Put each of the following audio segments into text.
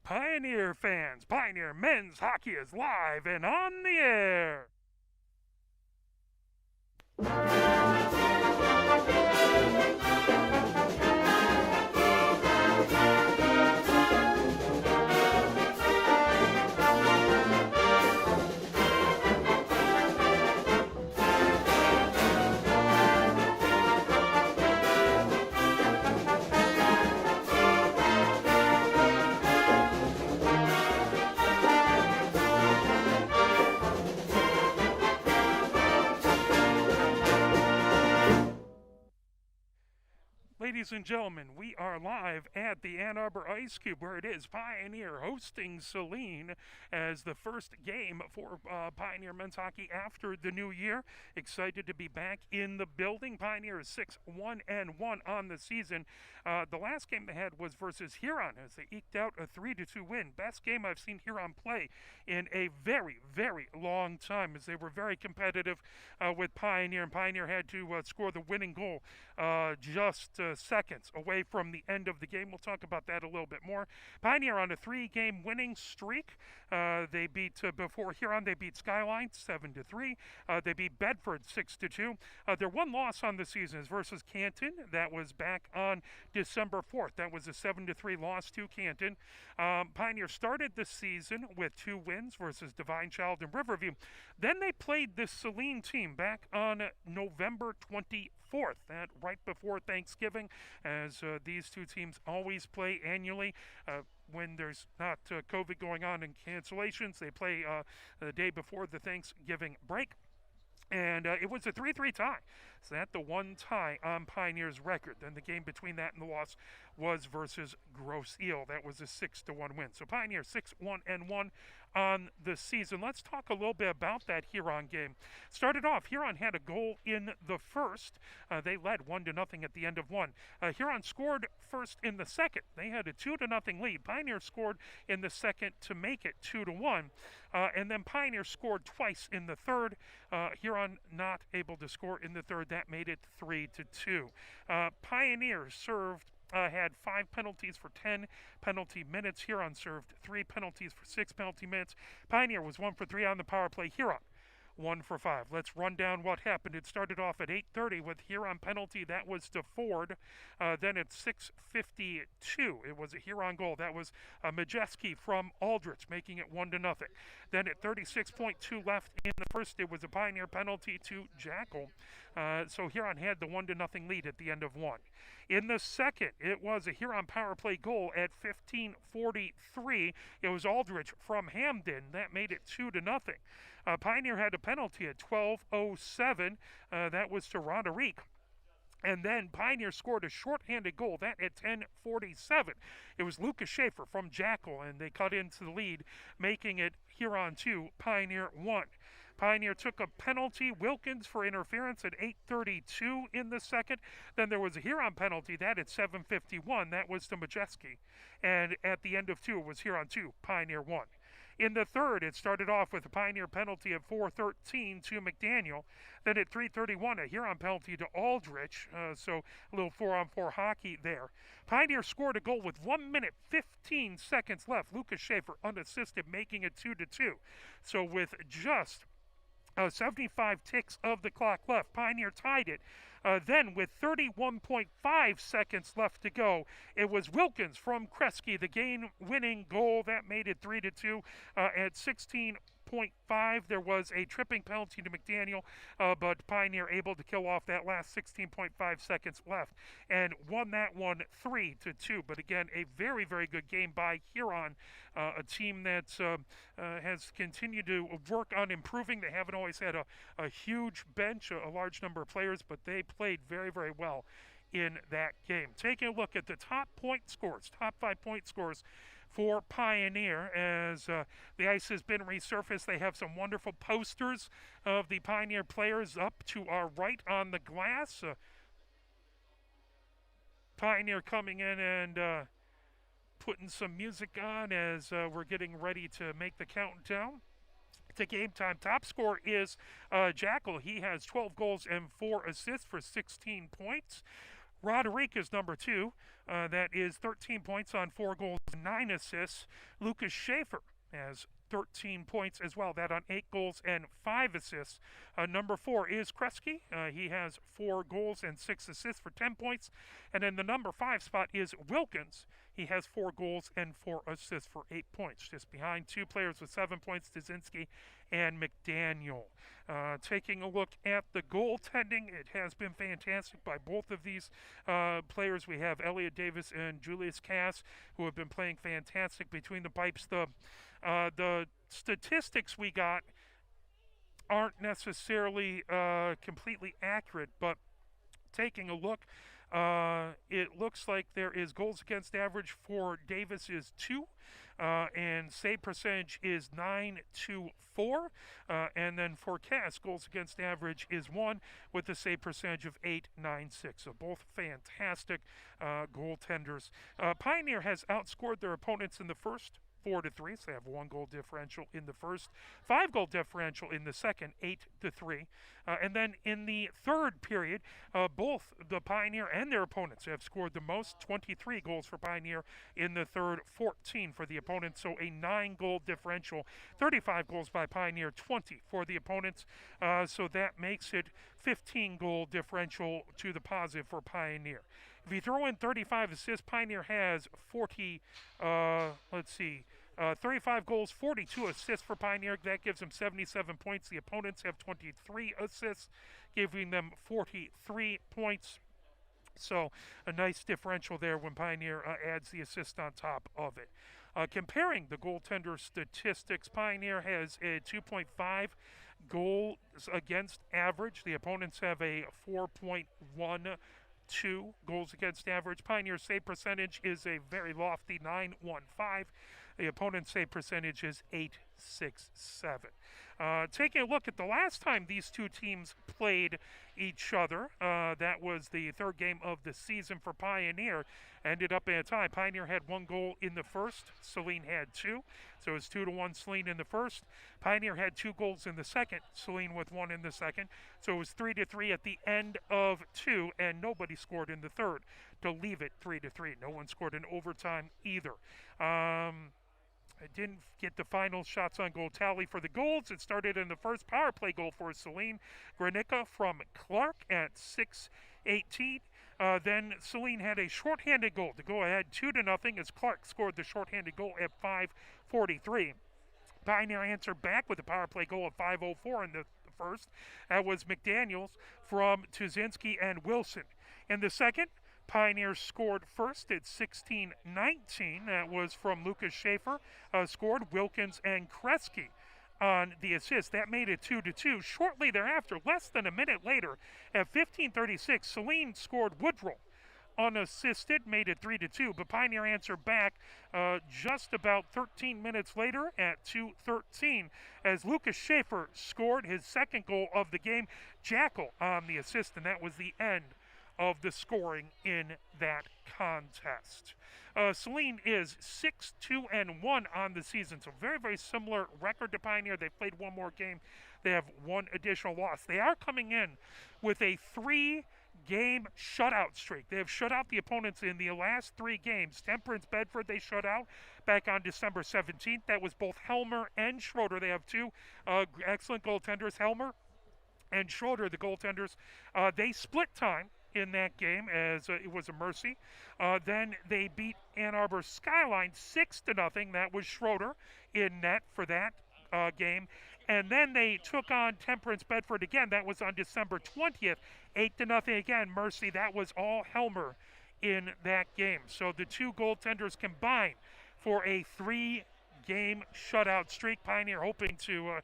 Pioneer fans, Pioneer men's hockey is live and on the air. Ladies and gentlemen, we are live at the Ann Arbor Ice Cube, where it is Pioneer hosting Saline as the first game for Pioneer men's hockey after the new year. Excited to be back in the building. Pioneer is 6-1-1 on the season. The last game they had was versus Huron as they eked out a 3-2 win. Best game I've seen Huron play in a very, very long time, as they were very competitive with Pioneer, and Pioneer had to score the winning goal just seconds away from the end of the game. We'll talk about that a little bit more. Pioneer on a 3-game winning streak. They beat before Huron. They beat Skyline 7-3. They beat Bedford 6-2. Their one loss on the season is versus Canton. That was back on December 4th. That was a 7-3 loss to Canton. Pioneer started the season with 2 wins versus Divine Child and Riverview. Then they played the Saline team back on November 24th, that right before Thanksgiving, as these two teams always play annually. When there's not COVID going on and cancellations, they play the day before the Thanksgiving break. And it was a 3-3 tie. So that's the one tie on Pioneer's record. Then the game between that and the loss was versus Grosse Ile. That was a 6-1 win. So Pioneer 6-1-1 on the season. Let's talk a little bit about that Huron game. Started off, Huron had a goal in the first. They led 1-0 at the end of one. Huron scored first in the second. They had a 2-0 lead. Pioneer scored in the second to make it 2-1. And then Pioneer scored twice in the third. Huron not able to score in the third. That made it 3-2. Pioneer had 5 penalties for 10 penalty minutes. Huron served 3 penalties for 6 penalty minutes. Pioneer was 1 for 3 on the power play. Huron 1 for 5. Let's run down what happened. It started off at 8:30 with Huron penalty. That was to Ford. Then at 6:52, it was a Huron goal. That was Majeski from Aldrich, making it 1-0. Then at 36.2 left in the first, it was a Pioneer penalty to Jackal. So Huron had the 1-0 lead at the end of one. In the second, it was a Huron power play goal at 15:43. It was Aldrich from Hamden. That made it 2-0. Pioneer had a penalty at 12:07. That was to Roderick. And then Pioneer scored a shorthanded goal, that at 10:47. It was Lucas Schaefer from Jackal, and they cut into the lead, making it Huron 2, Pioneer 1. Pioneer took a penalty, Wilkins, for interference at 8:32 in the second. Then there was a Huron penalty, that at 7:51. That was to Majeski. And at the end of 2, it was Huron 2, Pioneer 1. In the third, it started off with a Pioneer penalty at 4:13 to McDaniel. Then at 3:31, a Huron penalty to Aldrich. So a little 4-on-4 hockey there. Pioneer scored a goal with 1 minute 15 seconds left. Lucas Schaefer unassisted, making it 2-2. So with just 75 ticks of the clock left, Pioneer tied it. Then with 31.5 seconds left to go, it was Wilkins from Kresge, the game-winning goal. That made it 3-2. At 16.5, there was a tripping penalty to McDaniel, but Pioneer able to kill off that last 16.5 seconds left and won that one 3-2. But again, a very, very good game by Huron, a team that has continued to work on improving. They haven't always had a huge bench, a large number of players, but they played very, very well in that game. Taking a look at the top 5 point scores for Pioneer, as the ice has been resurfaced. They have some wonderful posters of the Pioneer players up to our right on the glass. Pioneer coming in and putting some music on as we're getting ready to make the countdown to game time. Top scorer is Jackal. He has 12 goals and 4 assists for 16 points. Roderick is number 2. That is 13 points on 4 goals and 9 assists. Lucas Schaefer has 13 points as well. That on 8 goals and 5 assists. Number 4 is Kresge. He has 4 goals and 6 assists for 10 points. And then the number 5 spot is Wilkins. He has 4 goals and 4 assists for 8 points. Just behind 2 players with 7 points, Dzinski and McDaniel. Taking a look at the goaltending, it has been fantastic by both of these players. We have Elliot Davis and Julius Cass, who have been playing fantastic between the pipes. The statistics we got aren't necessarily completely accurate, but taking a look, it looks like there is goals against average for Davis is 2, and save percentage is 9-4, and then for Cass, goals against average is 1 with a save percentage of 8.96. So both fantastic goaltenders. Pioneer has outscored their opponents in the first 4-3, so they have 1 goal differential in the first, 5 goal differential in the second, 8-3. And then in the third period, both the Pioneer and their opponents have scored the most, 23 goals for Pioneer in the third, 14 for the opponents. So a 9 goal differential, 35 goals by Pioneer, 20 for the opponents. So that makes it 15 goal differential to the positive for Pioneer. If you throw in 35 assists, Pioneer has 35 goals, 42 assists for Pioneer. That gives them 77 points. The opponents have 23 assists, giving them 43 points. So a nice differential there when Pioneer adds the assist on top of it. Comparing the goaltender statistics, Pioneer has a 2.5 goals against average. The opponents have a 4.12 goals against average. Pioneer's save percentage is a very lofty 9.15. The opponent's save percentage is 8.67. Taking a look at the last time these two teams played each other, that was the third game of the season for Pioneer. Ended up in a tie. Pioneer had 1 goal in the first. Saline had 2. So it was 2-1 Saline in the first. Pioneer had 2 goals in the second. Saline with 1 in the second. So it was 3-3 at the end of 2, and nobody scored in the third to leave it 3-3. No one scored in overtime either. I didn't get the final shots on goal tally for the goals. It started in the first power play goal for Saline. Granicka from Clark at 6:18. Then Saline had a shorthanded goal to go ahead 2-0 as Clark scored the shorthanded goal at 5:43. Pioneer answered back with a power play goal of 5:04 in the first. That was McDaniels from Dzinski and Wilson. In the second, Pioneer scored first at 16:19. That was from Lucas Schaefer. Scored Wilkins and Kresge on the assist. That made it 2-2. Shortly thereafter, less than a minute later, at 15:36, Saline scored Woodrow unassisted, made it 3-2. But Pioneer answered back just about 13 minutes later at 2:13 as Lucas Schaefer scored his second goal of the game. Jackal on the assist, and that was the end of the scoring in that contest. Saline is 6-2-1 on the season, so very, very similar record to Pioneer. They've played 1 more game. They have 1 additional loss. They are coming in with a 3-game shutout streak. They have shut out the opponents in the last 3 games. Temperance Bedford they shut out back on December 17th. That was both Helmer and Schroeder. They have 2 excellent goaltenders, Helmer and Schroeder, the goaltenders. They split time in that game as it was a mercy. Then they beat Ann Arbor Skyline 6-0. That was Schroeder in net for that game. And then they took on Temperance Bedford again. That was on December 20th, 8-0 again, mercy. That was all Helmer in that game. So the 2 goaltenders combined for a 3-game shutout streak. Pioneer hoping to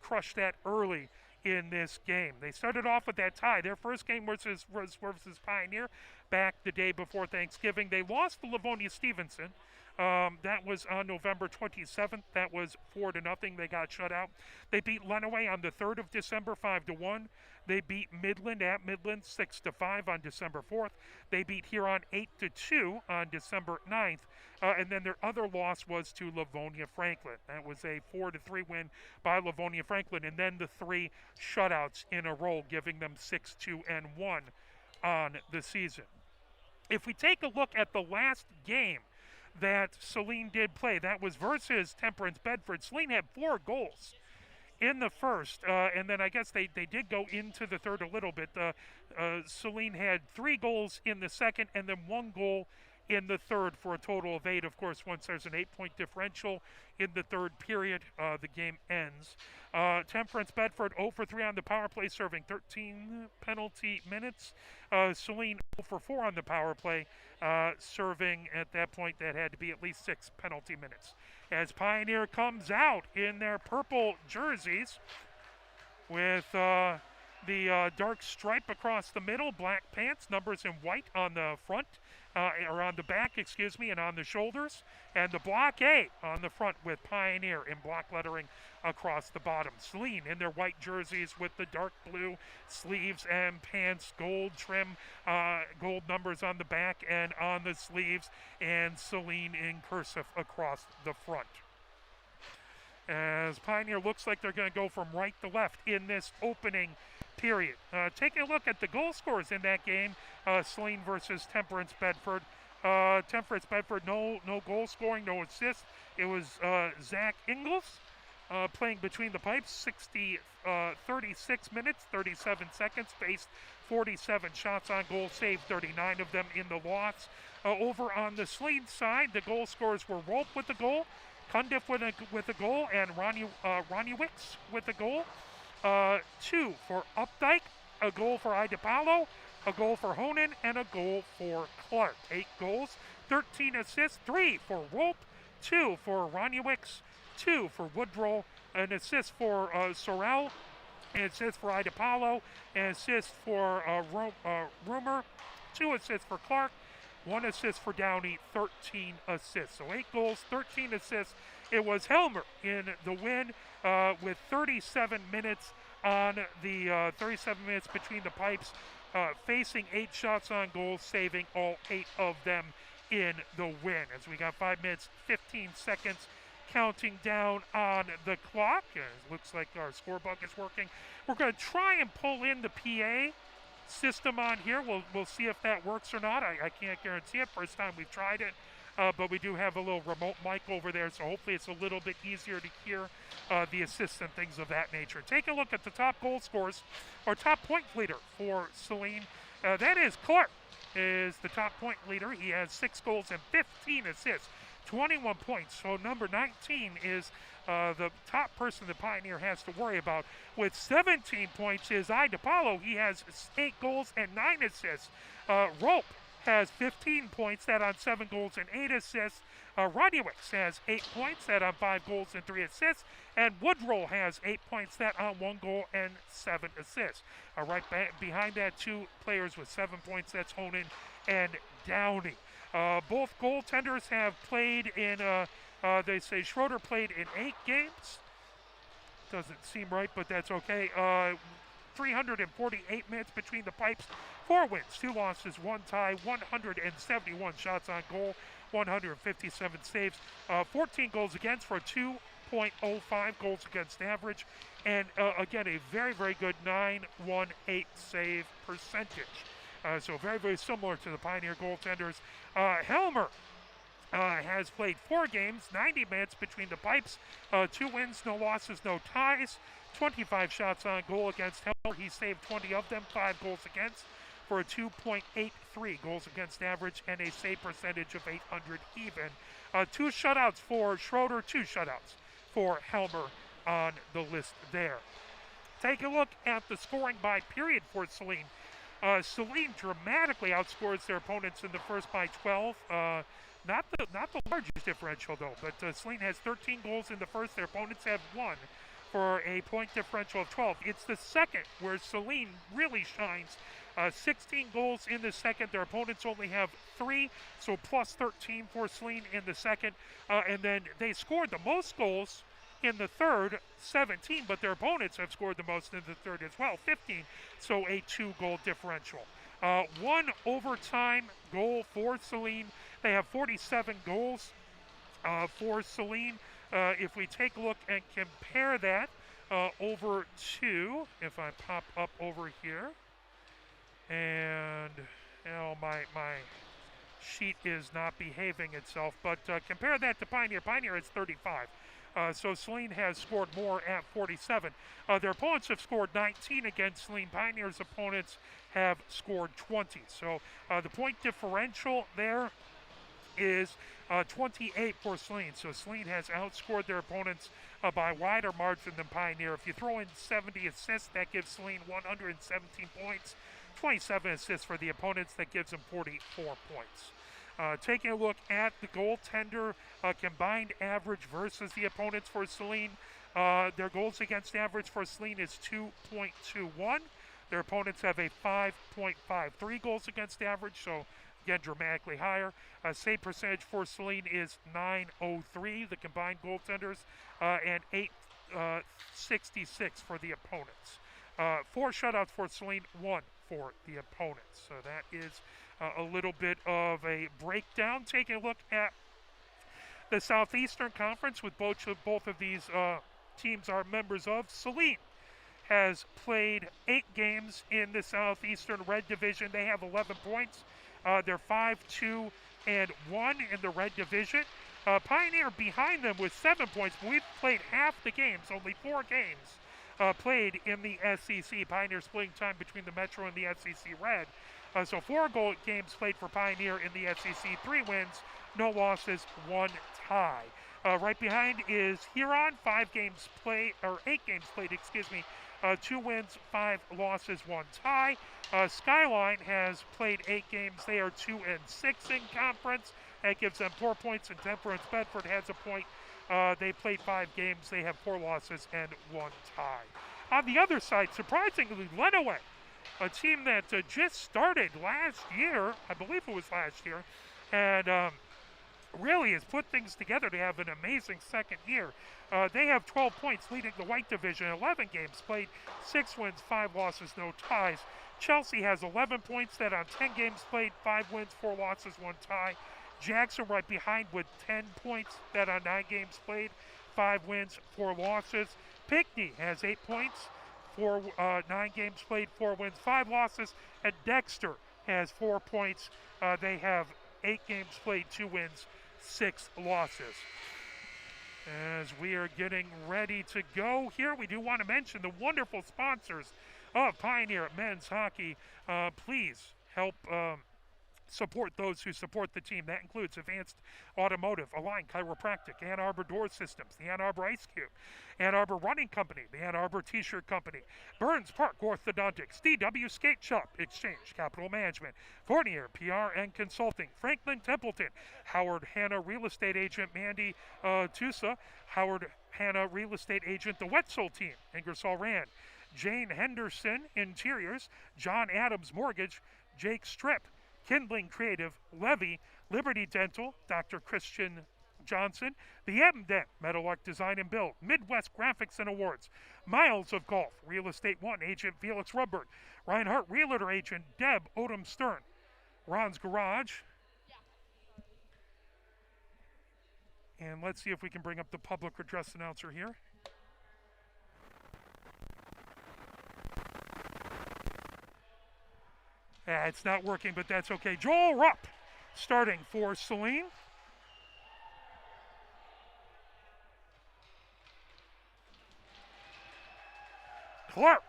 crush that early in this game. They started off with that tie. Their first game was versus Pioneer back the day before Thanksgiving. They lost to Livonia Stevenson. That was on November 27th. That was 4-0. They got shut out. They beat Lenawee on the 3rd of December, 5-1. They beat Midland at Midland 6-5 on December 4th. They beat Huron 8-2 on December 9th. And then their other loss was to Livonia Franklin. That was a 4-3 win by Livonia Franklin. And then the 3 shutouts in a row, giving them 6-2-1 on the season. If we take a look at the last game that Saline did play, that was versus Temperance Bedford. Saline had 4 goals in the first, and then I guess they did go into the third a little bit. Saline had 3 goals in the second and then 1 goal in the third for a total of 8. Of course, once there's an 8-point differential in the third period, the game ends. Temperance Bedford 0 for 3 on the power play, serving 13 penalty minutes. Saline 0 for 4 on the power play, serving at that point that had to be at least 6 penalty minutes. As Pioneer comes out in their purple jerseys with the dark stripe across the middle, black pants, numbers in white on the front, or on the back, excuse me, and on the shoulders, and the block A on the front with Pioneer in block lettering across the bottom. Saline in their white jerseys with the dark blue sleeves and pants, gold trim, gold numbers on the back and on the sleeves, and Saline in cursive across the front. As Pioneer looks like they're going to go from right to left in this opening period. Taking a look at the goal scores in that game, Saline versus Temperance Bedford. Temperance Bedford, no goal scoring, no assists. It was Zach Ingalls playing between the pipes, 36 minutes, 37 seconds, faced 47 shots on goal, saved 39 of them in the loss. Over on the Saline side, the goal scorers were Rolp with the goal, Cundiff with a goal, and Ronnie Wicks with a goal. 2 for Updike, a goal for Idapalo, a goal for Honan, and a goal for Clark. 8 goals, 13 assists, 3 for Rolp, 2 for Ronnie Wicks, 2 for Woodrow, an assist for Sorrell, an assist for Idapalo, an assist for Rumor, 2 assists for Clark, 1 assist for Downey, 13 assists. So 8 goals, 13 assists. It was Helmer in the win with 37 minutes on the 37 minutes between the pipes, facing 8 shots on goal, saving all 8 of them in the win. As we got 5 minutes, 15 seconds counting down on the clock. It looks like our scorebook is working. We're going to try and pull in the PA system on here. We'll see if that works or not. I can't guarantee it. First time we've tried it. But we do have a little remote mic over there, so hopefully it's a little bit easier to hear the assists and things of that nature. Take a look at the top goal scorers, or top point leader for Saline. That is Clark, is the top point leader. He has 6 goals and 15 assists, 21 points. So number 19 is the top person the Pioneer has to worry about. With 17 points is Idapalo. He has 8 goals and 9 assists. Rope has 15 points, that on 7 goals and 8 assists. Rodewicks has 8 points, that on 5 goals and 3 assists. And Woodrow has 8 points, that on 1 goal and 7 assists. Right behind that, 2 players with 7 points, that's Honan and Downey. Both goaltenders have played in, they say Schroeder played in 8 games. Doesn't seem right, but that's okay. 348 minutes between the pipes, 4 wins, 2 losses, 1 tie, 171 shots on goal, 157 saves, 14 goals against for a 2.05 goals against average, and again, a very, very good 918 save percentage. So very, very similar to the Pioneer goaltenders. Helmer has played 4 games, 90 minutes between the pipes, 2 wins, no losses, no ties, 25 shots on goal against Helmer. He saved 20 of them, 5 goals against for a 2.83 goals against average and a save percentage of 800 even. 2 shutouts for Schroeder, 2 shutouts for Helmer on the list there. Take a look at the scoring by period for Saline. Saline dramatically outscores their opponents in the first by 12. Not the largest differential though, but Saline has 13 goals in the first. Their opponents have 1 for a point differential of 12. It's the second where Saline really shines. 16 goals in the second. Their opponents only have 3, so plus 13 for Saline in the second. And then they scored the most goals in the third, 17, but their opponents have scored the most in the third as well, 15, so a 2-goal differential. 1 overtime goal for Saline. They have 47 goals for Saline. If we take a look and compare that over to, if I pop up over here, and my sheet is not behaving itself. But compare that to Pioneer. Pioneer has 35. So Saline has scored more at 47. Their opponents have scored 19 against Saline. Pioneer's opponents have scored 20. So the point differential there is 28 for Saline. So Saline has outscored their opponents by a wider margin than Pioneer. If you throw in 70 assists, that gives Saline 117 points. 27 assists for the opponents, that gives them 44 points. Taking a look at the goaltender combined average versus the opponents for Saline, their goals against average for Saline is 2.21. Their opponents have a 5.53 goals against average, so again, dramatically higher. Save percentage for Saline is .903, the combined goaltenders, and .866 for the opponents. 4 shutouts for Saline, 1 for the opponents. So that is a little bit of a breakdown. Taking a look at the Southeastern Conference, with both of these teams are members of. Saline has played 8 games in the Southeastern Red Division. They have 11 points. They're 5-2-1 in the Red Division. Pioneer behind them with 7 points, but we've played half the games, only 4 games played in the SEC. Pioneer splitting time between the Metro and the SEC Red. So 4 games played for Pioneer in the SEC, 3 wins, no losses, 1 tie. Right behind is Huron, 8 games played, 2 wins, 5 losses, 1 tie. Skyline has played 8 games. They are 2-6 in conference. That gives them 4 points. And Temperance Bedford has a point. They played 5 games. They have 4 losses and 1 tie. On the other side, surprisingly, Lenawee, a team that just started last year, I believe it was last year, and really has put things together to have an amazing second year. They have 12 points, leading the White Division, 11 games played, 6 wins, 5 losses, no ties. Chelsea has 11 points, that on 10 games played, 5 wins, 4 losses, 1 tie. Jackson right behind with 10 points, that on 9 games played, 5 wins, 4 losses. Pinckney has 8 points, 9 games played, 4 wins, 5 losses. And Dexter has 4 points. They have 8 games played, 2 wins, 6 losses. As we are getting ready to go here, we do want to mention the wonderful sponsors of Pioneer Men's Hockey. Please help support those who support the team. That includes Advanced Automotive, Align Chiropractic, Ann Arbor Door Systems, the Ann Arbor Ice Cube, Ann Arbor Running Company, the Ann Arbor T-Shirt Company, Burns Park Orthodontics, DW Skate Shop, Exchange Capital Management, Fournier PR and Consulting, Franklin Templeton, Howard Hanna Real Estate Agent Mandy Tusa, Howard Hanna Real Estate Agent, the Wetzel Team, Ingersoll Rand, Jane Henderson Interiors, John Adams Mortgage, Jake Strip, Kindling Creative, Levy, Liberty Dental, Dr. Christian Johnson, the M-Dent, Metalwork Design and Build, Midwest Graphics and Awards, Miles of Golf, Real Estate One Agent Felix Rubberg, Reinhardt Realtor Agent Deb Odom Stern, Ron's Garage, and let's see if we can bring up the public address announcer here. It's not working, but that's okay. Joel Rupp starting for Saline. Clark,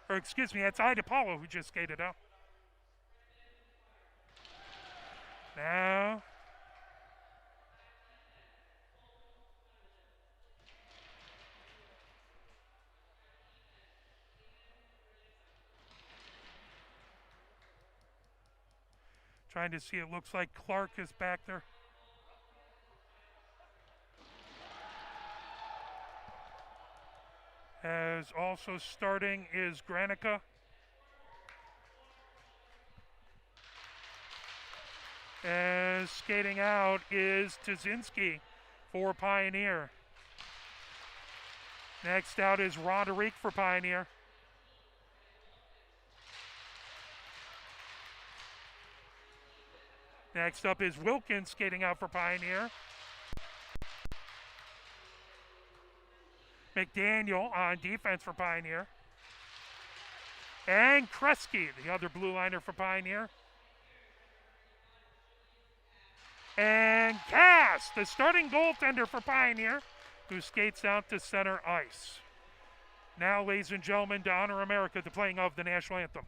or excuse me, that's Ida Paulo who just skated out. Now, trying to see, it looks like Clark is back there. As also starting is Granica. As skating out is Tazinski for Pioneer. Next out is Roderick for Pioneer. Next up is Wilkins skating out for Pioneer. McDaniel on defense for Pioneer. And Kresge, the other blue liner for Pioneer. And Cass, the starting goaltender for Pioneer, who skates out to center ice. Now, ladies and gentlemen, to honor America, the playing of the national anthem.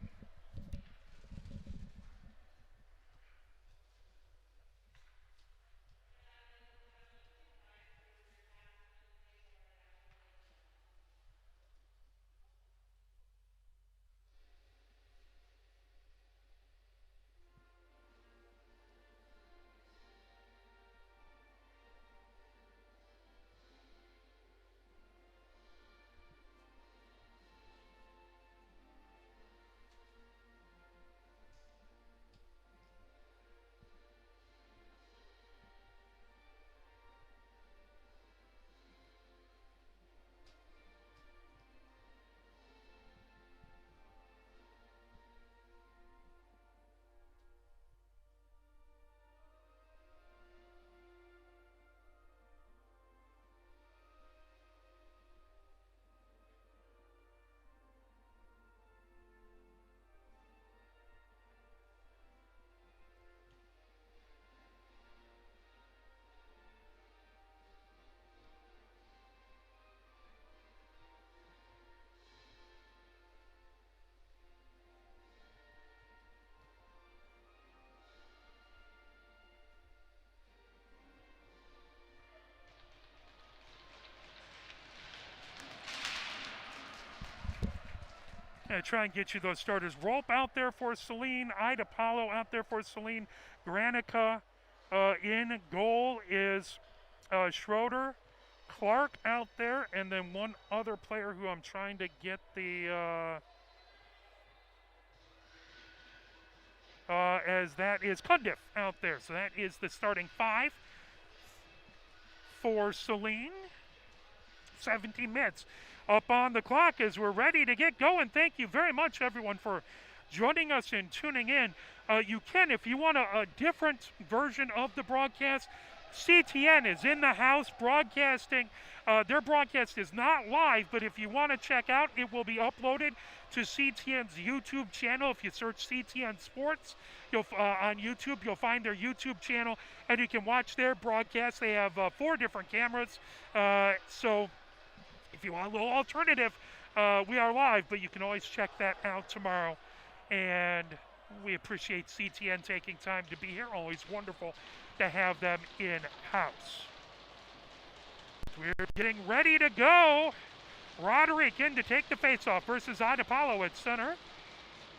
Try and get you those starters. Rolp out there for Saline. Ida Paulo out there for Saline. Granica in goal is Schroeder. Clark out there, and then one other player who I'm trying to get the as that is Cundiff out there. So that is the starting five for Saline. 17 minutes up on the clock as we're ready to get going. Thank you very much, everyone, for joining us and tuning in. You can, if you want a different version of the broadcast, CTN is in the house broadcasting. Their broadcast is not live, but if you want to check out, it will be uploaded to CTN's YouTube channel. If you search CTN Sports on YouTube, you'll find their YouTube channel, and you can watch their broadcast. They have 4 different cameras, so if you want a little alternative, we are live, but you can always check that out tomorrow. And we appreciate CTN taking time to be here. Always wonderful to have them in-house. We're getting ready to go. Roderick in to take the faceoff versus Adapalo at center.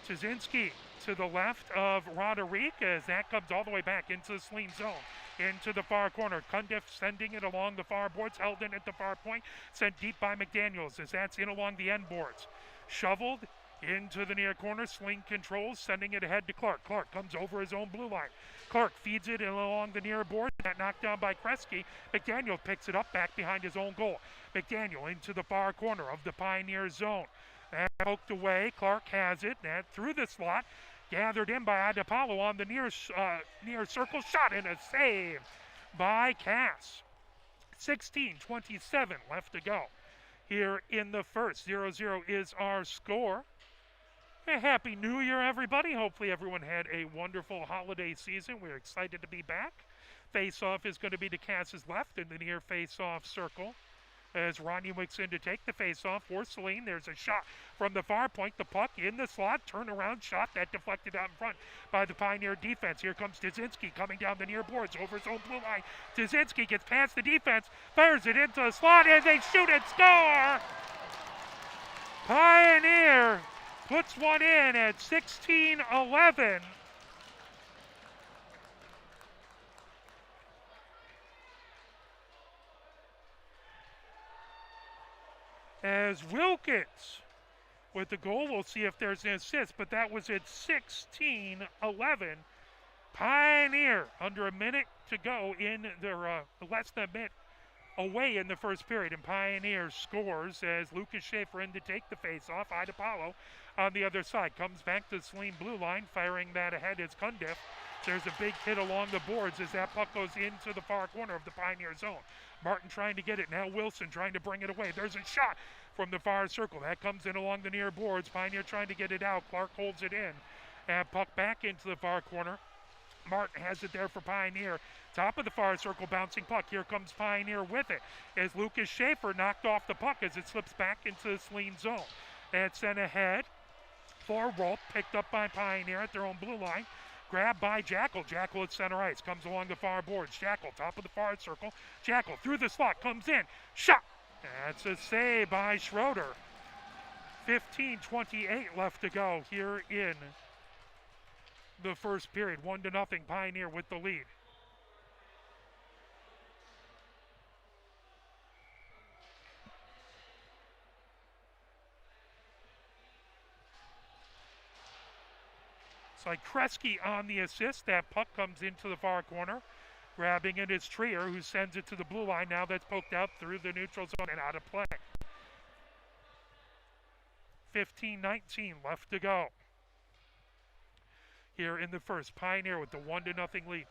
Trzynski to the left of Roderick as that comes all the way back into the Saline zone. Into the far corner. Cundiff sending it along the far boards. Held in at the far point. Sent deep by McDaniels as that's in along the end boards. Shoveled into the near corner. Sling controls. Sending it ahead to Clark. Clark comes over his own blue line. Clark feeds it along the near board. That knocked down by Kresge. McDaniel picks it up back behind his own goal. McDaniel into the far corner of the Pioneer zone. That poked away. Clark has it. That through the slot. Gathered in by Adapalo on the near circle shot and a save by Cass. 16:27 left to go here in the first. 0-0 is our score. A happy New Year, everybody. Hopefully everyone had a wonderful holiday season. We're excited to be back. Face-off is going to be to Cass's left in the near face-off circle. As Ronnie Wicks in to take the face-off for Saline. There's a shot from the far point. The puck in the slot. Turnaround shot. That deflected out in front by the Pioneer defense. Here comes Trzynski coming down the near boards over his own blue line. Trzynski gets past the defense. Fires it into the slot as they shoot and score! Pioneer puts one in at 16-11. As Wilkins with the goal, we'll see if there's an assist, but that was at 16-11. Pioneer under a minute to go in their less than a minute away in the first period, and Pioneer scores as Lucas Schaefer in to take the face-off. Adapalo on the other side comes back to the Saline blue line, firing that ahead is Cundiff. There's a big hit along the boards as that puck goes into the far corner of the Pioneer zone. Martin trying to get it. Now Wilson trying to bring it away. There's a shot from the far circle. That comes in along the near boards. Pioneer trying to get it out. Clark holds it in. And puck back into the far corner Martin has it there for Pioneer. Top of the far circle, bouncing puck. Here comes Pioneer with it. As Lucas Schaefer knocked off the puck as it slips back into the Saline zone. That's sent ahead for Rolf, picked up by Pioneer at their own blue line. Grabbed by Jackal. Jackal at center ice. Comes along the far boards. Jackal, top of the far circle. Jackal through the slot. Comes in. Shot. That's a save by Schroeder. 15:28 left to go here in the first period. 1-0 Pioneer with the lead. It's like Kresge on the assist. That puck comes into the far corner. Grabbing it is Trier, who sends it to the blue line. Now that's poked out through the neutral zone and out of play. 15:19 left to go here in the first. Pioneer with the 1-0 lead.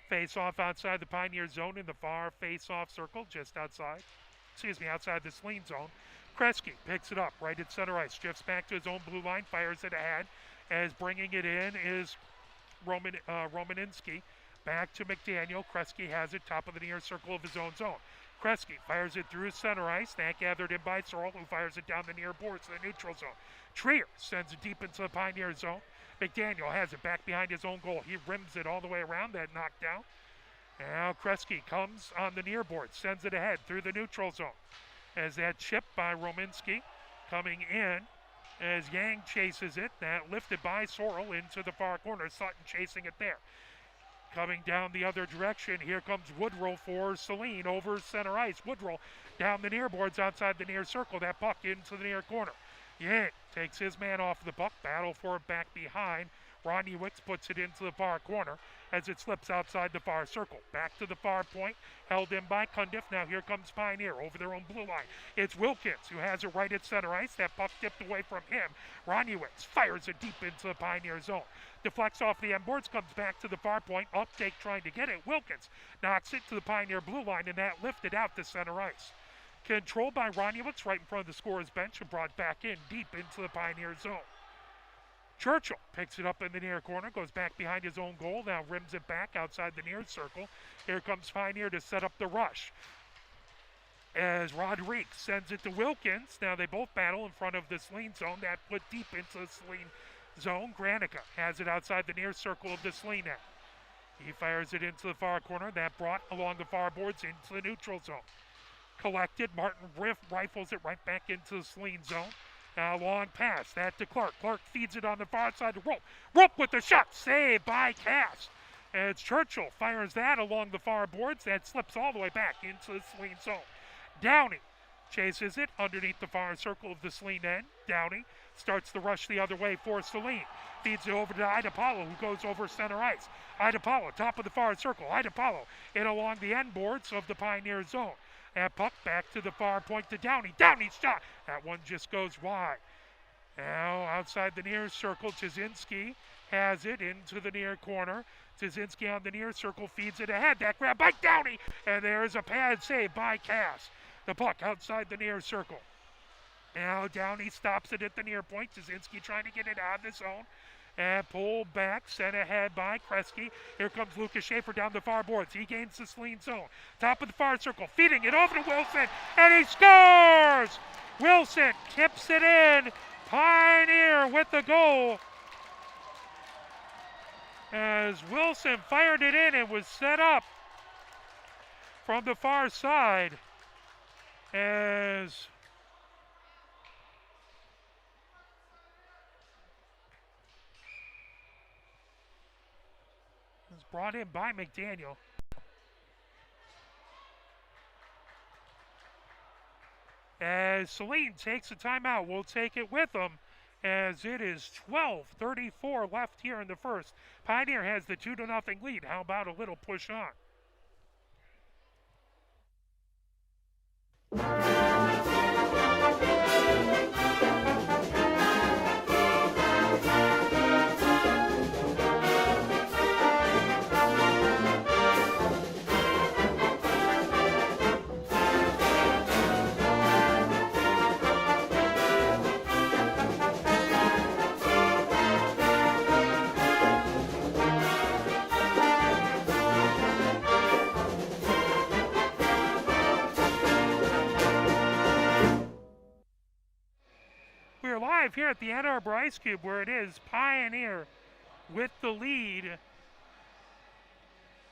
Face-off outside the Pioneer zone in the far face-off circle, just outside. Outside the Saline zone. Kresge picks it up right at center ice. Drifts back to his own blue line, fires it ahead. As bringing it in is Romaninski. Back to McDaniel. Kresge has it top of the near circle of his own zone. Kresge fires it through center ice. That gathered in by Sorrell, who fires it down the near boards to the neutral zone. Trier sends it deep into the Pioneer zone. McDaniel has it back behind his own goal. He rims it all the way around that knockdown. Now Kresge comes on the near board, sends it ahead through the neutral zone. As that chip by Rominski coming in as Yang chases it. That lifted by Sorrell into the far corner. Sutton chasing it there. Coming down the other direction, here comes Woodrow for Saline over center ice. Woodrow down the near boards outside the near circle. That puck into the near corner. Yang takes his man off the puck. Battle for it back behind. Ronnie Wicks puts it into the far corner as it slips outside the far circle. Back to the far point, held in by Cundiff. Now here comes Pioneer over their own blue line. It's Wilkins who has it right at center ice. That puck tipped away from him. Ronnie Wicks fires it deep into the Pioneer zone. Deflects off the end boards, comes back to the far point. Uptake trying to get it. Wilkins knocks it to the Pioneer blue line, and that lifted out to center ice. Controlled by Ronnie Wicks right in front of the scorer's bench and brought back in deep into the Pioneer zone. Churchill picks it up in the near corner, goes back behind his own goal, now rims it back outside the near circle. Here comes Pioneer to set up the rush. As Rodriguez sends it to Wilkins. Now they both battle in front of the Saline zone. That put deep into the Saline zone. Granica has it outside the near circle of the Saline net. He fires it into the far corner. That brought along the far boards into the neutral zone. Collected, Martin rifles it right back into the Saline zone. Now long pass, that to Clark. Clark feeds it on the far side to Rope. Rope with the shot, saved by Cass. As Churchill fires that along the far boards, that slips all the way back into the Saline zone. Downey chases it underneath the far circle of the Saline end. Downey starts the rush the other way for Saline. Feeds it over to Idapalo, who goes over center ice. Idapalo, top of the far circle. Idapalo in along the end boards of the Pioneer zone. And puck back to the far point to Downey. Downey's shot. That one just goes wide. Now outside the near circle, Jasinski has it into the near corner. Jasinski on the near circle feeds it ahead. That grab by Downey. And there's a pad save by Cass. The puck outside the near circle. Now Downey stops it at the near point. Jasinski trying to get it out of the zone. And pulled back, sent ahead by Kresge. Here comes Lucas Schaefer down the far boards. He gains the Saline zone. Top of the far circle, feeding it over to Wilson, and he scores! Wilson tips it in. Pioneer with the goal. As Wilson fired it in, it was set up from the far side. As brought in by McDaniel. As Saline takes a timeout, we'll take it with them as it is 12:34 left here in the first. Pioneer has the 2-0 lead. How about a little push on? are live here at the Ann Arbor Ice Cube, where it is Pioneer with the lead.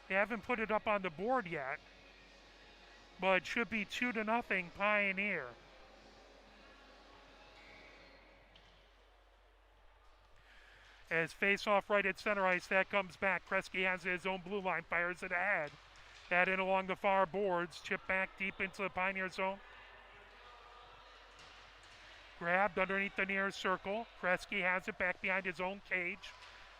They haven't put it up on the board yet, but it should be 2-0 Pioneer. As face-off right at center ice, that comes back. Kresge has his own blue line, fires it ahead. That in along the far boards, chip back deep into the Pioneer zone. Grabbed underneath the near circle. Kresge has it back behind his own cage.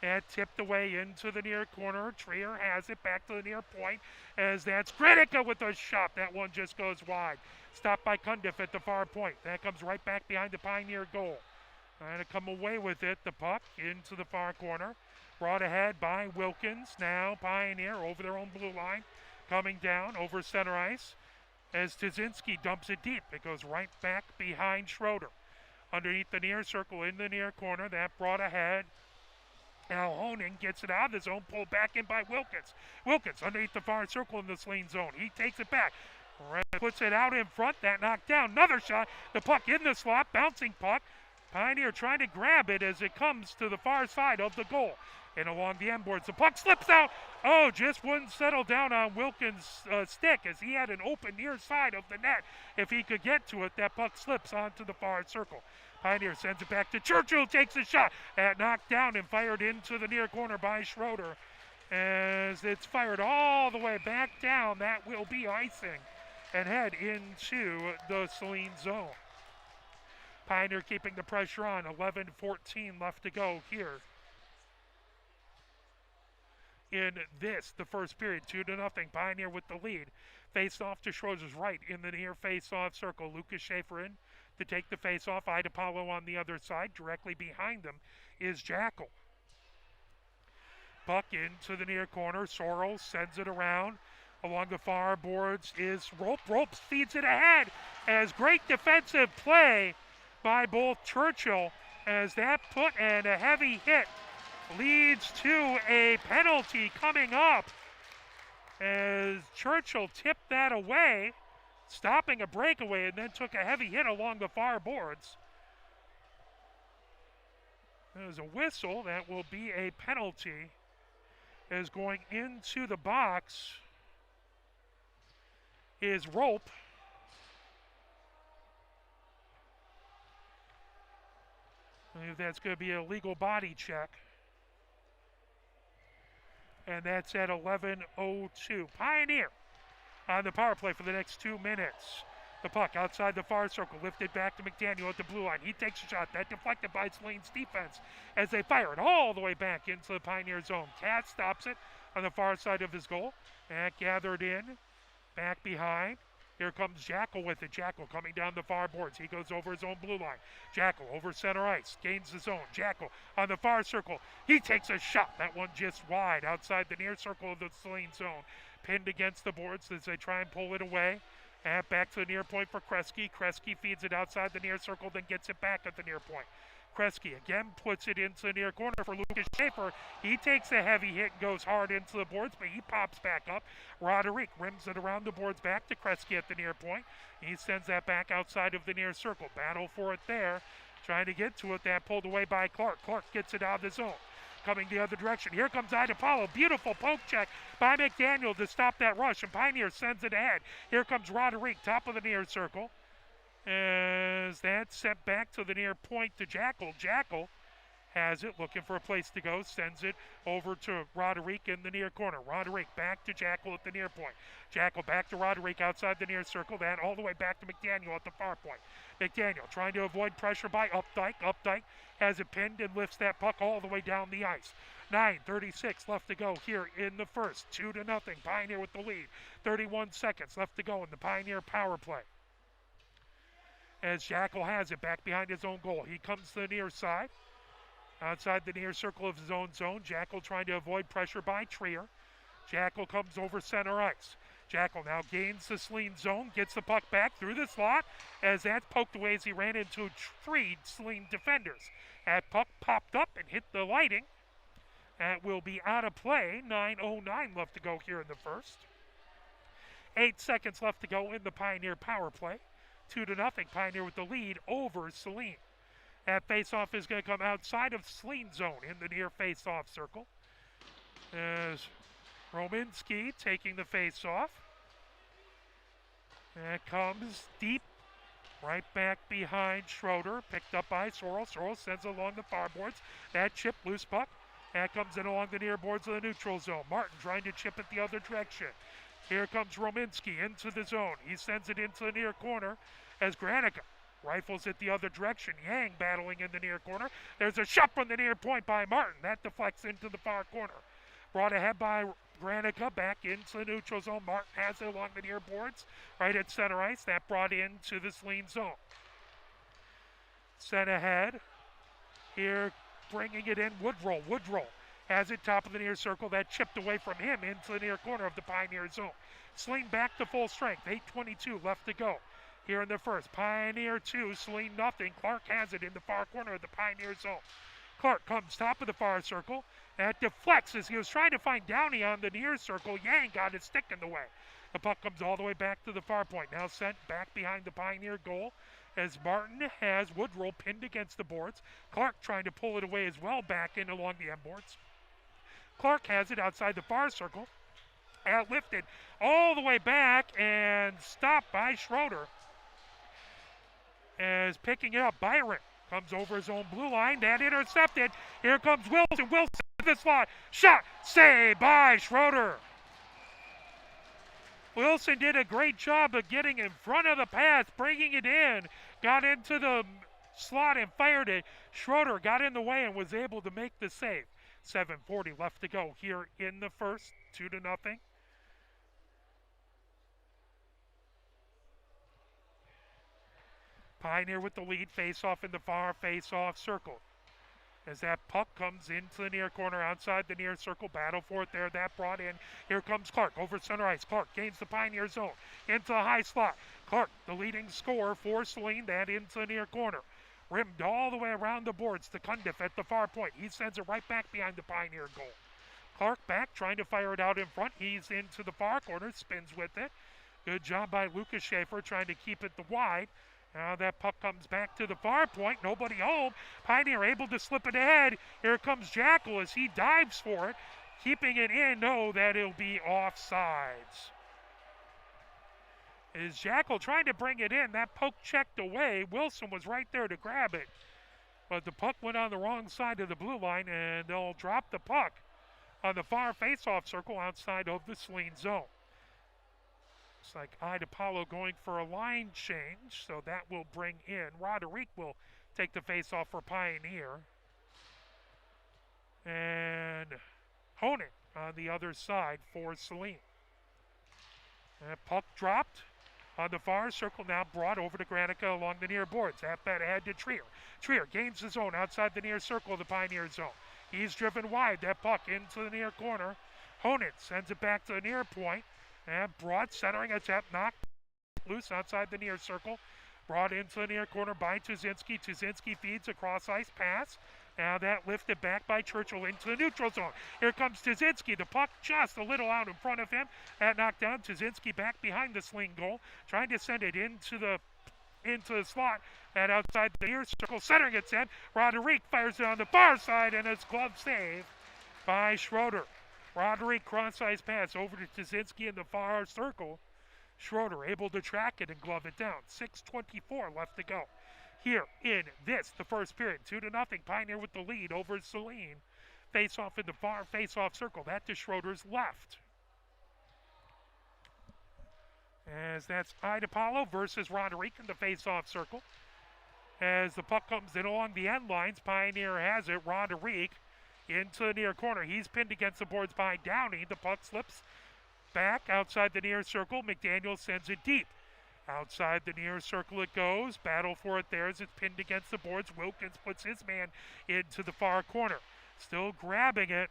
And tipped away into the near corner. Trier has it back to the near point, as that's Grinica with a shot. That one just goes wide. Stopped by Cundiff at the far point. That comes right back behind the Pioneer goal. Trying to come away with it, the puck into the far corner. Brought ahead by Wilkins. Now Pioneer over their own blue line. Coming down over center ice as Tuzinski dumps it deep. It goes right back behind Schroeder. Underneath the near circle in the near corner. That brought ahead. Now Honing gets it out of the zone, pulled back in by Wilkins. Wilkins underneath the far circle in the Saline zone. He takes it back. Puts it out in front. That knocked down. Another shot. The puck in the slot. Bouncing puck. Pioneer trying to grab it as it comes to the far side of the goal. And along the end boards, the puck slips out. Oh, just wouldn't settle down on Wilkins' stick as he had an open near side of the net. If he could get to it, that puck slips onto the far circle. Pioneer sends it back to Churchill, takes a shot. That knocked down and fired into the near corner by Schroeder. As it's fired all the way back down, that will be icing and head into the Saline zone. Pioneer keeping the pressure on. 11-14 left to go here in this, the first period. 2-0. Pioneer with the lead. Face off to Schroeder's right in the near face-off circle. Lucas Schaefer in to take the face-off. Ida Paulo on the other side. Directly behind them is Jackal. Puck into the near corner. Sorrell sends it around. Along the far boards is Rope. Ropes feeds it ahead as great defensive play by both Churchill as that put and a heavy hit leads to a penalty coming up as Churchill tipped that away, stopping a breakaway, and then took a heavy hit along the far boards. There's a whistle. That will be a penalty as going into the box is Rope. I believe that's going to be a legal body check. And that's at 11:02. Pioneer on the power play for the next 2 minutes. The puck outside the far circle, lifted back to McDaniel at the blue line. He takes a shot. That deflected by Saline's defense as they fire it all the way back into the Pioneer zone. Cat stops it on the far side of his goal. And gathered in, back behind. Here comes Jackal with it. Jackal coming down the far boards. He goes over his own blue line. Jackal over center ice. Gains the zone. Jackal on the far circle. He takes a shot. That one just wide outside the near circle of the Saline zone. Pinned against the boards as they try and pull it away. And back to the near point for Kresge. Kresge feeds it outside the near circle, then gets it back at the near point. Kresge again puts it into the near corner for Lucas Schaefer. He takes a heavy hit and goes hard into the boards, but he pops back up. Roderick rims it around the boards back to Kresge at the near point. He sends that back outside of the near circle. Battle for it there. Trying to get to it. That pulled away by Clark. Clark gets it out of the zone. Coming the other direction. Here comes Ida Paulo. Beautiful poke check by McDaniel to stop that rush, and Pioneer sends it ahead. Here comes Roderick, top of the near circle. As that's sent back to the near point to Jackal. Jackal has it, looking for a place to go, sends it over to Roderick in the near corner. Roderick back to Jackal at the near point. Jackal back to Roderick outside the near circle. That all the way back to McDaniel at the far point. McDaniel trying to avoid pressure by Updike. Updike has it pinned and lifts that puck all the way down the ice. 9:36 left to go here in the first. 2-0. Pioneer with the lead. 31 seconds left to go in the Pioneer power play. As Jackal has it back behind his own goal. He comes to the near side. Outside the near circle of his own zone. Jackal trying to avoid pressure by Trier. Jackal comes over center ice. Jackal now gains the Saline zone. Gets the puck back through the slot. As that's poked away as he ran into 3 Saline defenders. That puck popped up and hit the lighting. That will be out of play. 9:09 left to go here in the first. 8 seconds left to go in the Pioneer power play. 2-0. Pioneer with the lead over Saline. That face-off is going to come outside of Saline zone in the near face-off circle. As Rominski taking the face-off. That comes deep, right back behind Schroeder, picked up by Sorrell. Sorrell sends it along the far boards. That chip, loose puck. That comes in along the near boards of the neutral zone. Martin trying to chip it the other direction. Here comes Rominski into the zone. He sends it into the near corner as Granica rifles it the other direction. Yang battling in the near corner. There's a shot from the near point by Martin. That deflects into the far corner. Brought ahead by Granica, back into the neutral zone. Martin has it along the near boards, right at center ice. That brought into the Saline zone. Sent ahead. Here, bringing it in, Woodrow. Woodrow has it top of the near circle. That chipped away from him into the near corner of the Pioneer zone. Saline back to full strength. 8:22 left to go here in the first. Pioneer 2, Saline nothing. Clark has it in the far corner of the Pioneer zone. Clark comes top of the far circle. That deflects as he was trying to find Downey on the near circle. Yang got his stick in the way. The puck comes all the way back to the far point. Now sent back behind the Pioneer goal as Martin has Woodrow pinned against the boards. Clark trying to pull it away as well back in along the end boards. Clark has it outside the far circle. And lifted all the way back and stopped by Schroeder. As picking it up, Byron comes over his own blue line. That intercepted. Here comes Wilson. Wilson to the slot. Shot. Saved by Schroeder. Wilson did a great job of getting in front of the pass, bringing it in. Got into the slot and fired it. Schroeder got in the way and was able to make the save. 7:40 left to go here in the first. 2-0. Pioneer with the lead, face-off in the far face-off circle. As that puck comes into the near corner outside the near circle, battle for it there, that brought in. Here comes Clark over center ice. Clark gains the Pioneer zone into the high slot. Clark, the leading scorer for Saline, that into the near corner. Rimmed all the way around the boards to Cundiff at the far point. He sends it right back behind the Pioneer goal. Clark back, trying to fire it out in front. He's into the far corner, spins with it. Good job by Lucas Schaefer trying to keep it wide. Now that puck comes back to the far point. Nobody home. Pioneer able to slip it ahead. Here comes Jackal as he dives for it. Keeping it in. No, that it'll be offsides. Is Jackal trying to bring it in. That poke checked away. Wilson was right there to grab it. But the puck went on the wrong side of the blue line, and they'll drop the puck on the far face-off circle outside of the Saline zone. Looks like Idapalo going for a line change, so that will bring in. Roderick will take the face-off for Pioneer. And Honig on the other side for Saline. That puck dropped on the far circle, now brought over to Granica along the near boards. That bet ahead to Trier. Trier gains the zone outside the near circle of the Pioneer zone. He's driven wide. That puck into the near corner. Honig sends it back to the near point. And broad centering attempt knocked loose outside the near circle. Brought into the near corner by Tuzinski. Tuzinski feeds a cross ice pass. Now that lifted back by Churchill into the neutral zone. Here comes Tuzinski. The puck just a little out in front of him. That knocked down. Tuzinski back behind the Saline goal. Trying to send it into the slot. And outside the near circle. Centering it in. Roderick fires it on the far side. And it's glove save by Schroeder. Roderick cross-ice pass over to Tuzinski in the far circle. Schroeder able to track it and glove it down. 6:24 left to go. Here in this, the first period. 2-0. Pioneer with the lead over Saline. Face-off in the far face-off circle. That to Schroeder's left. As that's Idapalo versus Roderick in the face-off circle. As the puck comes in along the end lines, Pioneer has it. Roderick into the near corner. He's pinned against the boards by Downey. The puck slips back outside the near circle. McDaniel sends it deep. Outside the near circle it goes. Battle for it there as it's pinned against the boards. Wilkins puts his man into the far corner. Still grabbing it.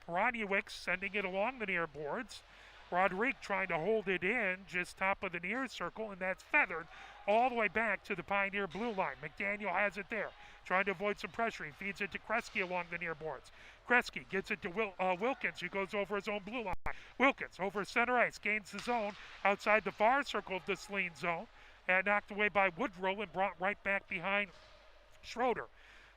Roniewicz sending it along the near boards. Roderick trying to hold it in just top of the near circle, and that's feathered all the way back to the Pioneer blue line. McDaniel has it there, trying to avoid some pressure. He feeds it to Kresge along the near boards. Kresge gets it to Wilkins, who goes over his own blue line. Wilkins over center ice, gains the zone outside the far circle of the Saline zone, and knocked away by Woodrow and brought right back behind Schroeder.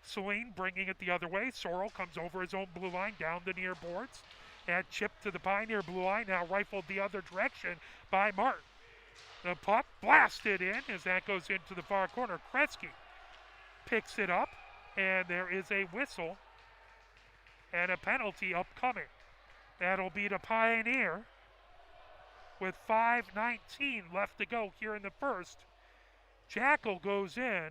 Saline bringing it the other way. Sorrell comes over his own blue line, down the near boards. And chipped to the Pioneer blue line, now rifled the other direction by Martin. The puck blasted in as that goes into the far corner. Kresge picks it up, and there is a whistle and a penalty upcoming. That'll be the Pioneer with 5:19 left to go here in the first. Jackal goes in.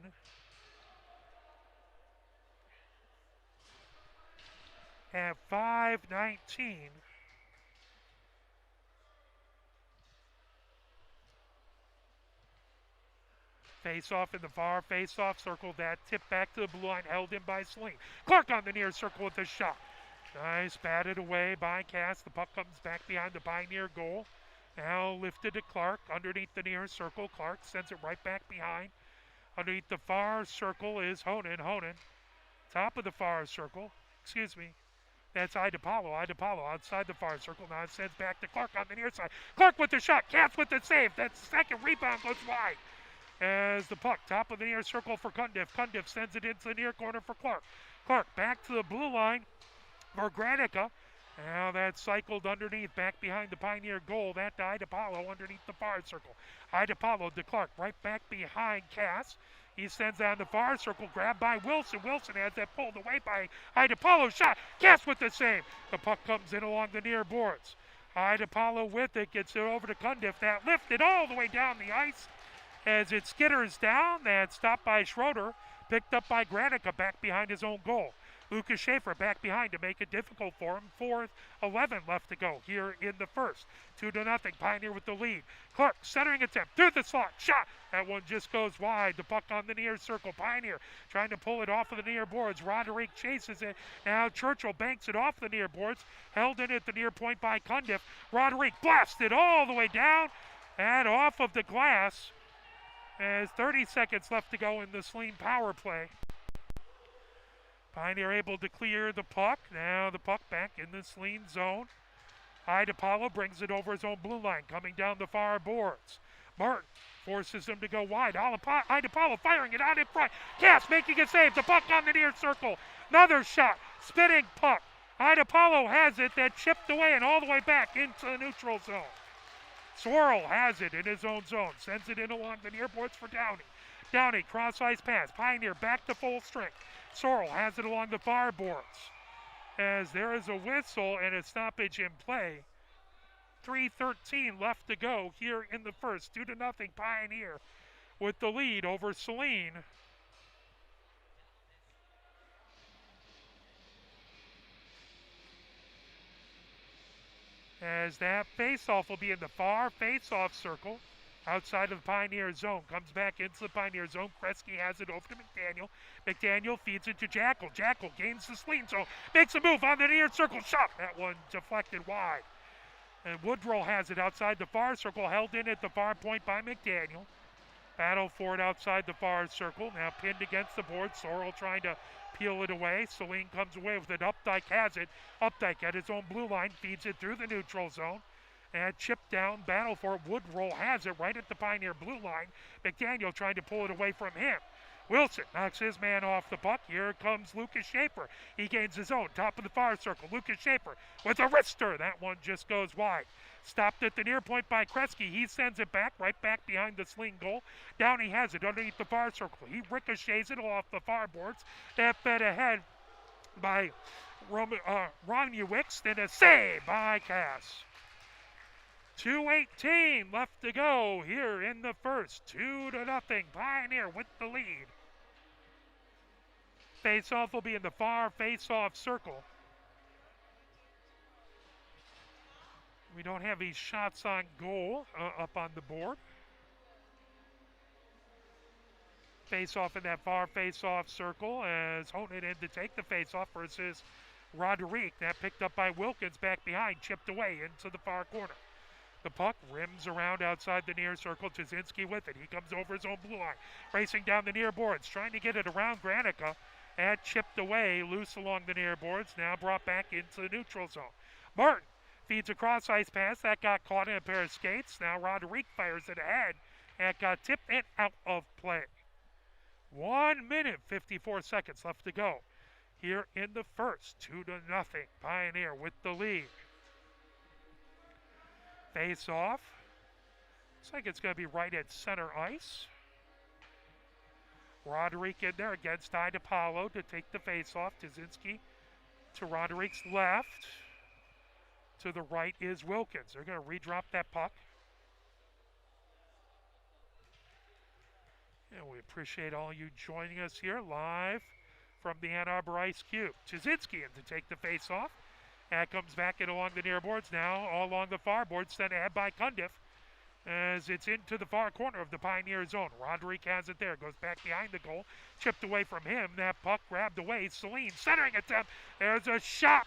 At 5:19. Face-off in the far face-off circle. That tip back to the blue line, held in by Saline. Clark on the near circle with the shot. Nice, batted away by Cass. The puck comes back behind the Pioneer goal. Now lifted to Clark underneath the near circle. Clark sends it right back behind. Underneath the far circle is Honan. Honan, top of the far circle. Excuse me. That's Idapalo. Idapalo outside the far circle. Now it sends back to Clark on the near side. Clark with the shot. Cass with the save. That second rebound goes wide. As the puck, top of the near circle for Cundiff. Cundiff sends it into the near corner for Clark. Clark back to the blue line for Granica. Now that's cycled underneath, back behind the Pioneer goal. That to Idapalo underneath the far circle. Idapalo to Clark, right back behind Cass. He sends down the far circle, grabbed by Wilson. Wilson has that pulled away by Idapalo. Shot, Cass with the save. The puck comes in along the near boards. Idapalo with it, gets it over to Cundiff. That lifted all the way down the ice as it skitters down. That's stopped by Schroeder, picked up by Granica back behind his own goal. Lucas Schaefer back behind to make it difficult for him. 4:11 left to go here in the first. 2-0, Pioneer with the lead. Clark, centering attempt, through the slot, shot. That one just goes wide. The puck on the near circle. Pioneer trying to pull it off of the near boards. Roderick chases it. Now Churchill banks it off the near boards. Held in at the near point by Cundiff. Roderick blasted all the way down and off of the glass. As 30 seconds left to go in the Saline power play. Pioneer able to clear the puck. Now the puck back in the Saline zone. Idapalo brings it over his own blue line, coming down the far boards. Martin forces him to go wide. Idapalo firing it out in front. Cass making a save. The puck on the near circle. Another shot. Spinning puck. Idapalo has it. That chipped away and all the way back into the neutral zone. Swirl has it in his own zone. Sends it in along the near boards for Downey. Downey, cross-ice pass. Pioneer back to full strength. Sorrell has it along the far boards. As there is a whistle and a stoppage in play. 3:13 left to go here in the first. 2-0 Pioneer with the lead over Saline. As that face-off will be in the far face-off circle. Outside of the Pioneer zone, comes back into the Pioneer zone. Kresge has it over to McDaniel. McDaniel feeds it to Jackal. Jackal gains the Saline zone, makes a move on the near circle shot. That one deflected wide. And Woodrow has it outside the far circle, held in at the far point by McDaniel. Battle for it outside the far circle. Now pinned against the board. Sorrell trying to peel it away. Saline comes away with it. Updike has it. Updike at his own blue line, feeds it through the neutral zone. And chip down, battle for it. Woodrow has it right at the Pioneer blue line. McDaniel trying to pull it away from him. Wilson knocks his man off the puck. Here comes Lucas Schaefer. He gains his own, top of the far circle. Lucas Schaefer with a wrister. That one just goes wide. Stopped at the near point by Kresge. He sends it back, right back behind the Saline goal. Downey has it underneath the far circle. He ricochets it off the far boards. That fed ahead by Romuwicz. Then a save by Cass. 2:18 left to go here in the first. 2-0. Pioneer with the lead. Face-off will be in the far face-off circle. We don't have these shots on goal up on the board. Face-off in that far face-off circle as Honan in to take the face-off versus Roderick. That picked up by Wilkins back behind, chipped away into the far corner. The puck rims around outside the near circle. Jasinski with it. He comes over his own blue line. Racing down the near boards. Trying to get it around Granica. And chipped away. Loose along the near boards. Now brought back into the neutral zone. Martin feeds a cross-ice pass. That got caught in a pair of skates. Now Roderick fires it ahead. And got tipped and out of play. 1 minute, 54 seconds left to go here in the first. 2-0. Pioneer with the lead. Face off. Looks like it's going to be right at center ice. Roderick in there against IDePaulo to take the face off. Tazinski to Roderick's left. To the right is Wilkins. They're going to redrop that puck. And we appreciate all you joining us here live from the Ann Arbor Ice Cube. Tazinski in to take the face off. And comes back in along the near boards now, all along the far board, sent ahead by Cundiff as it's into the far corner of the Pioneer zone. Roderick has it there, goes back behind the goal, chipped away from him. That puck grabbed away. Saline centering attempt. There's a shot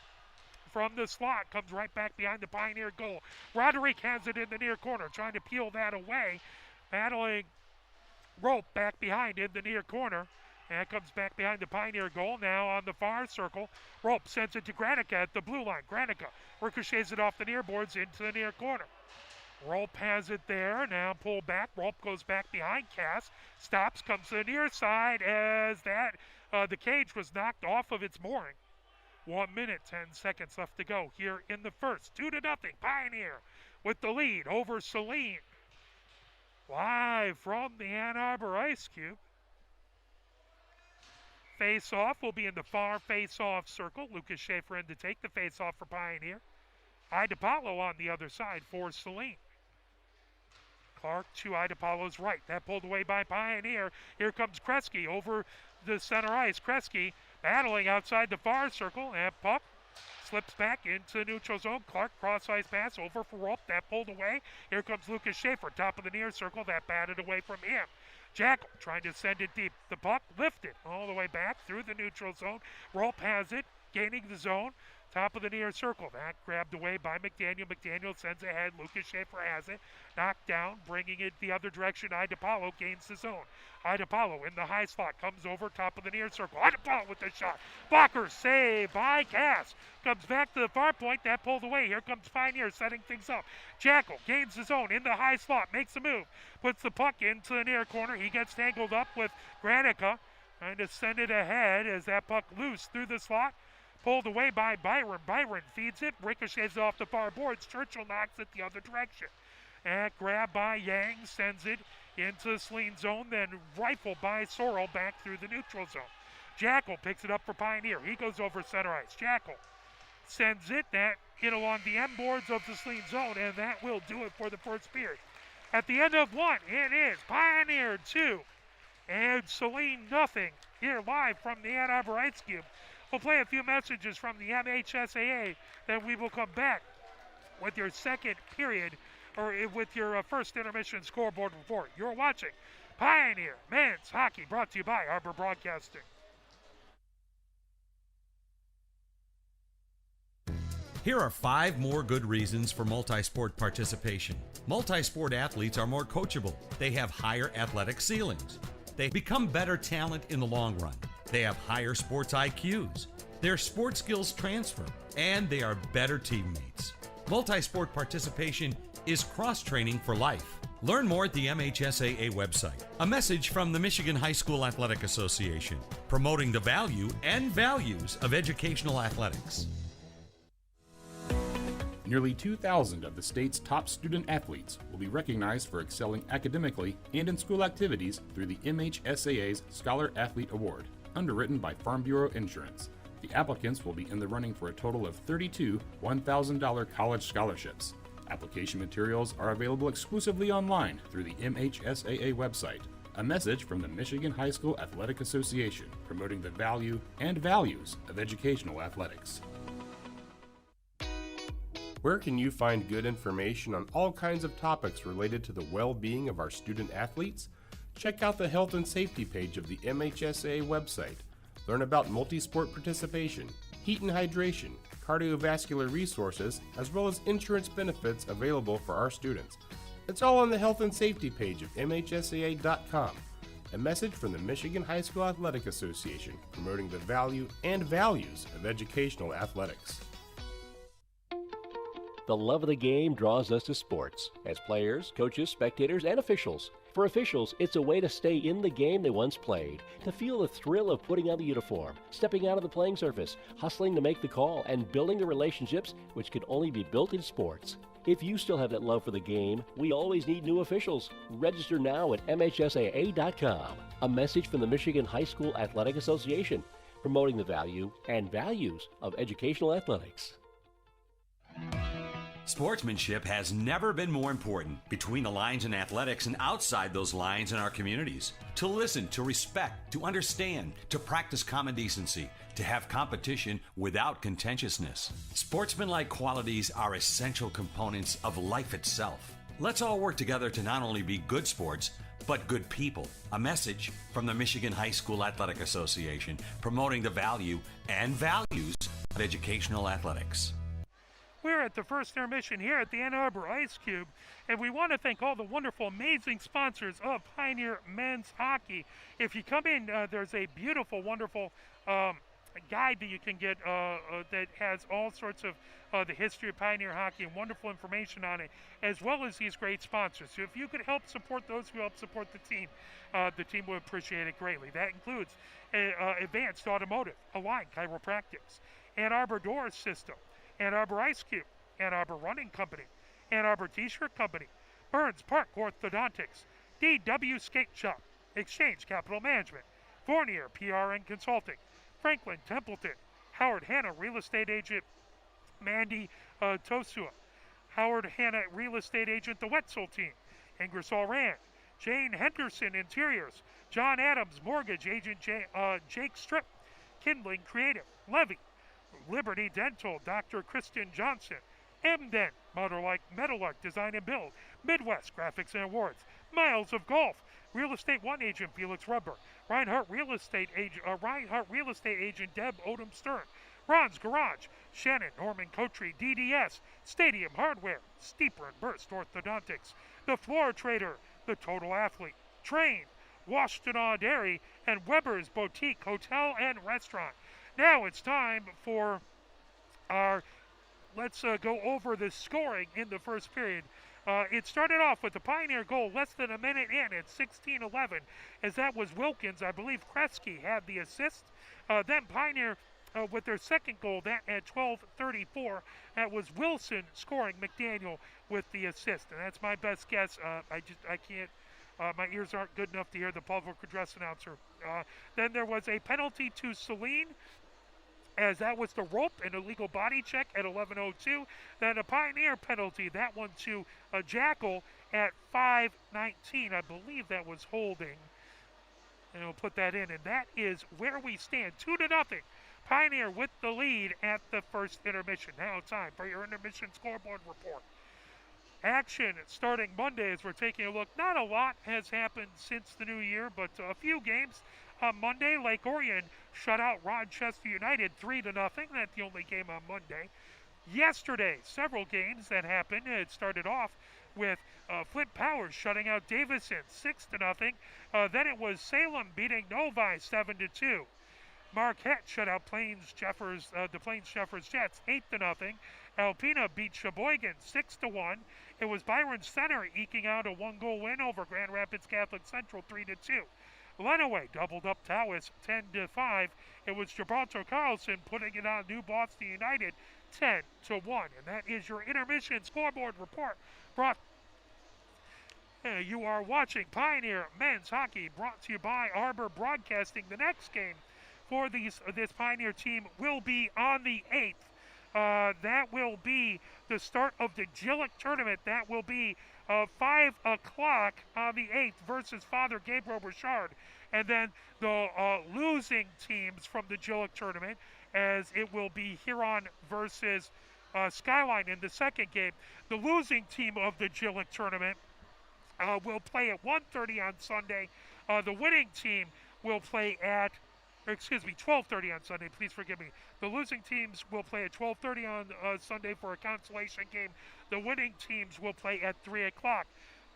from the slot, comes right back behind the Pioneer goal. Roderick has it in the near corner, trying to peel that away. Battling Rope back behind in the near corner. And comes back behind the Pioneer goal. Now on the far circle. Rope sends it to Granica at the blue line. Granica ricochets it off the near boards into the near corner. Rope has it there. Now pulled back. Rope goes back behind Cass. Stops, comes to the near side as that the cage was knocked off of its mooring. 1 minute, 10 seconds left to go here in the first. 2-0. Pioneer with the lead over Saline. Live from the Ann Arbor Ice Cube. Face-off will be in the far face-off circle. Lucas Schaefer in to take the face-off for Pioneer. IDePaulo on the other side for Saline. Clark to IDePaulo's right. That pulled away by Pioneer. Here comes Kresge over the center ice. Kresge battling outside the far circle. And puck slips back into the neutral zone. Clark cross-ice pass over for Rope. That pulled away. Here comes Lucas Schaefer, top of the near circle. That batted away from him. Jackal trying to send it deep. The puck lifted all the way back through the neutral zone. Rope has it, gaining the zone. Top of the near circle. That grabbed away by McDaniel. McDaniel sends ahead. Lucas Schaefer has it. Knocked down, bringing it the other direction. IDePaulo gains the zone. IDePaulo in the high slot. Comes over top of the near circle. IDePaulo with the shot. Blocker save by Cass. Comes back to the far point. That pulled away. Here comes Pioneer setting things up. Jackal gains the zone in the high slot. Makes a move. Puts the puck into the near corner. He gets tangled up with Granica. Trying to send it ahead as that puck loose through the slot. Pulled away by Byron. Byron feeds it, ricochets off the far boards. Churchill knocks it the other direction. And grabbed by Yang, sends it into the Saline zone, then rifled by Sorrell back through the neutral zone. Jackal picks it up for Pioneer. He goes over center ice. Jackal sends it that in along the end boards of the Saline zone, and that will do it for the first period. At the end of one, it is Pioneer 2 and Saline nothing. Here live from the Ann Arbor Ice Cube. We'll play a few messages from the MHSAA, then we will come back with your second period, or with your first intermission scoreboard report. You're watching Pioneer Men's Hockey, brought to you by Arbor Broadcasting. Here are 5 more good reasons for multi-sport participation. Multi-sport athletes are more coachable. They have higher athletic ceilings. They become better talent in the long run. They have higher sports IQs. Their sports skills transfer, and they are better teammates. Multi-sport participation is cross-training for life. Learn more at the MHSAA website. A message from the Michigan High School Athletic Association, promoting the value and values of educational athletics. Nearly 2,000 of the state's top student athletes will be recognized for excelling academically and in school activities through the MHSAA's Scholar Athlete Award, underwritten by Farm Bureau Insurance. The applicants will be in the running for a total of 32 $1,000 college scholarships. Application materials are available exclusively online through the MHSAA website. A message from the Michigan High School Athletic Association, promoting the value and values of educational athletics. Where can you find good information on all kinds of topics related to the well-being of our student athletes? Check out the health and safety page of the MHSAA website. Learn about multi-sport participation, heat and hydration, cardiovascular resources, as well as insurance benefits available for our students. It's all on the health and safety page of MHSAA.com. A message from the Michigan High School Athletic Association, promoting the value and values of educational athletics. The love of the game draws us to sports, as players, coaches, spectators, and officials. For officials, it's a way to stay in the game they once played, to feel the thrill of putting on the uniform, stepping out of the playing surface, hustling to make the call, and building the relationships which can only be built in sports. If you still have that love for the game, we always need new officials. Register now at MHSAA.com. A message from the Michigan High School Athletic Association, promoting the value and values of educational athletics. Sportsmanship has never been more important between the lines in athletics and outside those lines in our communities. To listen, to respect, to understand, to practice common decency, to have competition without contentiousness. Sportsmanlike qualities are essential components of life itself. Let's all work together to not only be good sports, but good people. A message from the Michigan High School Athletic Association, promoting the value and values of educational athletics. We're at the first intermission here at the Ann Arbor Ice Cube, and we want to thank all the wonderful, amazing sponsors of Pioneer Men's Hockey. If you come in, there's a beautiful, wonderful guide that you can get that has all sorts of the history of Pioneer Hockey and wonderful information on it, as well as these great sponsors. So if you could help support those who help support the team would appreciate it greatly. That includes Advanced Automotive, Align Chiropractics, Ann Arbor Door System, Ann Arbor Ice Cube, Ann Arbor Running Company, Ann Arbor T-Shirt Company, Burns Park Orthodontics, DW Skate Shop, Exchange Capital Management, Fournier PRN Consulting, Franklin Templeton, Howard Hanna Real Estate Agent, Mandy Tosua, Howard Hanna Real Estate Agent, the Wetzel Team, Ingersoll Rand, Jane Henderson Interiors, John Adams Mortgage Agent Jake Strip, Kindling Creative, Levy, Liberty Dental, Dr. Kristen Johnson, MDen, Metallark Design and Build, Midwest Graphics and Awards, Miles of Golf, Real Estate One Agent Felix Rubber, Reinhardt Real Estate Agent Deb Odom Stern, Ron's Garage, Shannon Norman Cotree DDS, Stadium Hardware, Steeper and Burst Orthodontics, The Floor Trader, The Total Athlete, Train, Washtenaw Dairy, and Weber's Boutique Hotel and Restaurant. Now it's time for let's go over the scoring in the first period. It started off with the Pioneer goal less than a minute in at 16-11, as that was Wilkins. I believe Kresge had the assist. Then Pioneer with their second goal that at 12:34. That was Wilson scoring, McDaniel with the assist, and that's my best guess. I can't. My ears aren't good enough to hear the public address announcer. Then there was a penalty to Saline, as that was the rope, an illegal body check at 11:02. Then a Pioneer penalty, that one to Jackal at 5:19. I believe that was holding. And we'll put that in, and that is where we stand, 2-0. Pioneer with the lead at the first intermission. Now time for your intermission scoreboard report. Action starting Monday as we're taking a look. Not a lot has happened since the new year, but a few games. On Monday, Lake Orion shut out Rochester United 3-0. That's the only game on Monday. Yesterday, several games that happened. It started off with Flint Powers shutting out Davison 6-0. Then it was Salem beating Novi 7-2. Marquette shut out the Plains Jeffers Jets 8-0. Alpena beat Sheboygan 6-1. It was Byron Center eking out a 1-goal win over Grand Rapids Catholic Central 3-2. Lenawee doubled up Tawas 10-5. It was Gibraltar Carlson putting it on New Boston United 10-1. And that is your intermission scoreboard report. You are watching Pioneer Men's Hockey, brought to you by Arbor Broadcasting. The next game for this Pioneer team will be on the 8th. That will be the start of the Gillick tournament. That will be 5 o'clock on the 8th versus Father Gabriel Richard. And then the losing teams from the Gillick tournament, as it will be Huron versus Skyline in the second game. The losing team of the Gillick tournament will play at 1:30 on Sunday. The winning team will play at 12:30 on Sunday. Please forgive me. The losing teams will play at 12:30 on Sunday for a consolation game. The winning teams will play at 3 o'clock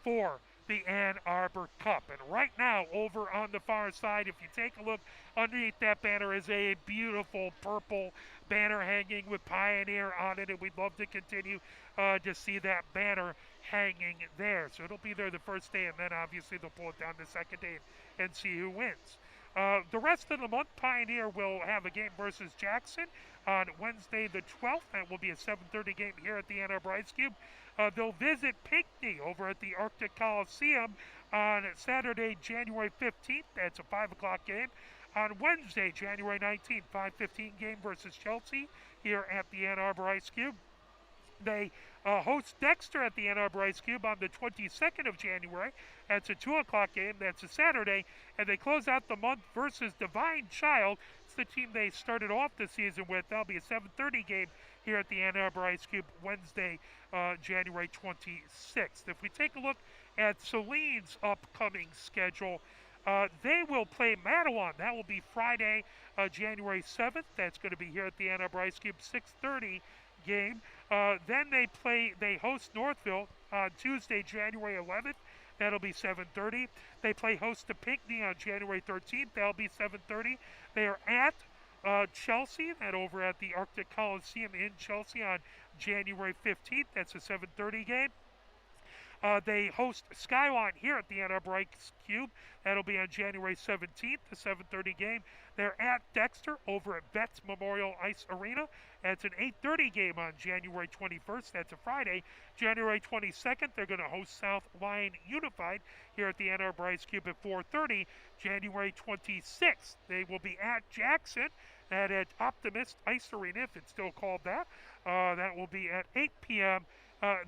for the Ann Arbor Cup. And right now, over on the far side, if you take a look, underneath that banner is a beautiful purple banner hanging with Pioneer on it, and we'd love to continue to see that banner hanging there. So it'll be there the first day, and then obviously they'll pull it down the second day and see who wins. The rest of the month, Pioneer will have a game versus Jackson on Wednesday the 12th. That will be a 7:30 game here at the Ann Arbor Ice Cube. They'll visit Pinckney over at the Arctic Coliseum on Saturday, January 15th. That's a 5 o'clock game. On Wednesday, January 19th, 5:15 game versus Chelsea here at the Ann Arbor Ice Cube. They host Dexter at the Ann Arbor Ice Cube on the 22nd of January. That's a 2 o'clock game. That's a Saturday. And they close out the month versus Divine Child. It's the team they started off the season with. That'll be a 7:30 game here at the Ann Arbor Ice Cube Wednesday, January 26th. If we take a look at Saline's upcoming schedule, they will play Mattawan. That will be Friday, January 7th. That's going to be here at the Ann Arbor Ice Cube, 6:30 game. Then they host Northville on Tuesday, January 11th. That'll be 7:30. They play host to Pinckney on January 13th. That'll be 7:30. They are at Chelsea, that over at the Arctic Coliseum in Chelsea on January 15th. That's a 7:30 game. They host Skyline here at the Ann Arbor Ice Cube. That'll be on January 17th, the 7:30 game. They're at Dexter over at Betts Memorial Ice Arena. That's an 8:30 game on January 21st. That's a Friday. January 22nd, they're going to host South Lyon Unified here at the Ann Arbor Ice Cube at 4:30. January 26th, they will be at Jackson at Optimist Ice Arena, if it's still called that. That will be at 8 p.m.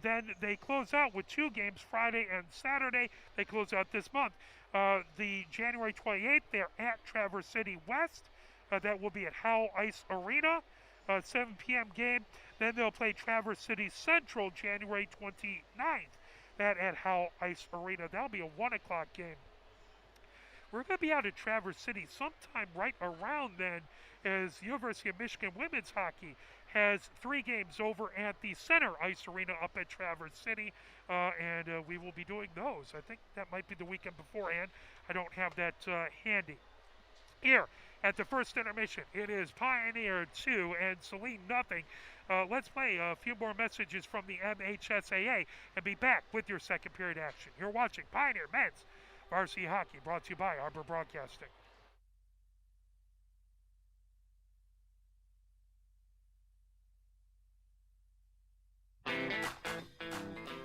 Then they close out with 2 games, Friday and Saturday. They close out this month. The January 28th, they're at Traverse City West. That will be at Howell Ice Arena, 7 p.m. game. Then they'll play Traverse City Central January 29th. That at Howell Ice Arena. That'll be a 1 o'clock game. We're going to be out at Traverse City sometime right around then, as University of Michigan women's hockey has 3 games over at the Center Ice Arena up at Traverse City, and we will be doing those. I think that might be the weekend beforehand. I don't have that handy. Here at the first intermission, it is Pioneer 2 and Saline nothing. Let's play a few more messages from the MHSAA and be back with your second period action. You're watching Pioneer Men's Varsity Hockey, brought to you by Arbor Broadcasting.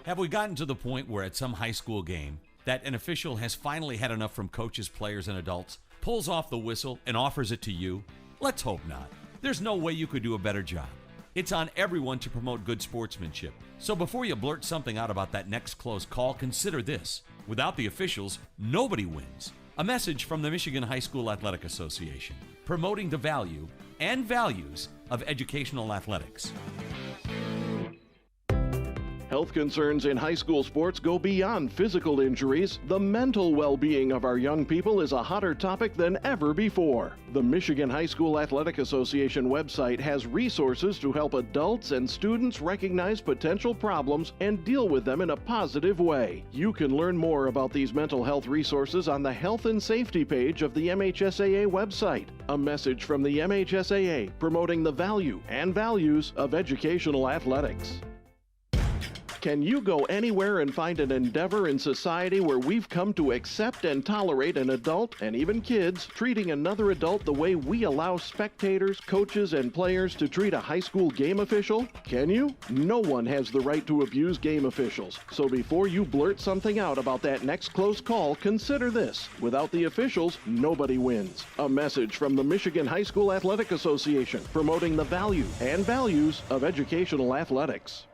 Have we gotten to the point where at some high school game that an official has finally had enough from coaches, players, and adults, pulls off the whistle, and offers it to you? Let's hope not. There's no way you could do a better job. It's on everyone to promote good sportsmanship. So before you blurt something out about that next close call, consider this. Without the officials, nobody wins. A message from the Michigan High School Athletic Association, promoting the value and values of educational athletics. Health concerns in high school sports go beyond physical injuries. The mental well-being of our young people is a hotter topic than ever before. The Michigan High School Athletic Association website has resources to help adults and students recognize potential problems and deal with them in a positive way. You can learn more about these mental health resources on the Health and Safety page of the MHSAA website. A message from the MHSAA promoting the value and values of educational athletics. Can you go anywhere and find an endeavor in society where we've come to accept and tolerate an adult, and even kids, treating another adult the way we allow spectators, coaches, and players to treat a high school game official? Can you? No one has the right to abuse game officials. So before you blurt something out about that next close call, consider this. Without the officials, nobody wins. A message from the Michigan High School Athletic Association, promoting the value and values of educational athletics.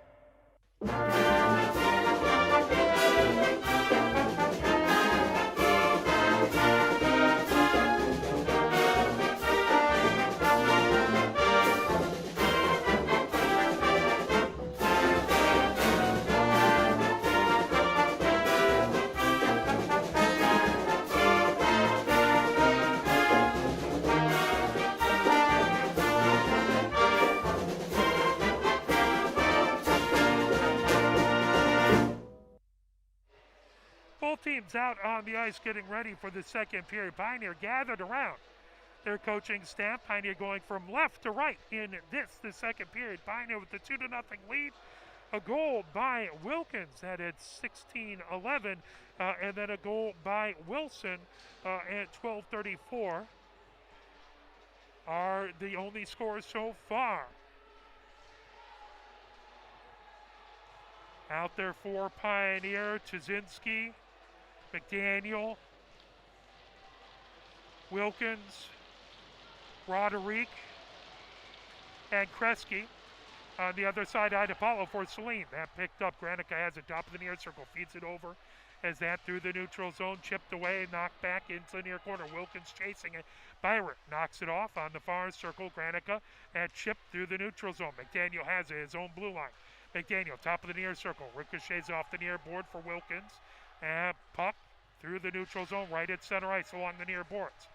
Both teams out on the ice getting ready for the second period. Pioneer gathered around their coaching staff. Pioneer going from left to right in the second period. Pioneer with the 2-0 lead a goal by Wilkins at 16-11, and then a goal by Wilson at 12:34 are the only scores so far. Out there for Pioneer, Tuzinski, McDaniel, Wilkins, Roderick, and Kresge. On the other side, Idapalo for Saline. That picked up. Granica has it top of the near circle, feeds it over as that through the neutral zone, chipped away, knocked back into the near corner. Wilkins chasing it. Byron knocks it off on the far circle. Granica and chipped through the neutral zone. McDaniel has it, his own blue line. McDaniel, top of the near circle, ricochets off the near board for Wilkins. And puck through the neutral zone, right at center ice along the near boards.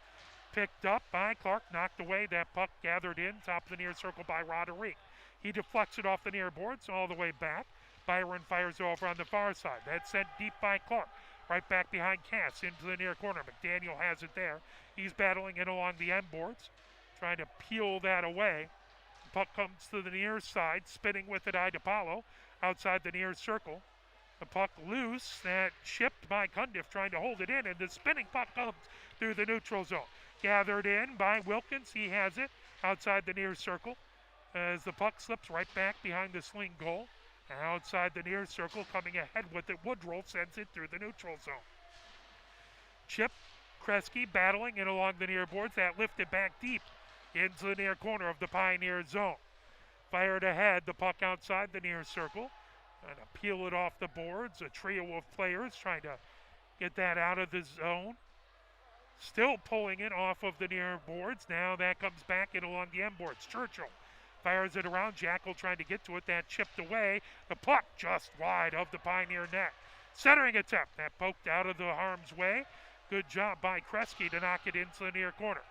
Picked up by Clark, knocked away. That puck gathered in, top of the near circle by Roderick. He deflects it off the near boards all the way back. Byron fires over on the far side. That's sent deep by Clark. Right back behind Cass into the near corner. McDaniel has it there. He's battling it along the end boards, trying to peel that away. Puck comes to the near side, spinning with it Idapalo outside the near circle. The puck loose, that chipped by Cundiff trying to hold it in, and the spinning puck comes through the neutral zone. Gathered in by Wilkins, he has it outside the near circle as the puck slips right back behind the Sling goal. Outside the near circle, coming ahead with it, Woodrow sends it through the neutral zone. Chip, Kresge battling it along the near boards, that lifted back deep into the near corner of the Pioneer zone. Fired ahead, the puck outside the near circle. Trying to peel it off the boards. A trio of players trying to get that out of the zone. Still pulling it off of the near boards. Now that comes back in along the end boards. Churchill fires it around. Jackal trying to get to it. That chipped away. The puck just wide of the Pioneer net. Centering attempt. That poked out of the harm's way. Good job by Kresge to knock it into the near corner.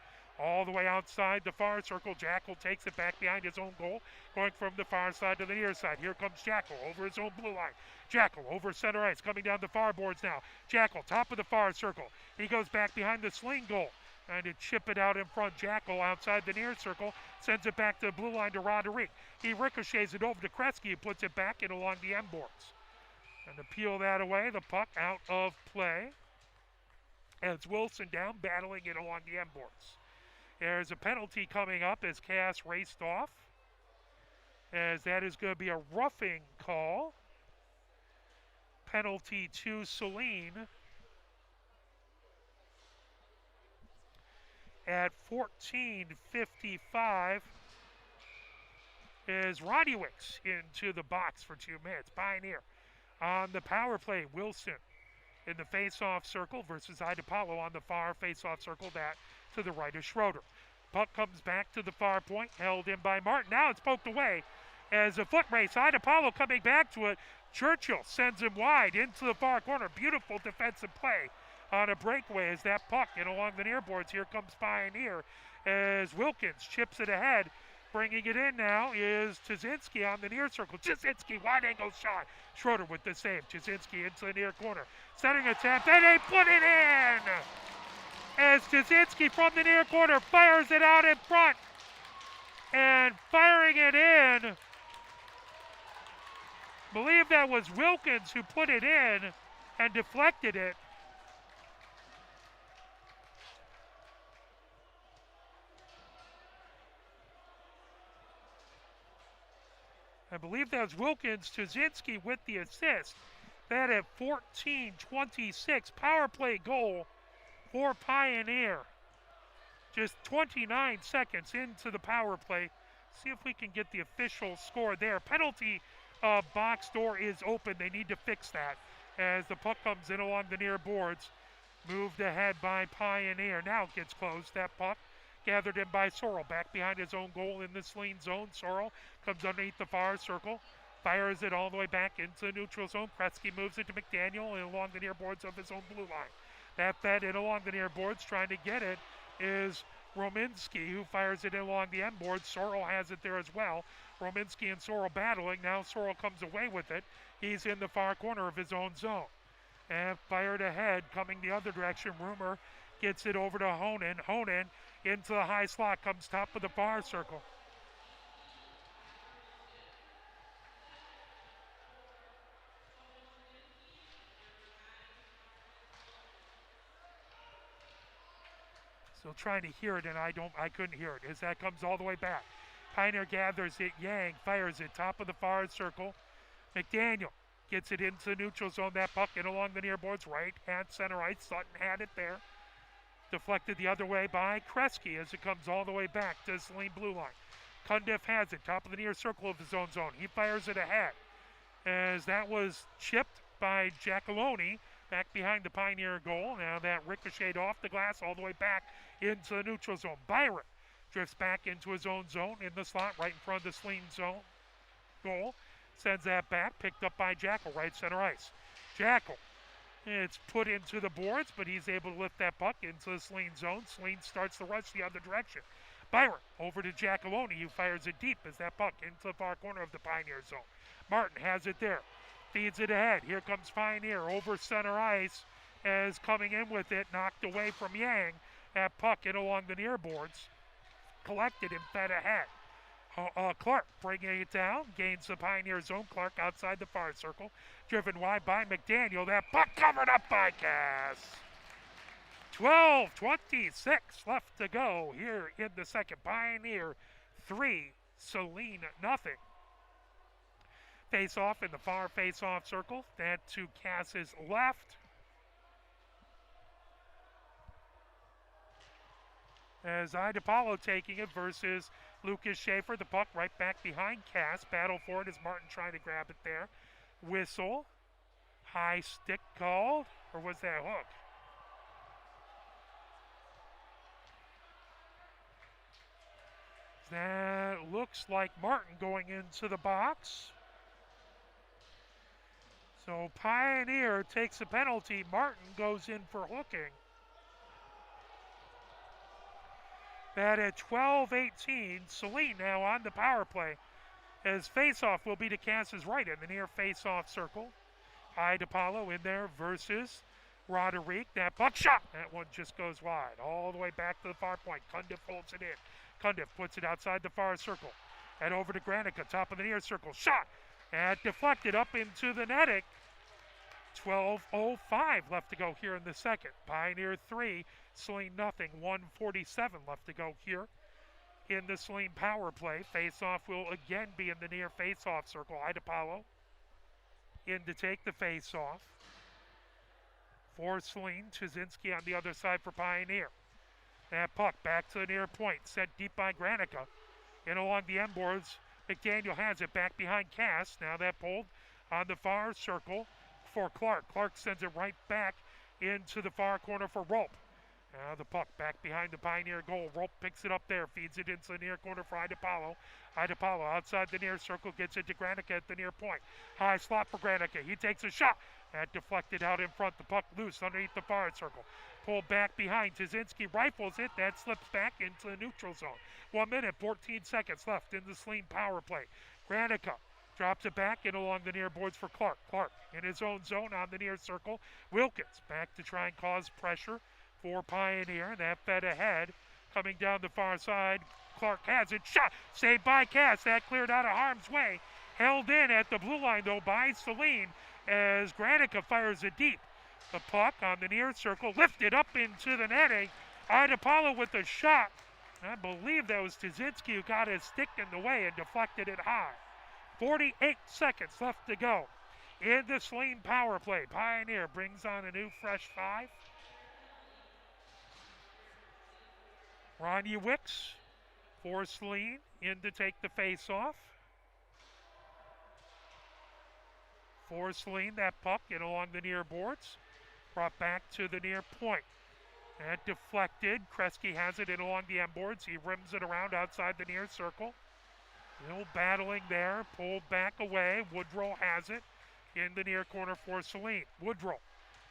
All the way outside the far circle. Jackal takes it back behind his own goal, going from the far side to the near side. Here comes Jackal over his own blue line. Jackal over center ice, coming down the far boards now. Jackal, top of the far circle. He goes back behind the Sling goal, trying to chip it out in front. Jackal outside the near circle, sends it back to the blue line to Roderick. He ricochets it over to Kresge and puts it back in along the end boards. And to peel that away, the puck out of play. And it's Wilson down, battling it along the end boards. There's a penalty coming up as Cass raced off, as that is going to be a roughing call. Penalty to Saline. At 14:55 is Rodiewicz into the box for 2 minutes. Pioneer on the power play. Wilson in the face-off circle versus Idapalo on the far face-off circle. That to the right of Schroeder. Puck comes back to the far point, held in by Martin. Now it's poked away as a foot race. Idapalo coming back to it. Churchill sends him wide into the far corner. Beautiful defensive play on a breakaway as that puck and along the near boards. Here comes Pioneer as Wilkins chips it ahead. Bringing it in now is Tuzinski on the near circle. Tuzinski, wide angle shot. Schroeder with the save. Tuzinski into the near corner. Setting attempt, and they put it in! As Tuzinski from the near corner fires it out in front. And firing it in, believe that was Wilkins who put it in and deflected it. I believe that was Wilkins. Tuzinski with the assist. That at 14:26, power play goal for Pioneer. Just 29 seconds into the power play. See if we can get the official score there. Penalty box door is open. They need to fix that as the puck comes in along the near boards. Moved ahead by Pioneer. Now it gets closed. That puck gathered in by Sorrell. Back behind his own goal in the Saline zone. Sorrell comes underneath the far circle. Fires it all the way back into the neutral zone. Kresge moves it to McDaniel and along the near boards of his own blue line. That fed in along the near boards, trying to get it, is Rominski, who fires it in along the end boards. Sorrell has it there as well. Rominski and Sorrell battling. Now Sorrell comes away with it. He's in the far corner of his own zone. And fired ahead, coming the other direction. Rumor gets it over to Honan. Honan into the high slot, comes top of the far circle. Still trying to hear it, and I couldn't hear it as that comes all the way back. Pioneer gathers it. Yang fires it. Top of the far circle. McDaniel gets it into the neutral zone. That puck in along the near boards. Right at center ice. Sutton had it there. Deflected the other way by Kresge as it comes all the way back to Saline blue line. Cundiff has it. Top of the near circle of his own zone. He fires it ahead as that was chipped by Giacalone back behind the Pioneer goal. Now that ricocheted off the glass all the way back into the neutral zone. Byron drifts back into his own zone in the slot right in front of the Saline zone goal. Sends that back, picked up by Jackal, right center ice. Jackal, it's put into the boards, but he's able to lift that puck into the Saline zone. Saline starts the rush the other direction. Byron over to Giacalone, who fires it deep as that puck into the far corner of the Pioneer zone. Martin has it there. Feeds it ahead. Here comes Pioneer over center ice as coming in with it, knocked away from Yang. That puck in along the near boards. Collected and fed ahead. Clark bringing it down. Gains the Pioneer zone. Clark outside the far circle. Driven wide by McDaniel. That puck covered up by Cass. 12:26 left to go here in the second. Pioneer 3, Saline nothing. Face off in the far face off circle. That to Cass's left. As Idapalo taking it versus Lucas Schaefer. The puck right back behind Cass. Battle for it as Martin trying to grab it there. Whistle. High stick called. Or was that hook? That looks like Martin going into the box. So Pioneer takes a penalty. Martin goes in for hooking. That at 12:18, Saline now on the power play as faceoff will be to Cass's right in the near faceoff circle. Idapalo in there versus Roderick. That puck shot. That one just goes wide all the way back to the far point. Cundiff holds it in. Cundiff puts it outside the far circle. And over to Granica, top of the near circle. Shot. And deflected up into the netting. 12:05 left to go here in the second. Pioneer 3, Saline nothing. 1:47 left to go here in the Saline power play. Face-off will again be in the near face-off circle. Idapalo in to take the face-off. For Saline, Chizinski on the other side for Pioneer. That puck back to the near point. Sent deep by Granica. In along the end boards, McDaniel has it back behind Cass. Now that pulled on the far circle for Clark. Clark sends it right back into the far corner for Rope. Now the puck back behind the Pioneer goal. Rope picks it up there, feeds it into the near corner for Idapalo. Idapalo outside the near circle, gets it to Granica at the near point. High slot for Granica. He takes a shot. That deflected out in front. The puck loose underneath the far circle. Pulled back behind. Chizinski rifles it. That slips back into the neutral zone. 1 minute, 14 seconds left in the Saline power play. Granica drops it back in along the near boards for Clark. Clark in his own zone on the near circle. Wilkins back to try and cause pressure for Pioneer. That fed ahead. Coming down the far side. Clark has it. Shot. Saved by Cass. That cleared out of harm's way. Held in at the blue line, though, by Saline as Granica fires it deep. The puck on the near circle lifted up into the netting. Idapalo with the shot. I believe that was Chizinski who got his stick in the way and deflected it high. 48 seconds left to go in the Saline power play. Pioneer brings on a new fresh 5. Ronnie Wicks for Saline in to take the face-off. For Saline, that puck in along the near boards. Brought back to the near point. And deflected. Kresge has it in along the end boards. He rims it around outside the near circle. Still battling there. Pulled back away. Woodrow has it in the near corner for Saline. Woodrow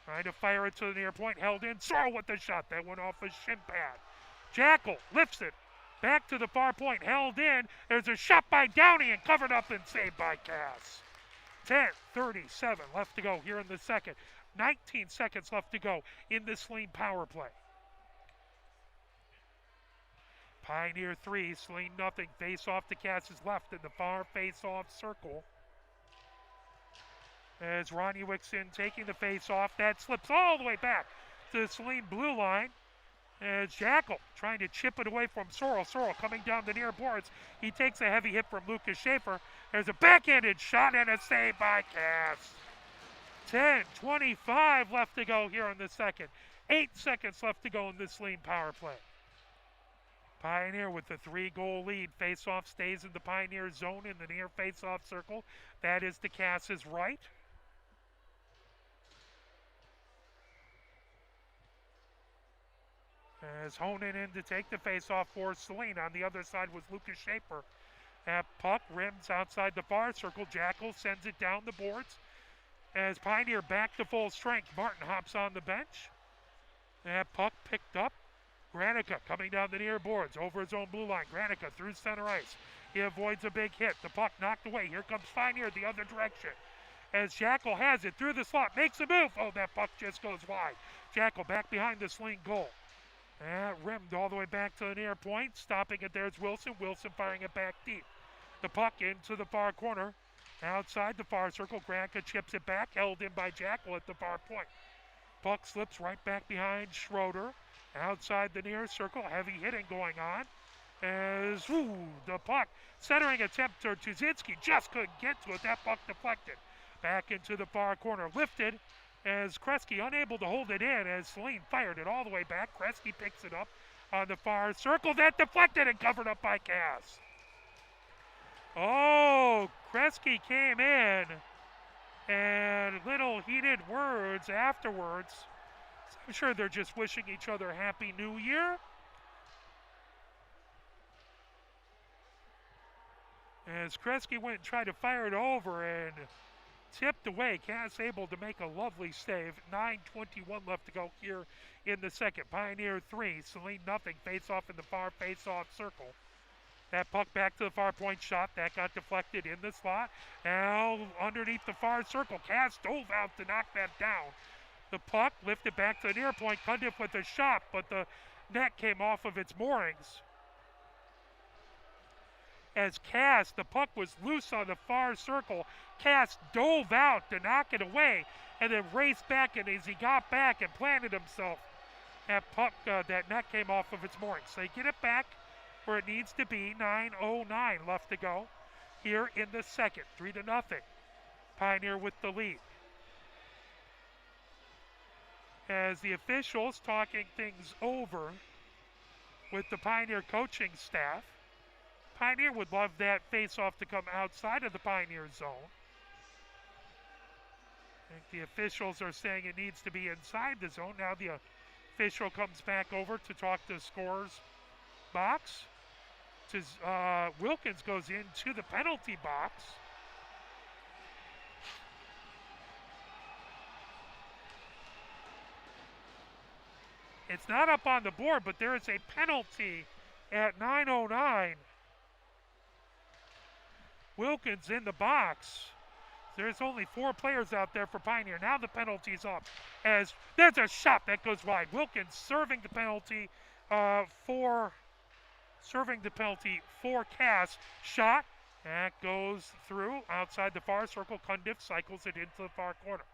trying to fire it to the near point. Held in. Sorrell with the shot. That went off his shin pad. Jackal lifts it. Back to the far point. Held in. There's a shot by Downey and covered up and saved by Cass. 10:37 left to go here in the second. 19 seconds left to go in this Saline power play. Pioneer 3, Saline nothing. Face off to Cass's left in the far face-off circle. As Ronnie Wicks in taking the face off. That slips all the way back to the Saline blue line. As Jackal trying to chip it away from Sorrell. Sorrell coming down the near boards. He takes a heavy hit from Lucas Schaefer. There's a backhanded shot and a save by Cass. 10:25 left to go here in the second. 8 seconds left to go in this Saline power play. Pioneer with the 3-goal lead. Faceoff stays in the Pioneer zone in the near faceoff circle. That is to Cass's right. As Honan in to take the faceoff for Saline. On the other side was Lucas Schaefer. That puck rims outside the far circle. Jackal sends it down the boards. As Pioneer back to full strength, Martin hops on the bench. That puck picked up. Granica coming down the near boards over his own blue line. Granica through center ice. He avoids a big hit. The puck knocked away. Here comes Pioneer the other direction. As Jackal has it through the slot, makes a move. Oh, that puck just goes wide. Jackal back behind the Saline goal. That rimmed all the way back to the near point. Stopping it there's Wilson. Wilson firing it back deep. The puck into the far corner. Outside the far circle. Granica chips it back. Held in by Jackal at the far point. Puck slips right back behind Schroeder. Outside the near circle. Heavy hitting going on. As the puck. Centering attempt to Tuzinski. Just couldn't get to it. That puck deflected. Back into the far corner. Lifted. As Kresge unable to hold it in as Saline fired it all the way back. Kresge picks it up on the far circle. That deflected and covered up by Cass. Oh, Kresge came in and little heated words afterwards. I'm sure they're just wishing each other a Happy New Year. As Kresge went and tried to fire it over and tipped away. Cass able to make a lovely save. 9:21 left to go here in the second. Pioneer 3, Saline nothing. Face off in the far face off circle. That puck back to the far point shot. That got deflected in the slot. Now underneath the far circle. Cass dove out to knock that down. The puck lifted back to the near point. Cundiff with a shot, but the net came off of its moorings. As Cass, the puck was loose on the far circle. Cass dove out to knock it away and then raced back, and as he got back and planted himself, that puck, that net came off of its moorings. So they get it back where it needs to be. 9:09 left to go here in the second. 3-0. Pioneer with the lead. As the officials talking things over with the Pioneer coaching staff. Pioneer would love that face-off to come outside of the Pioneer zone. I think the officials are saying it needs to be inside the zone. Now the official comes back over to talk to the scorer's box. Wilkins goes into the penalty box. It's not up on the board, but there is a penalty at 9:09. Wilkins in the box. There's only 4 players out there for Pioneer. Now the penalty's up as there's a shot that goes wide. Wilkins serving the penalty for Cass. Shot that goes through outside the far circle. Cundiff cycles it into the far corner.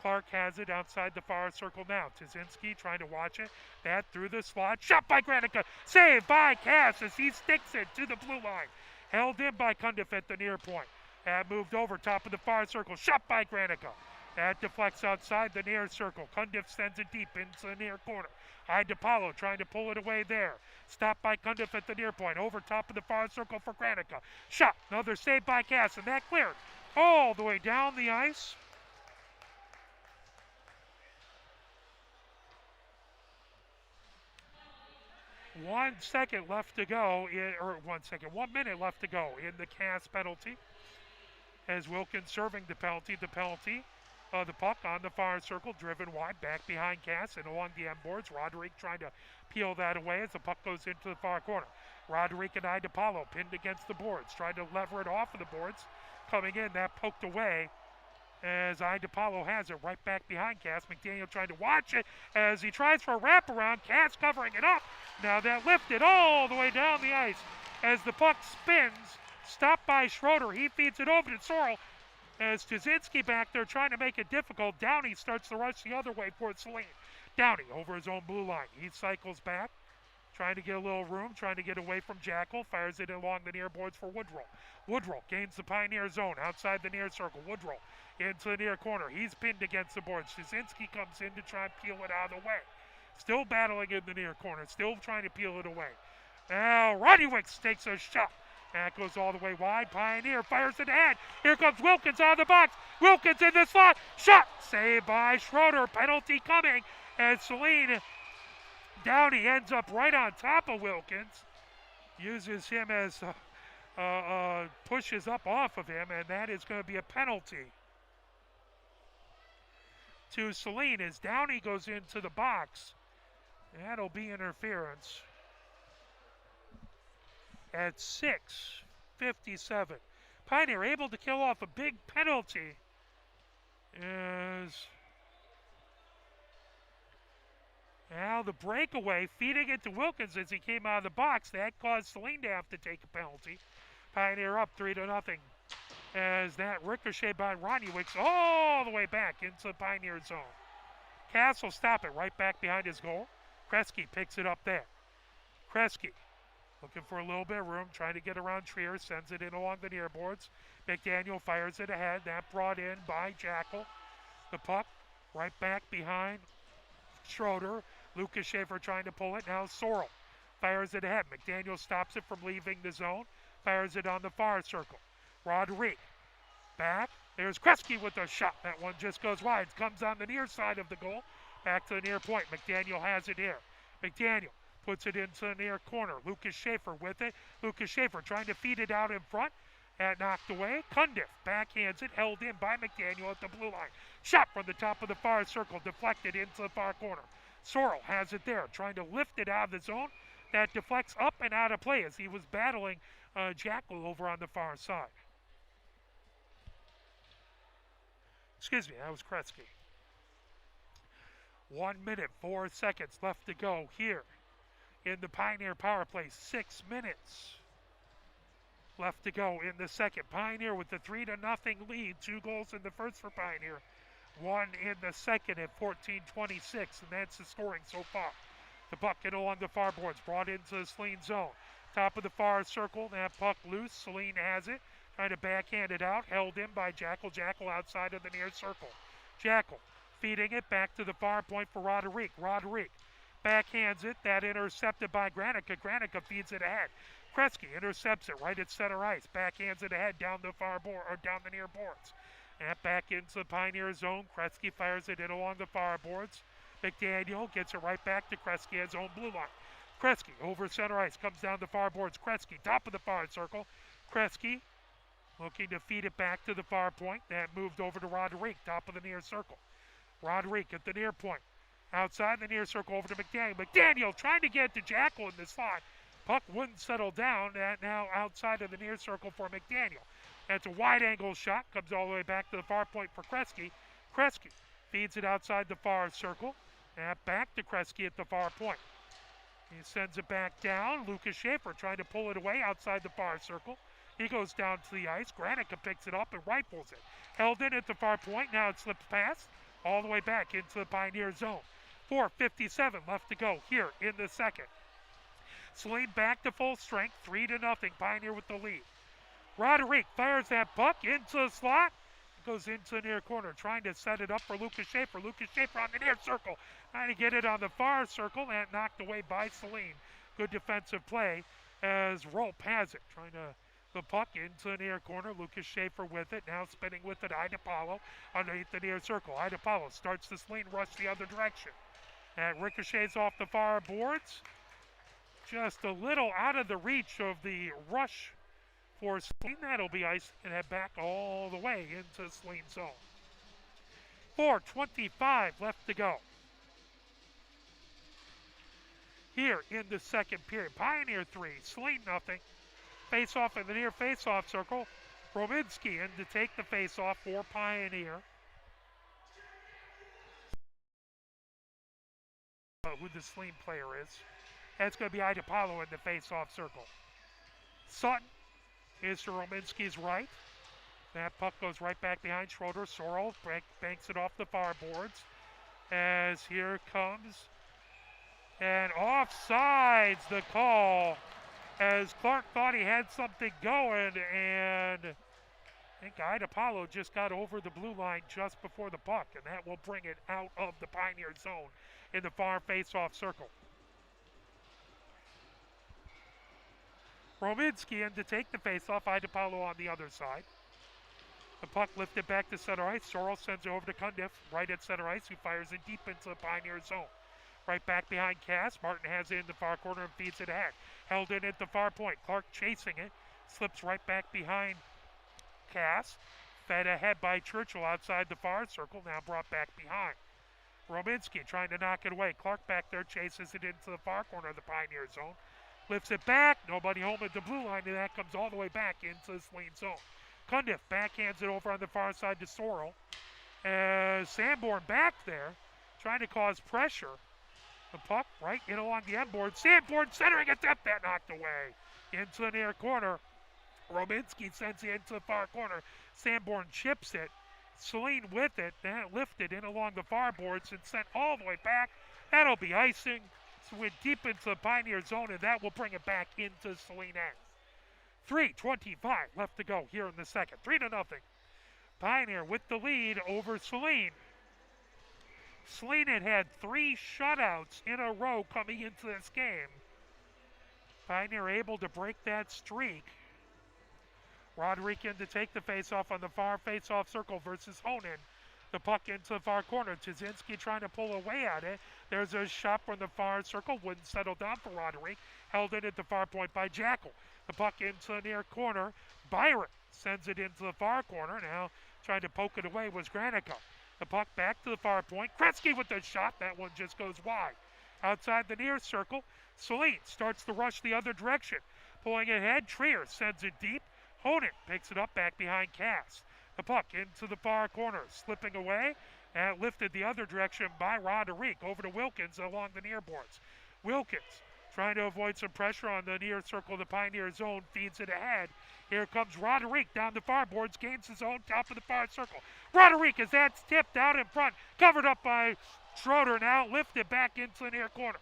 Clark has it outside the far circle now. Tuzinski trying to watch it. That through the slot. Shot by Granica. Saved by Cass as he sticks it to the blue line. Held in by Cundiff at the near point. That moved over top of the far circle. Shot by Granica. That deflects outside the near circle. Cundiff sends it deep into the near corner. DePaulo trying to pull it away there. Stopped by Cundiff at the near point. Over top of the far circle for Granica. Shot. Another save by Cass, and that cleared all the way down the ice. One minute left to go in the Cass penalty. As Wilkins serving the penalty of the puck on the far circle, driven wide, back behind Cass and along the end boards. Roderick trying to peel that away as the puck goes into the far corner. Roderick and DePaulo pinned against the boards, trying to lever it off of the boards. Coming in, that poked away as DePaulo has it right back behind Cass. McDaniel trying to watch it as he tries for a wraparound. Cass covering it up. Now that lifted all the way down the ice as the puck spins. Stopped by Schroeder. He feeds it over to Sorrell as Tuzinski back there trying to make it difficult. Downey starts to rush the other way for Saline. Downey over his own blue line. He cycles back, trying to get a little room, trying to get away from Jackal. Fires it along the near boards for Woodrow. Woodrow gains the Pioneer zone outside the near circle. Woodrow into the near corner. He's pinned against the board. Szczynski comes in to try and peel it out of the way. Still battling in the near corner. Still trying to peel it away. Now Roddiewicz takes a shot. That goes all the way wide. Pioneer fires it ahead. Here comes Wilkins out of the box. Wilkins in the slot. Shot. Saved by Schroeder. Penalty coming as Saline. Downey ends up right on top of Wilkins. Uses him as pushes up off of him, and that is going to be a penalty to Saline as Downey goes into the box. That'll be interference at 6:57. Pioneer able to kill off a big penalty as now the breakaway, feeding it to Wilkins as he came out of the box. That caused Saline to have to take a penalty. Pioneer up 3-0 as that ricochet by Roddiewicz all the way back into the Pioneer zone. Castle stop it right back behind his goal. Kresge picks it up there. Kresge looking for a little bit of room, trying to get around Trier, sends it in along the near boards. McDaniel fires it ahead. That brought in by Jackal. The puck right back behind Schroeder. Lucas Schaefer trying to pull it. Now Sorrell fires it ahead. McDaniel stops it from leaving the zone. Fires it on the far circle. Roderick back. There's Kresge with a shot. That one just goes wide. Comes on the near side of the goal. Back to the near point. McDaniel has it here. McDaniel puts it into the near corner. Lucas Schaefer with it. Lucas Schaefer trying to feed it out in front. And knocked away. Cundiff backhands it. Held in by McDaniel at the blue line. Shot from the top of the far circle. Deflected into the far corner. Sorrell has it there. Trying to lift it out of the zone. That deflects up and out of play as he was battling Jackal over on the far side. Excuse me, that was Kresge. 1 minute, 4 seconds left to go here in the Pioneer power play. 6 minutes left to go in the second. Pioneer with the 3-0 lead. 2 goals in the first for Pioneer. 1 in the second at 14:26, and that's the scoring so far. The puck in along the far boards, brought into the Saline zone. Top of the far circle, that puck loose. Saline has it, trying to backhand it out. Held in by Jackal. Jackal outside of the near circle. Jackal feeding it back to the far point for Roderick. Roderick backhands it. That intercepted by Granica. Granica feeds it ahead. Kresge intercepts it right at center ice. Backhands it ahead down the far board or down the near boards. And back into the Pioneer zone. Kresge fires it in along the far boards. McDaniel gets it right back to Kresge at his own blue line. Kresge over center ice, comes down the far boards. Kresge, top of the far circle. Kresge looking to feed it back to the far point. That moved over to Roderick, top of the near circle. Roderick at the near point. Outside the near circle over to McDaniel. McDaniel trying to get to Jackal in the slot. Puck wouldn't settle down. That now outside of the near circle for McDaniel. That's a wide angle shot. Comes all the way back to the far point for Kresge. Kresge feeds it outside the far circle. And back to Kresge at the far point. He sends it back down. Lucas Schaefer trying to pull it away outside the far circle. He goes down to the ice. Granica picks it up and rifles it. Held in at the far point. Now it slips past all the way back into the Pioneer zone. 4:57 left to go here in the second. Saline back to full strength. 3-0. Pioneer with the lead. Roderick fires that puck into the slot. Goes into the near corner, trying to set it up for Lucas Schaefer. Lucas Schaefer on the near circle, trying to get it on the far circle, and knocked away by Saline. Good defensive play as Rolp has it, trying to the puck into the near corner. Lucas Schaefer with it, now spinning with it. Idapalo underneath the near circle. Idapalo starts the Saline rush the other direction. And ricochets off the far boards. Just a little out of the reach of the rush for Saline. That'll be ice and head back all the way into Saline zone. 4:25 left to go here in the second period. Pioneer 3, Saline nothing. Face off in the near face off circle. Rominski in to take the face off for Pioneer. Who the Saline player is. That's going to be Idapalo in the face off circle. Sutton is to Rominski's right. That puck goes right back behind Schroeder. Sorrell banks it off the far boards. as here comes and offsides the call as Clark thought he had something going, and I think Apollo just got over the blue line just before the puck, and that will bring it out of the Pioneer zone in the far face-off circle. Rominski in to take the face-off, Apollo on the other side. The puck lifted back to center ice. Sorrell sends it over to Cundiff, right at center ice, who fires it deep into the Pioneer zone. Right back behind Cass. Martin has it in the far corner and feeds it ahead. Held in at the far point. Clark chasing it. Slips right back behind Cass. Fed ahead by Churchill outside the far circle. Now brought back behind. Rominski trying to knock it away. Clark back there chases it into the far corner of the Pioneer zone. Lifts it back. Nobody home at the blue line, and that comes all the way back into the Saline zone. Cundiff backhands it over on the far side to Sorrell. Sanborn back there trying to cause pressure. The puck right in along the end board. Sanborn centering attempt, that knocked away into the near corner. Rominski sends it into the far corner. Sanborn chips it. Saline with it. That lifted in along the far boards and sent all the way back. That'll be icing. So went deep into the Pioneer zone, and that will bring it back into Saline end. 3:25 left to go here in the second. 3-0. Pioneer with the lead over Saline. Saline had 3 shutouts in a row coming into this game. Pioneer able to break that streak. Roderick in to take the faceoff on the far faceoff circle versus Honan. The puck into the far corner. Jasinski trying to pull away at it. There's a shot from the far circle. Wouldn't settle down for Roderick. Held in at the far point by Jackal. The puck into the near corner. Byron sends it into the far corner. Now trying to poke it away was Granica. The puck back to the far point. Kretzky with the shot. That one just goes wide. Outside the near circle, Saline starts to rush the other direction. Pulling ahead, Trier sends it deep. Honan picks it up back behind Cass. The puck into the far corner, slipping away, and lifted the other direction by Roderick over to Wilkins along the near boards. Wilkins trying to avoid some pressure on the near circle of the Pioneer zone, feeds it ahead. Here comes Roderick down the far boards, gains his own top of the far circle. Roderick, as that's tipped out in front, covered up by Schroeder, now lifted back into the near corner.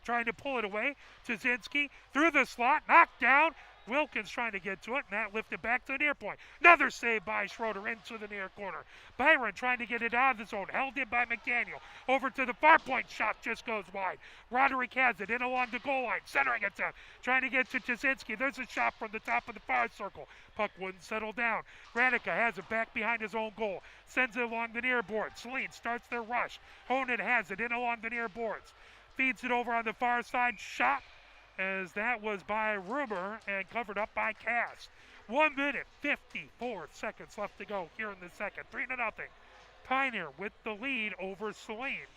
Trying to pull it away, Jasinski through the slot, knocked down. Wilkins trying to get to it, and that lifted back to the near point. Another save by Schroeder into the near corner. Byron trying to get it out of the zone, held in by McDaniel. Over to the far point, shot just goes wide. Roderick has it in along the goal line, centering attempt, trying to get to Jasinski. There's a shot from the top of the far circle. Puck wouldn't settle down. Granica has it back behind his own goal, sends it along the near board. Saline starts their rush. Honan has it in along the near boards. Feeds it over on the far side, shot, as that was by Ruber and covered up by Cass. 1 minute, 54 seconds left to go here in the second. 3-0. Pioneer with the lead over Saline.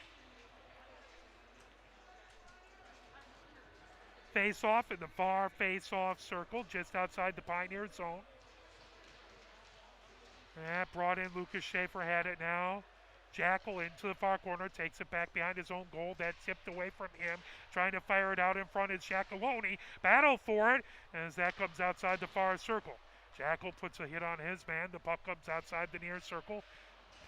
Face-off in the far face-off circle just outside the Pioneer zone. That brought in Lucas Schaefer, had it now. Jackal into the far corner, takes it back behind his own goal. That tipped away from him. Trying to fire it out in front is Jackaloni. Battle for it as that comes outside the far circle. Jackal puts a hit on his man. The puck comes outside the near circle.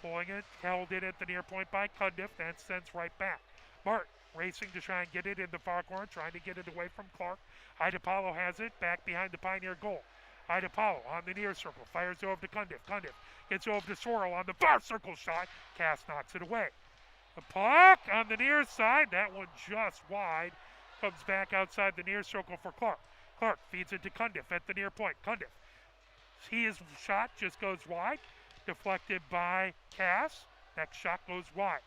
Pulling it, held in at the near point by Cundiff. That sends right back. Martin racing to try and get it in the far corner, trying to get it away from Clark. Apollo has it back behind the Pioneer goal. Apollo on the near circle, fires it over to Cundiff. Cundiff gets over to Sorrell on the far circle shot. Cass knocks it away. The puck on the near side, that one just wide. Comes back outside the near circle for Clark. Clark feeds it to Cundiff at the near point. Cundiff, his shot just goes wide. Deflected by Cass. Next shot goes wide.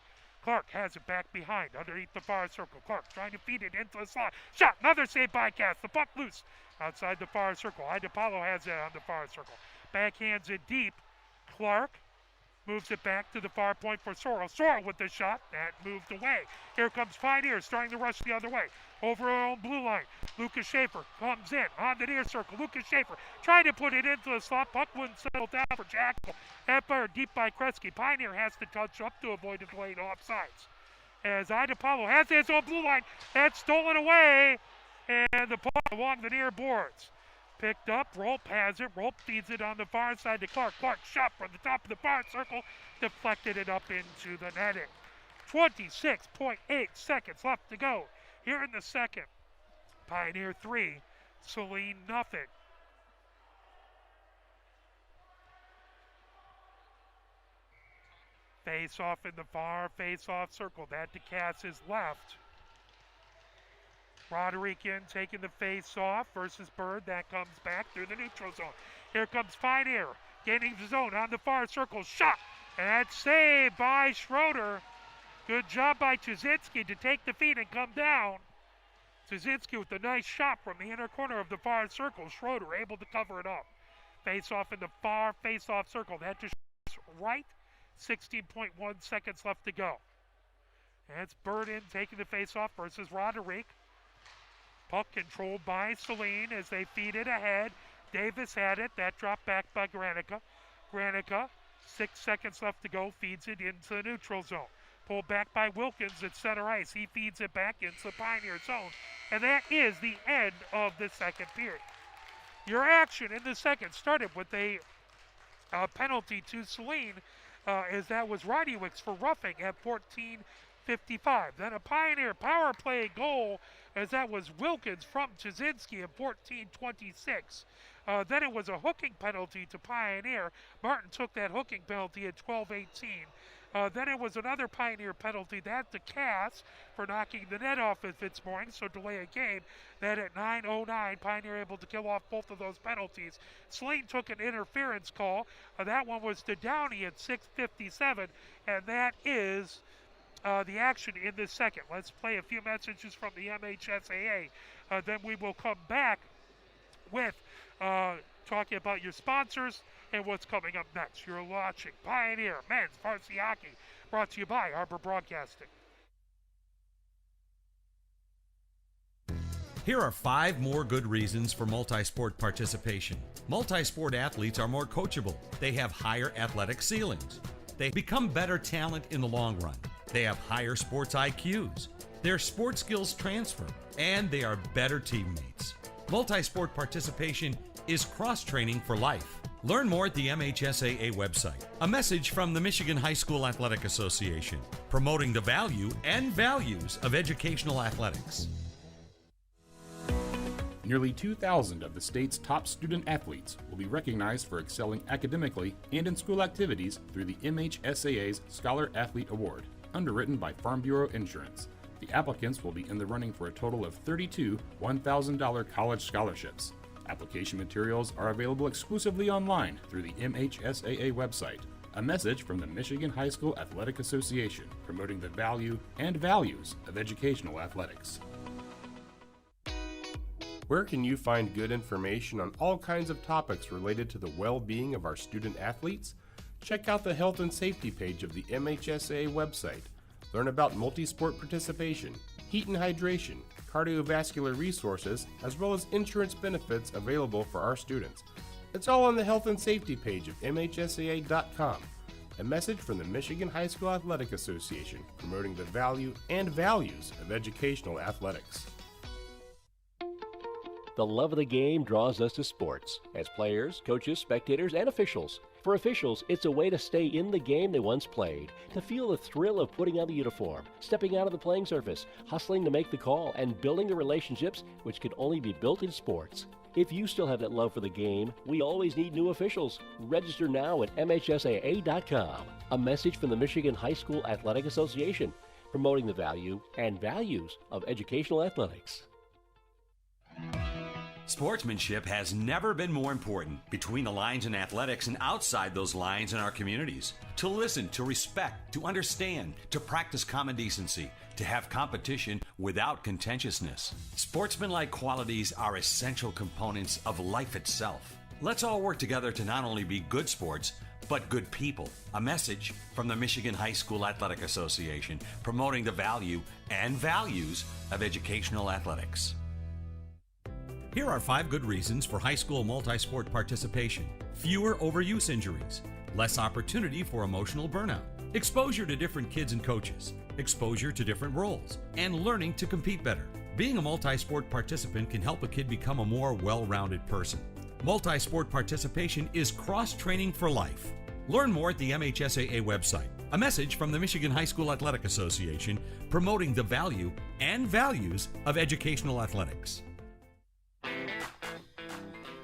Clark has it back behind, underneath the far circle. Clark trying to feed it into the slot. Shot, another save by Cass. The puck loose outside the far circle. Apollo has it on the far circle. Backhands it deep. Clark moves it back to the far point for Sorrell. Sorrell with the shot. That moved away. Here comes Pioneer starting to rush the other way. Over our own blue line. Lucas Schaefer comes in on the near circle. Lucas Schaefer trying to put it into the slot. Puck wouldn't settle down for Jackal. That fired deep by Kretzky. Pioneer has to touch up to avoid a delayed offsides. As Apollo has his own blue line. That's stolen away. And the puck along the near boards. Picked up, Rolp has it. Rolp feeds it on the far side to Clark. Clark shot from the top of the far circle, deflected it up into the netting. 26.8 seconds left to go here in the second. Pioneer 3, Saline nothing. Face off in the far face-off circle. That to Cass's left. Roderick taking the face off versus Bird. That comes back through the neutral zone. Here comes Pioneer gaining the zone on the far circle. Shot! And that's saved by Schroeder. Good job by Tuzinski to take the feed and come down. Tuzinski with a nice shot from the inner corner of the far circle. Schroeder able to cover it up. Face off in the far face-off circle. That to right. 16.1 seconds left to go. And it's Bird taking the face-off versus Roderick. Puck controlled by Saline as they feed it ahead. Davis had it. That dropped back by Granica. Granica, 6 seconds left to go, feeds it into the neutral zone. Pulled back by Wilkins at center ice. He feeds it back into the Pioneer zone. And that is the end of the second period. Your action in the second started with a penalty to Saline, as that was Roderick's for roughing at 14:55. Then a Pioneer power play goal, as that was Wilkins from Tuzinski at 14:26. Then it was a hooking penalty to Pioneer. Martin took that hooking penalty at 12:18. Then it was another Pioneer penalty, that to Cass for knocking the net off of Fitzmoring, so delay a game. Then at 9:09, Pioneer able to kill off both of those penalties. Saline took an interference call. That one was to Downey at 6:57, and that is the action in this second. Let's play a few messages from the MHSAA. Then we will come back with talking about your sponsors and what's coming up next. You're watching Pioneer Men's Varsity Hockey, brought to you by Arbor Broadcasting. Here are 5 more good reasons for multi-sport participation. Multi-sport athletes are more coachable. They have higher athletic ceilings. They become better talent in the long run. They have higher sports IQs. Their sports skills transfer, and they are better teammates. Multi-sport participation is cross-training for life. Learn more at the MHSAA website. A message from the Michigan High School Athletic Association, promoting the value and values of educational athletics. Nearly 2,000 of the state's top student athletes will be recognized for excelling academically and in school activities through the MHSAA's Scholar Athlete Award, underwritten by Farm Bureau Insurance. The applicants will be in the running for a total of 32 $1,000 college scholarships. Application materials are available exclusively online through the MHSAA website. A message from the Michigan High School Athletic Association, promoting the value and values of educational athletics. Where can you find good information on all kinds of topics related to the well-being of our student athletes? Check out the health and safety page of the MHSAA website. Learn about multi-sport participation, heat and hydration, cardiovascular resources, as well as insurance benefits available for our students. It's all on the health and safety page of MHSAA.com. A message from the Michigan High School Athletic Association, promoting the value and values of educational athletics. The love of the game draws us to sports, as players, coaches, spectators, and officials. For officials, it's a way to stay in the game they once played, to feel the thrill of putting on the uniform, stepping out of the playing surface, hustling to make the call, and building the relationships which can only be built in sports. If you still have that love for the game, we always need new officials. Register now at MHSAA.com. A message from the Michigan High School Athletic Association, promoting the value and values of educational athletics. Sportsmanship has never been more important between the lines in athletics and outside those lines in our communities. To listen, to respect, to understand, to practice common decency, to have competition without contentiousness. Sportsmanlike qualities are essential components of life itself. Let's all work together to not only be good sports, but good people. A message from the Michigan High School Athletic Association, promoting the value and values of educational athletics. Here are 5 good reasons for high school multi-sport participation. Fewer overuse injuries, less opportunity for emotional burnout, exposure to different kids and coaches, exposure to different roles, and learning to compete better. Being a multi-sport participant can help a kid become a more well-rounded person. Multi-sport participation is cross-training for life. Learn more at the MHSAA website. A message from the Michigan High School Athletic Association promoting the value and values of educational athletics.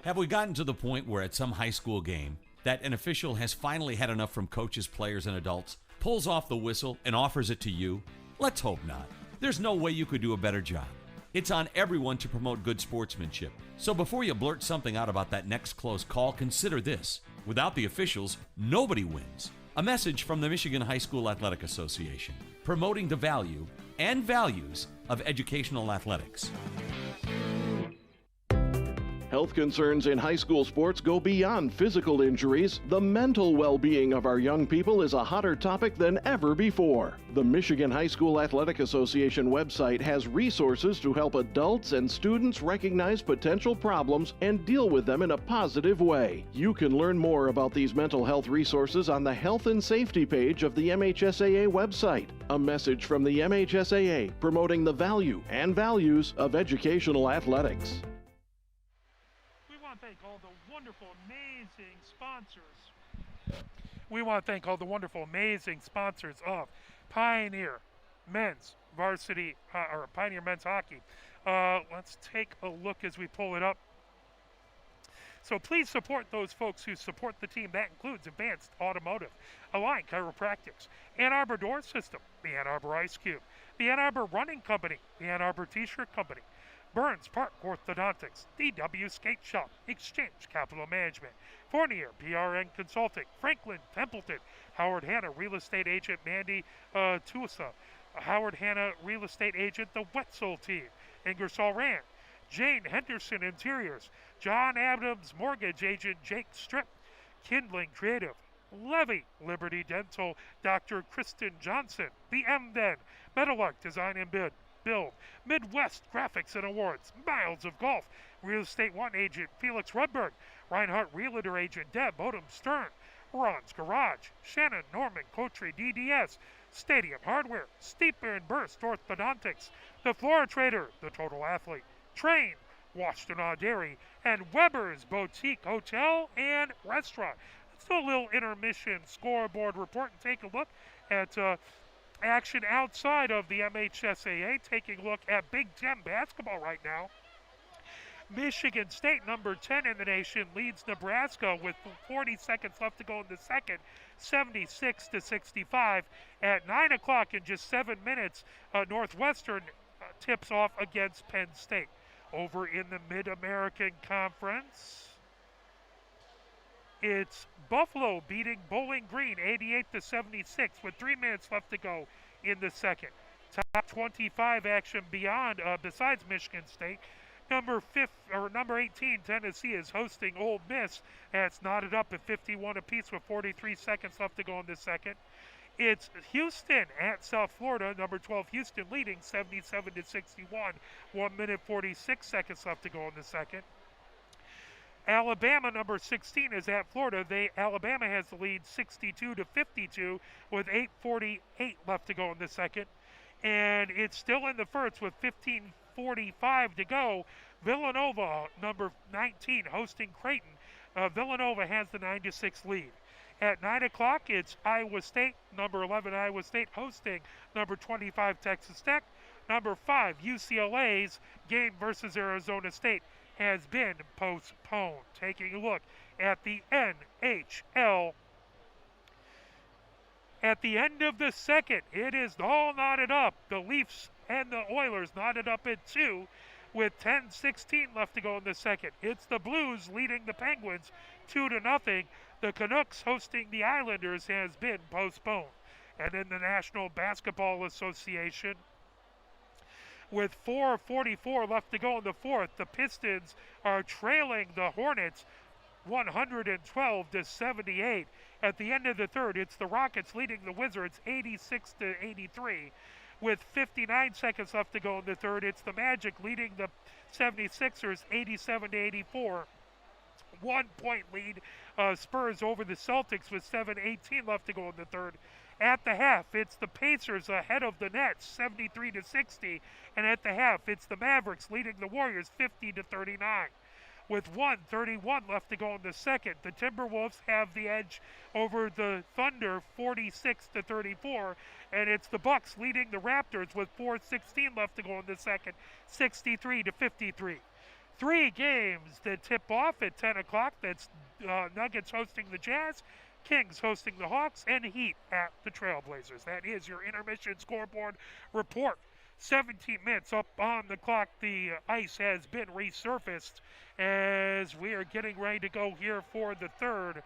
Have we gotten to the point where at some high school game that an official has finally had enough from coaches, players, and adults, pulls off the whistle, and offers it to you? Let's hope not. There's no way you could do a better job. It's on everyone to promote good sportsmanship. So before you blurt something out about that next close call, consider this. Without the officials, nobody wins. A message from the Michigan High School Athletic Association, promoting the value and values of educational athletics. Health concerns in high school sports go beyond physical injuries. The mental well-being of our young people is a hotter topic than ever before. The Michigan High School Athletic Association website has resources to help adults and students recognize potential problems and deal with them in a positive way. You can learn more about these mental health resources on the Health and Safety page of the MHSAA website. A message from the MHSAA promoting the value and values of educational athletics. Thank all the wonderful, amazing sponsors. We want to thank all the wonderful, amazing sponsors of Pioneer Men's Varsity, or Pioneer Men's Hockey. Let's take a look as we pull it up. So please support those folks who support the team. That includes Advanced Automotive, Align Chiropractics, Ann Arbor Door System, the Ann Arbor Ice Cube, the Ann Arbor Running Company, the Ann Arbor T-Shirt Company, Burns Park Orthodontics, DW Skate Shop, Exchange Capital Management, Fournier PRN Consulting, Franklin Templeton, Howard Hanna Real Estate Agent Mandy Tusa, Howard Hanna Real Estate Agent The Wetzel Team, Ingersoll Rand, Jane Henderson Interiors, John Adams Mortgage Agent Jake Strip, Kindling Creative, Levy Liberty Dental, Dr. Kristen Johnson, The M-Den, Metalark Design and Build, Midwest Graphics and Awards, Miles of Golf, Real Estate One Agent Felix Rudberg, Reinhardt Realtor Agent Deb Odom Stern, Ron's Garage, Shannon Norman Coatry DDS, Stadium Hardware, Steeper and Burst Orthodontics, The Flora Trader, The Total Athlete, Train, Washtenaw Dairy, and Weber's Boutique Hotel and Restaurant. Let's do a little intermission scoreboard report and take a look at action outside of the MHSAA. Taking a look at Big Ten basketball right now. Michigan State, number 10 in the nation, leads Nebraska with 40 seconds left to go in the second, 76-65. At 9 o'clock, in just 7 minutes, Northwestern tips off against Penn State. Over in the Mid-American Conference, it's Buffalo beating Bowling Green 88-76 with 3 minutes left to go in the second. Top 25 action beyond, besides Michigan State. Number 18, Tennessee, is hosting Ole Miss. That's knotted up at 51 apiece with 43 seconds left to go in the second. It's Houston at South Florida. Number 12, Houston leading 77-61. 1 minute 46 seconds left to go in the second. Alabama, number 16, is at Florida. Alabama has the lead 62-52 with 8:48 left to go in the second. And it's still in the first with 15:45 to go. Villanova, number 19, hosting Creighton. Villanova has the 9-6 lead. At 9 o'clock, it's Iowa State, number 11, Iowa State, hosting number 25, Texas Tech. Number 5, UCLA's game versus Arizona State has been postponed. Taking a look at the NHL. At the end of the second, it is all knotted up. The Leafs and the Oilers knotted up at 2 with 10:16 left to go in the second. It's the Blues leading the Penguins 2-0. The Canucks hosting the Islanders has been postponed. And in the National Basketball Association, with 4:44 left to go in the fourth, the Pistons are trailing the Hornets 112-78. At the end of the third, it's the Rockets leading the Wizards 86-83. With 59 seconds left to go in the third, it's the Magic leading the 76ers 87-84. 1 point lead, Spurs over the Celtics with 7:18 left to go in the third. At the half, it's the Pacers ahead of the Nets 73-60. And at the half, it's the Mavericks leading the Warriors 50-39. with 1:31 left to go in the second. The Timberwolves have the edge over the Thunder 46-34, and it's the Bucks leading the Raptors with 4:16 left to go in the second, 63-53. 3 games that tip off at 10 o'clock. That's Nuggets hosting the Jazz, Kings hosting the Hawks, and Heat at the Trailblazers. That is your intermission scoreboard report. 17 minutes up on the clock. The ice has been resurfaced as we are getting ready to go here for the third,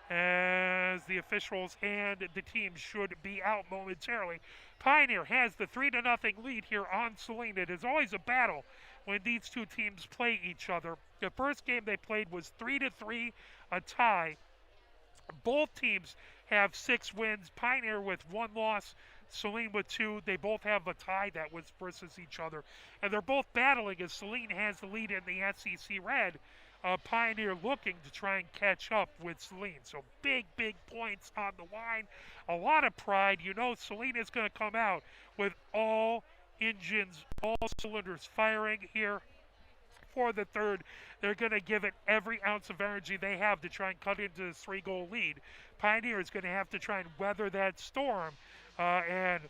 as the officials and the team should be out momentarily. Pioneer has the 3-0 lead here on Saline. It is always a battle when these two teams play each other. The first game they played was 3-3, a tie. Both teams have 6 wins. Pioneer with 1 loss, Saline with 2. They both have a tie that was versus each other. And they're both battling as Saline has the lead in the SEC Red. Pioneer looking to try and catch up with Saline. So big points on the line. A lot of pride. You know Saline is going to come out with all engines, all cylinders firing here for the third. They're going to give it every ounce of energy they have to try and cut into this 3-goal lead. Pioneer is going to have to try and weather that storm and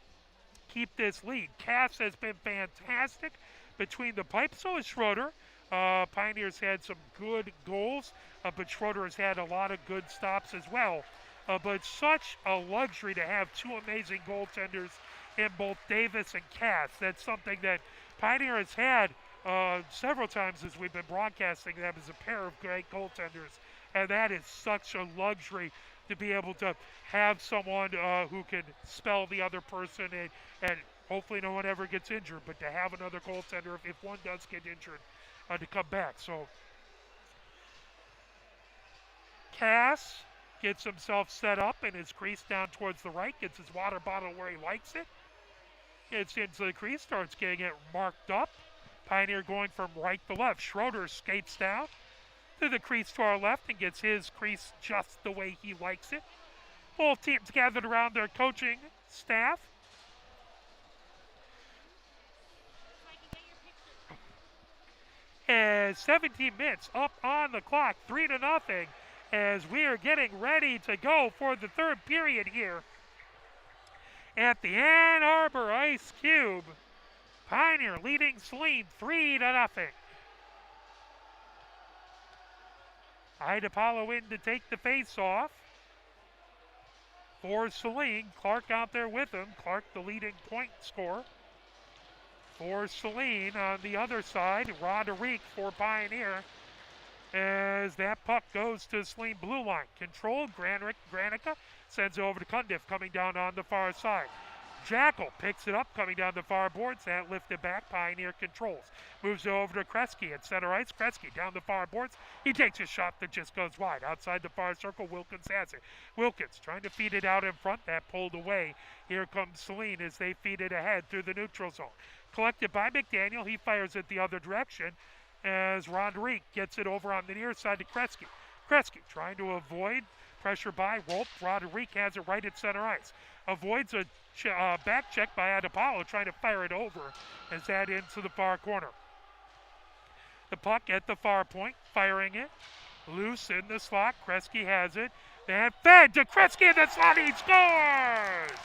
keep this lead. Cass has been fantastic between the pipes. So is Schroeder. Pioneer's had some good goals, but Schroeder has had a lot of good stops as well. But such a luxury to have 2 amazing goaltenders in both Davis and Cass. That's something that Pioneer has had several times as we've been broadcasting them as a pair of great goaltenders. And that is such a luxury to be able to have someone who can spell the other person and hopefully no one ever gets injured, but to have another goaltender if one does get injured to come back. So Cass gets himself set up in his crease down towards the right, gets his water bottle where he likes it, gets into the crease, starts getting it marked up. Pioneer going from right to left. Schroeder skates down to the crease to our left and gets his crease just the way he likes it. Both teams gathered around their coaching staff. As 17 minutes up on the clock, 3-0, as we are getting ready to go for the third period here at the Ann Arbor Ice Cube. Pioneer leading Saline 3-0. Idapalo in to take the face-off for Saline. Clark out there with him. Clark the leading point scorer for Saline. On the other side, Roderick for Pioneer. As that puck goes to Saline blue line. Controlled, Granica sends it over to Cundiff coming down on the far side. Jackal picks it up, coming down the far boards. That lifted back, Pioneer controls. Moves it over to Kresge at center ice. Kresge down the far boards. He takes a shot that just goes wide. Outside the far circle, Wilkins has it. Wilkins trying to feed it out in front. That pulled away. Here comes Saline as they feed it ahead through the neutral zone. Collected by McDaniel. He fires it the other direction as Roderick gets it over on the near side to Kresge. Kresge trying to avoid pressure by Wolf. Roderick has it right at center ice. Avoids a back check by Adapalo, trying to fire it over as that into the far corner. The puck at the far point, firing it. Loose in the slot. Kresge has it. And fed to Kresge in the slot. He scores!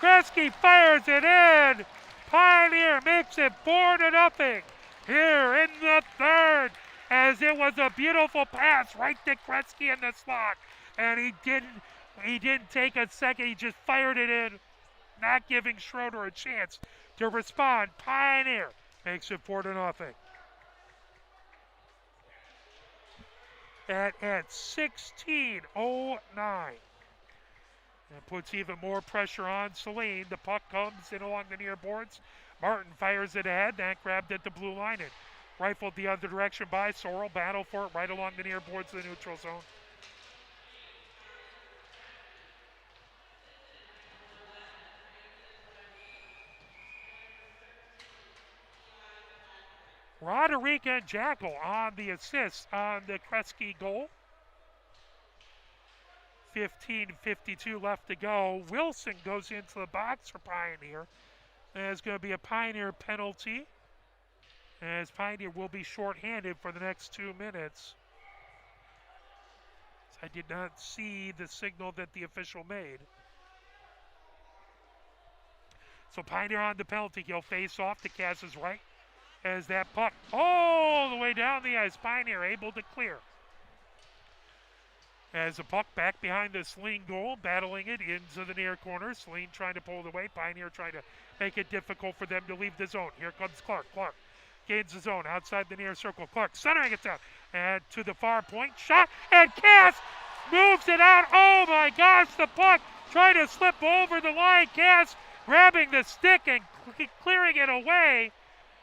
Kresge fires it in. Pioneer makes it 4-0 here in the third, as it was a beautiful pass right to Kresge in the slot. And he didn't take a second. He just fired it in, not giving Schroeder a chance to respond. Pioneer makes it 4-0. At 16:09. And puts even more pressure on Saline. The puck comes in along the near boards. Martin fires it ahead. That grabbed at the blue line and rifled the other direction by Sorrell. Battle for it right along the near boards of the neutral zone. Roderick and Jackal on the assist on the Kresge goal. 15:52 left to go. Wilson goes into the box for Pioneer. There's going to be a Pioneer penalty as Pioneer will be shorthanded for the next 2 minutes. I did not see the signal that the official made. So Pioneer on the penalty kill, face off to Cass's right as that puck all the way down the ice. Pioneer able to clear. As the puck back behind the Saline goal, battling it into the near corner. Saline trying to pull it away. Pioneer trying to make it difficult for them to leave the zone. Here comes Clark. Clark gains the zone outside the near circle. Clark centering it down and to the far point. Shot, and Cass moves it out. Oh my gosh, the puck trying to slip over the line. Cass grabbing the stick and clearing it away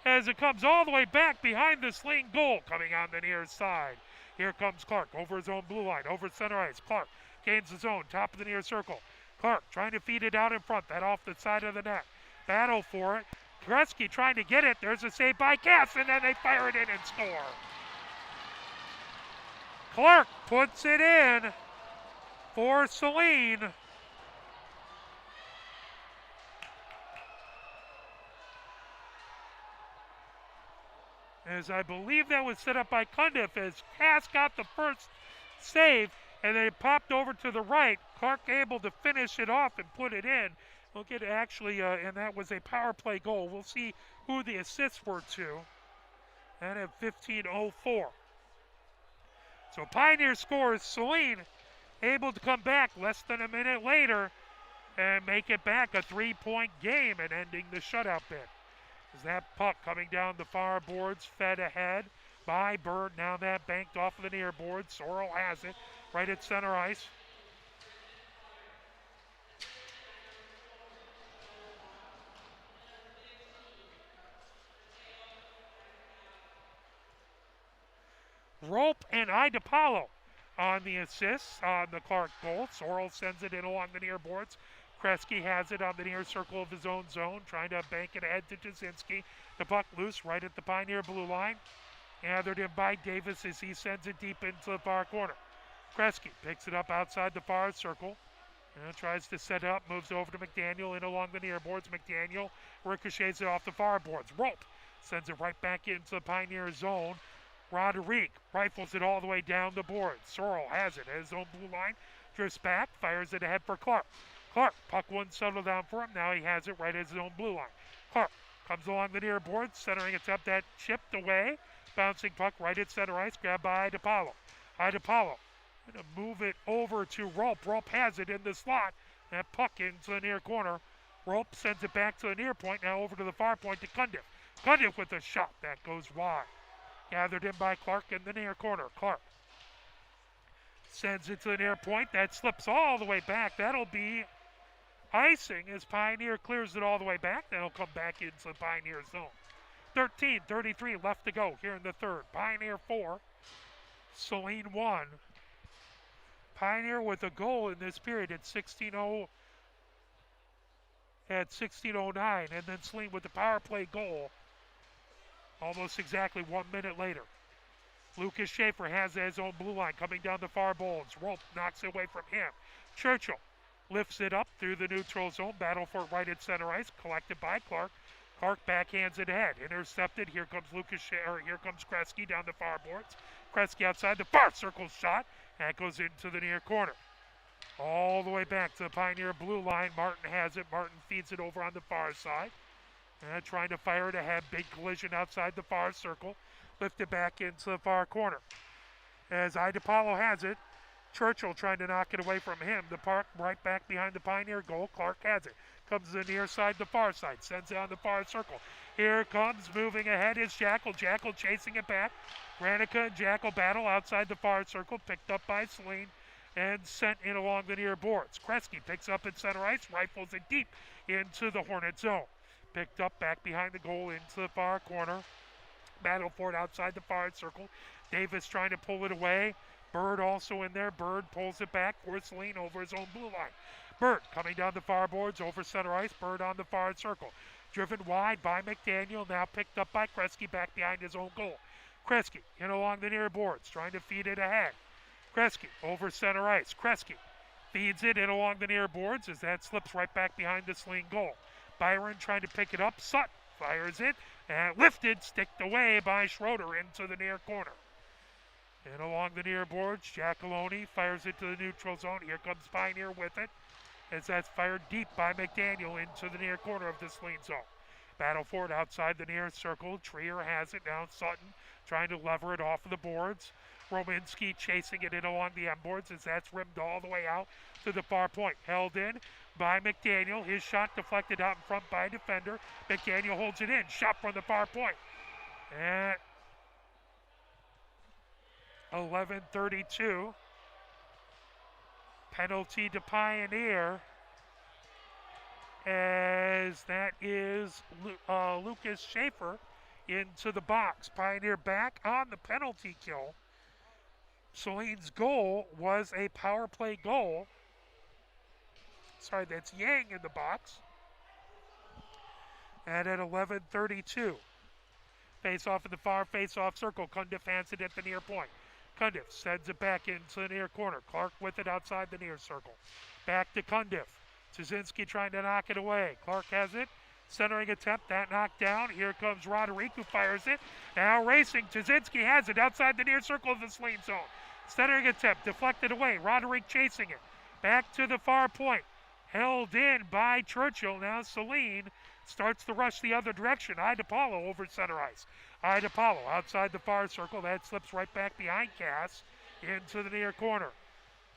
as it comes all the way back behind the Saline goal, coming on the near side. Here comes Clark over his own blue line, over center ice. Clark gains the zone, top of the near circle. Clark trying to feed it out in front, that off the side of the net. Battle for it. Gretzky trying to get it. There's a save by Cass, and then they fire it in and score. Clark puts it in for Saline. As I believe that was set up by Cundiff, as Cass got the first save, and then it popped over to the right. Clark able to finish it off and put it in. We'll get actually, and that was a power play goal. We'll see who the assists were to. And at 15:04. So Pioneer scores. Saline able to come back less than a minute later and make it back a 3-point game and ending the shutout bid. As that puck coming down the far boards, fed ahead by Bird. Now that banked off of the near board. Sorrell has it right at center ice. Rope and Idapalo on the assists on the Clark goal. Sorrell sends it in along the near boards. Kresge has it on the near circle of his own zone, trying to bank it ahead to Jasinski. The puck loose right at the Pioneer blue line. Gathered in by Davis as he sends it deep into the far corner. Kresge picks it up outside the far circle. And tries to set up, moves over to McDaniel in along the near boards. McDaniel ricochets it off the far boards. Rope sends it right back into the Pioneer zone. Roderick rifles it all the way down the board. Sorrell has it at his own blue line. Drifts back, fires it ahead for Clark. Clark, puck wouldn't settle down for him. Now he has it right at his own blue line. Clark comes along the near board, centering it up, that chipped away. Bouncing puck right at center ice, grabbed by Idapalo. Idapalo going to move it over to Rope. Rope has it in the slot. That puck into the near corner. Rope sends it back to the near point, now over to the far point to Cundiff. Cundiff with a shot that goes wide. Gathered in by Clark in the near corner. Clark sends it to the near point. That slips all the way back. That'll be icing as Pioneer clears it all the way back. That'll come back into the Pioneer zone. 13:33 left to go here in the third. Pioneer 4, Saline 1. Pioneer with a goal in this period at 16:09, and then Saline with the power play goal almost exactly 1 minute later. Lucas Schaefer has his own blue line coming down the far boards. Rope knocks it away from him. Churchill lifts it up through the neutral zone. Battle for it right at center ice. Collected by Clark. Clark backhands it ahead. Intercepted. Here comes here comes Kresge down the far boards. Kresge outside the far circle shot. That goes into the near corner. All the way back to the Pioneer blue line. Martin has it. Martin feeds it over on the far side. And trying to fire it ahead. Big collision outside the far circle. Lifted back into the far corner. As Idapalo has it. Churchill trying to knock it away from him. The park right back behind the Pioneer goal. Clark has it. Comes to the near side, the far side. Sends it on the far circle. Here comes, moving ahead is Jackal. Jackal chasing it back. Granica and Jackal battle outside the far circle. Picked up by Saline and sent in along the near boards. Kresge picks up in center ice. Rifles it deep into the Hornet zone. Picked up back behind the goal into the far corner. Battle for it outside the far circle. Davis trying to pull it away. Bird also in there. Bird pulls it back for Saline over his own blue line. Bird coming down the far boards over center ice. Bird on the far circle. Driven wide by McDaniel. Now picked up by Kresge back behind his own goal. Kresge in along the near boards. Trying to feed it ahead. Kresge over center ice. Kresge feeds it in along the near boards as that slips right back behind the Saline goal. Byron trying to pick it up. Sutton fires it, and lifted, sticked away by Schroeder into the near corner. And along the near boards, Giacalone fires it to the neutral zone. Here comes Pioneer with it, as that's fired deep by McDaniel into the near corner of the Saline zone. Battle for it outside the near circle. Trier has it now. Sutton trying to lever it off of the boards. Rominski chasing it in along the M boards as that's rimmed all the way out to the far point. Held in by McDaniel. His shot deflected out in front by a defender. McDaniel holds it in. Shot from the far point. And 11:32. Penalty to Pioneer, as that is Lucas Schaefer into the box. Pioneer back on the penalty kill. Saline's goal was a power play goal. Sorry, that's Yang in the box. And at 11:32, face off in the far face off circle. Cundiff hands it at the near point. Cundiff sends it back into the near corner. Clark with it outside the near circle. Back to Cundiff. Cieszynski trying to knock it away. Clark has it. Centering attempt, that knocked down. Here comes Roderick who fires it. Now racing. Cieszynski has it outside the near circle of the Saline zone. Centering attempt, deflected away. Roderick chasing it. Back to the far point. Held in by Churchill. Now Saline starts to rush the other direction. Idapalo over center ice. Idapalo outside the far circle. That slips right back behind Cass into the near corner.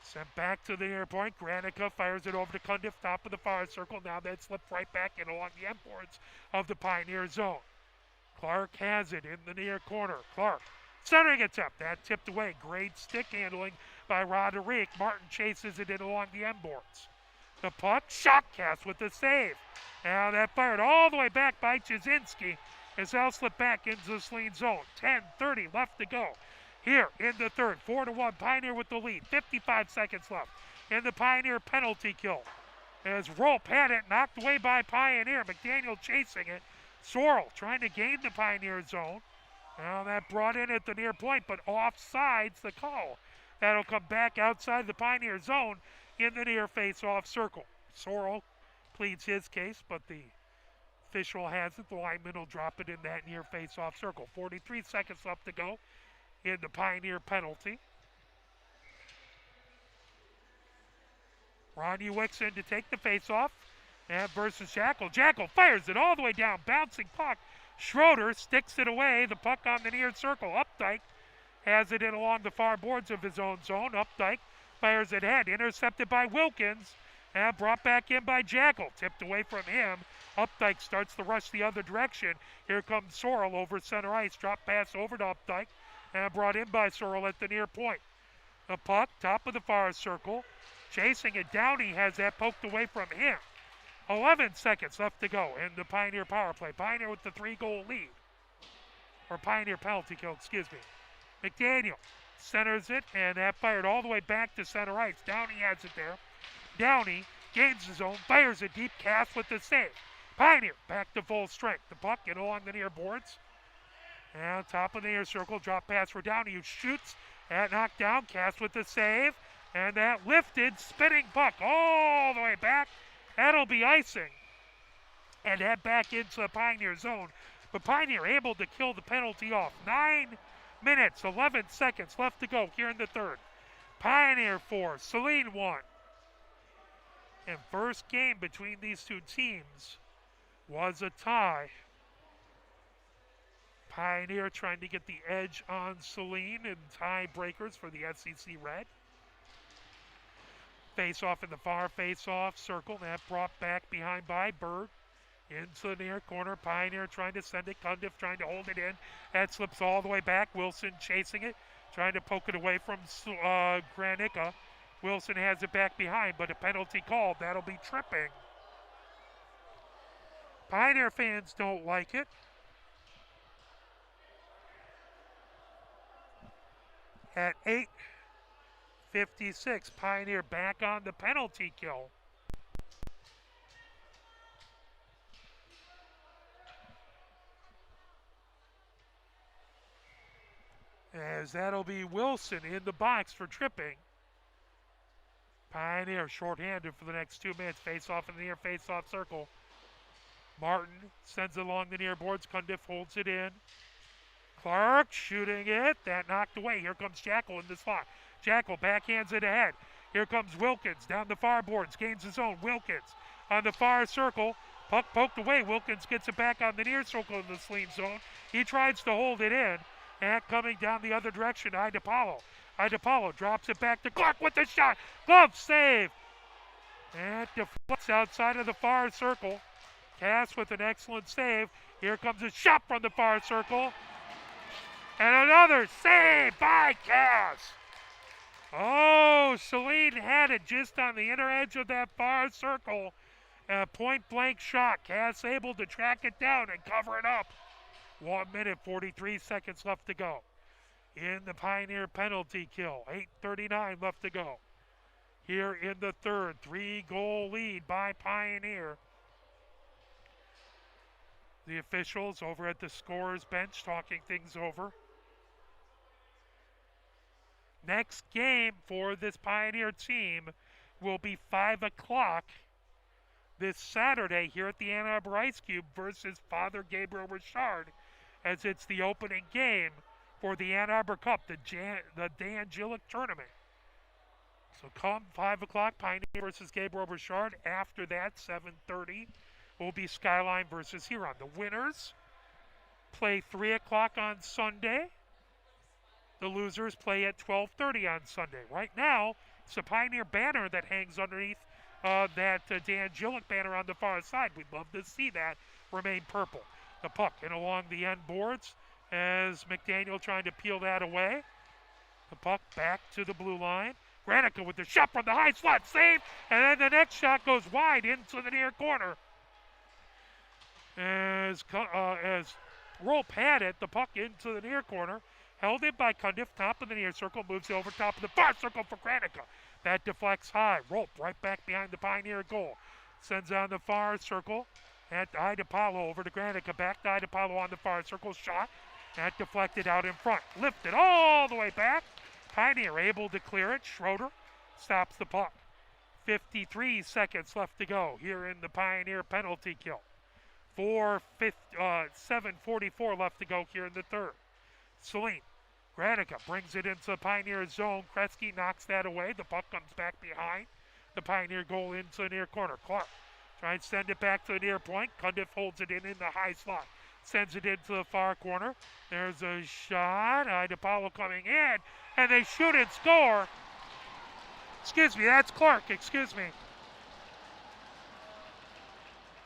Sent back to the near point. Granica fires it over to Cundiff, top of the far circle. Now that slipped right back in along the end boards of the Pioneer zone. Clark has it in the near corner. Clark, centering attempt. That tipped away. Great stick handling by Roderick. Martin chases it in along the end boards. The puck, shot cast with the save. Now that fired all the way back by Cieszynski as they'll slip back into the Saline zone. 10:30 left to go. Here in the third, 4-1, Pioneer with the lead. 55 seconds left in the Pioneer penalty kill. As Rolp had it, knocked away by Pioneer. McDaniel chasing it. Sorrell trying to gain the Pioneer zone. Now that brought in at the near point, but offsides the call. That'll come back outside the Pioneer zone in the near face-off circle. Sorrell pleads his case, but the official has it. The lineman will drop it in that near face-off circle. 43 seconds left to go in the Pioneer penalty. Ron Uwickson to take the face-off. And versus Jackal. Jackal fires it all the way down. Bouncing puck. Schroeder sticks it away. The puck on the near circle. Updike has it in along the far boards of his own zone. Updike fires it ahead. Intercepted by Wilkins. And brought back in by Jackal. Tipped away from him. Updike starts to rush the other direction. Here comes Sorrell over center ice. Drop pass over to Updike. And brought in by Sorrell at the near point. The puck, top of the far circle. Chasing it. Downey has that poked away from him. 11 seconds left to go in the Pioneer power play. Pioneer with the 3-goal lead. Or Pioneer penalty kill, excuse me. McDaniel centers it, and that fired all the way back to center ice. Downey has it there. Downey gains his own, fires it deep, cast with the save. Pioneer back to full strength. The puck in along the near boards. And top of the near circle, drop pass for Downey, who shoots. That knocked down, cast with the save. And that lifted, spinning puck all the way back. That'll be icing. And head back into the Pioneer zone. But Pioneer able to kill the penalty off. 9 minutes, 11 seconds left to go here in the third. Pioneer 4, Saline 1. And first game between these two teams was a tie. Pioneer trying to get the edge on Saline in tiebreakers for the SEC Red. Face-off in the far face-off circle. That brought back behind by Bird. Into the near corner. Pioneer trying to send it. Cundiff trying to hold it in. That slips all the way back. Wilson chasing it. Trying to poke it away from Granica. Wilson has it back behind, but a penalty called. That'll be tripping. Pioneer fans don't like it. At 8:56, Pioneer back on the penalty kill. As that'll be Wilson in the box for tripping. Pioneer shorthanded for the next 2 minutes. Face off in the near face off circle. Martin sends it along the near boards. Cundiff holds it in. Clark shooting it. That knocked away. Here comes Jackal in the slot. Jackal backhands it ahead. Here comes Wilkins down the far boards. Gains his own. Wilkins on the far circle. Puck poked away. Wilkins gets it back on the near circle in the Saline zone. He tries to hold it in. And coming down the other direction, Idapalo. Idapalo drops it back to Clark with the shot. Glove save. And deflects outside of the far circle. Cass with an excellent save. Here comes a shot from the far circle. And another save by Cass. Oh, Saline had it just on the inner edge of that far circle. A point-blank shot. Cass able to track it down and cover it up. 1 minute, 43 seconds left to go. In the Pioneer penalty kill. 8:39 left to go. Here in the third, 3-goal lead by Pioneer. The officials over at the scorer's bench talking things over. Next game for this Pioneer team will be 5 o'clock this Saturday here at the Ann Arbor Ice Cube versus Father Gabriel Richard, as it's the opening game for the Ann Arbor Cup, the Dan Gillick tournament. So come 5 o'clock, Pioneer versus Gabriel Richard. After that, 7:30, will be Skyline versus Huron. The winners play 3 o'clock on Sunday. The losers play at 12:30 on Sunday. Right now, it's a Pioneer banner that hangs underneath that Dan Gillick banner on the far side. We'd love to see that remain purple. The puck in along the end boards as McDaniel trying to peel that away. The puck back to the blue line. Granica with the shot from the high slot, save, and then the next shot goes wide into the near corner. As Rolp had it, the puck into the near corner, held it by Cundiff, top of the near circle, moves it over top of the far circle for Granica. That deflects high. Rolp right back behind the Pioneer goal. Sends on the far circle at Idapalo over to Granica. Back to Idapalo on the far circle. Shot. That deflected out in front. Lifted all the way back. Pioneer able to clear it. Schroeder stops the puck. 53 seconds left to go here in the Pioneer penalty kill. 7:44 left to go here in the third. Saline. Granica brings it into the Pioneer zone. Kresge knocks that away. The puck comes back behind the Pioneer goal into the near corner. Clark tries to send it back to the near point. Cundiff holds it in the high slot. Sends it into the far corner. There's a shot. Idapalo coming in. And they shoot and score. Excuse me, that's Clark. Excuse me.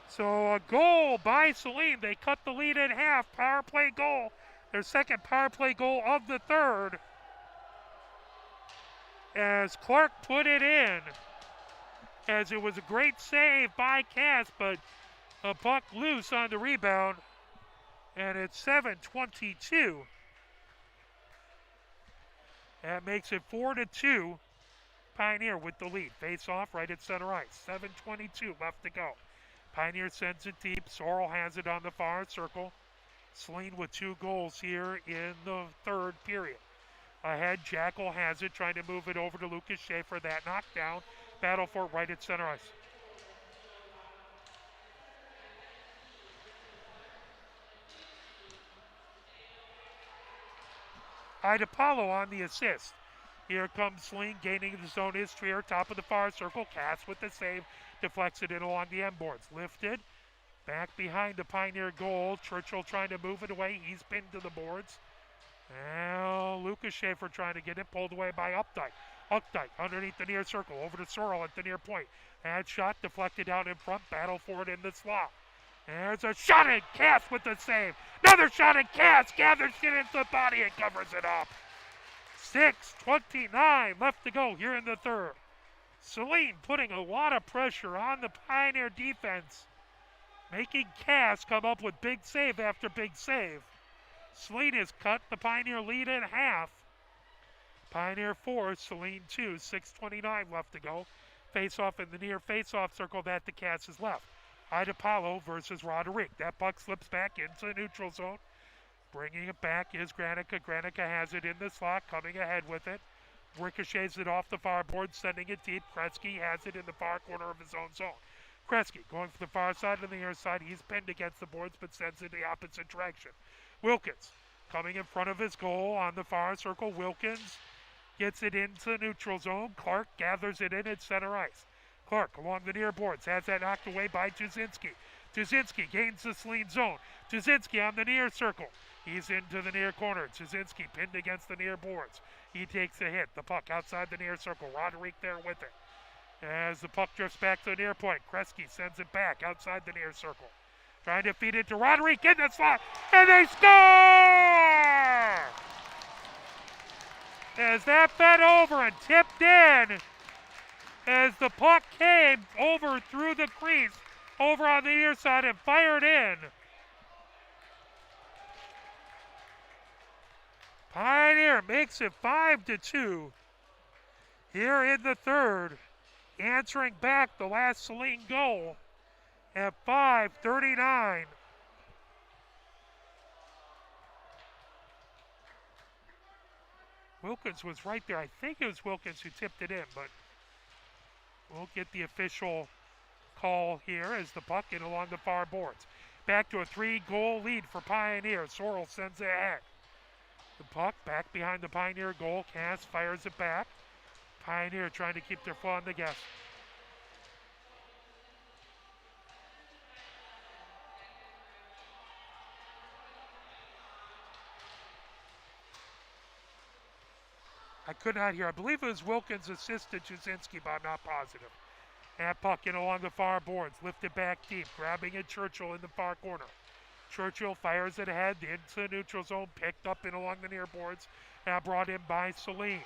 So a goal by Saline. They cut the lead in half. Power play goal. Their second power play goal of the third. As Clark put it in. As it was a great save by Cass, but a puck loose on the rebound. And it's 7:22. That makes it 4-2. Pioneer with the lead. Face off right at center ice. 7:22 left to go. Pioneer sends it deep. Sorrell has it on the far circle. Saline with 2 goals here in the third period. Ahead, Jackal has it, trying to move it over to Lucas Schaefer. That knockdown. Battle for it right at center ice. Idapalo on the assist. Here comes Saline gaining the zone history here, top of the far circle. Cass with the save, deflects it in along the end boards. Lifted, back behind the Pioneer goal. Churchill trying to move it away. He's pinned to the boards. Now Lucas Schaefer trying to get it pulled away by Updike. Updike underneath the near circle, over to Sorrell at the near point. That shot deflected out in front, battle for it in the slot. There's a shot at Cass with the save. Another shot at Cass, gathers it into the body and covers it up. 6:29 left to go here in the third. Saline putting a lot of pressure on the Pioneer defense, making Cass come up with big save after big save. Saline has cut the Pioneer lead in half. Pioneer 4, Saline 2, 6:29 left to go. Face-off in the near face-off circle that the Cass is left. Idapalo versus Roderick. That puck slips back into the neutral zone. Bringing it back is Granica. Granica has it in the slot, coming ahead with it. Ricochets it off the far board, sending it deep. Kresge has it in the far corner of his own zone. Kresge going for the far side and the near side. He's pinned against the boards but sends it the opposite direction. Wilkins coming in front of his goal on the far circle. Wilkins gets it into neutral zone. Clark gathers it in at center ice. Clark along the near boards has that knocked away by Jasinski. Jasinski gains the Saline zone. Jasinski on the near circle. He's into the near corner. Jasinski pinned against the near boards. He takes a hit. The puck outside the near circle. Roderick there with it. As the puck drifts back to the near point, Kresge sends it back outside the near circle. Trying to feed it to Roderick in the slot, and they score! As that fed over and tipped in, as the puck came over through the crease, over on the near side and fired in. Pioneer makes it 5-2 here in the third, answering back the last Saline goal at 5:39. Wilkins was right there. I think it was Wilkins who tipped it in, but we'll get the official call here as the puck in along the far boards. Back to a 3-goal lead for Pioneer. Sorrell sends it ahead. The puck back behind the Pioneer goal. Cass fires it back. Pioneer trying to keep their foot on the gas. I could not hear. I believe it was Wilkins assisted Jasinski, but I'm not positive. That puck in along the far boards, lifted back deep, grabbing it Churchill in the far corner. Churchill fires it ahead into the neutral zone, picked up in along the near boards, now brought in by Saline.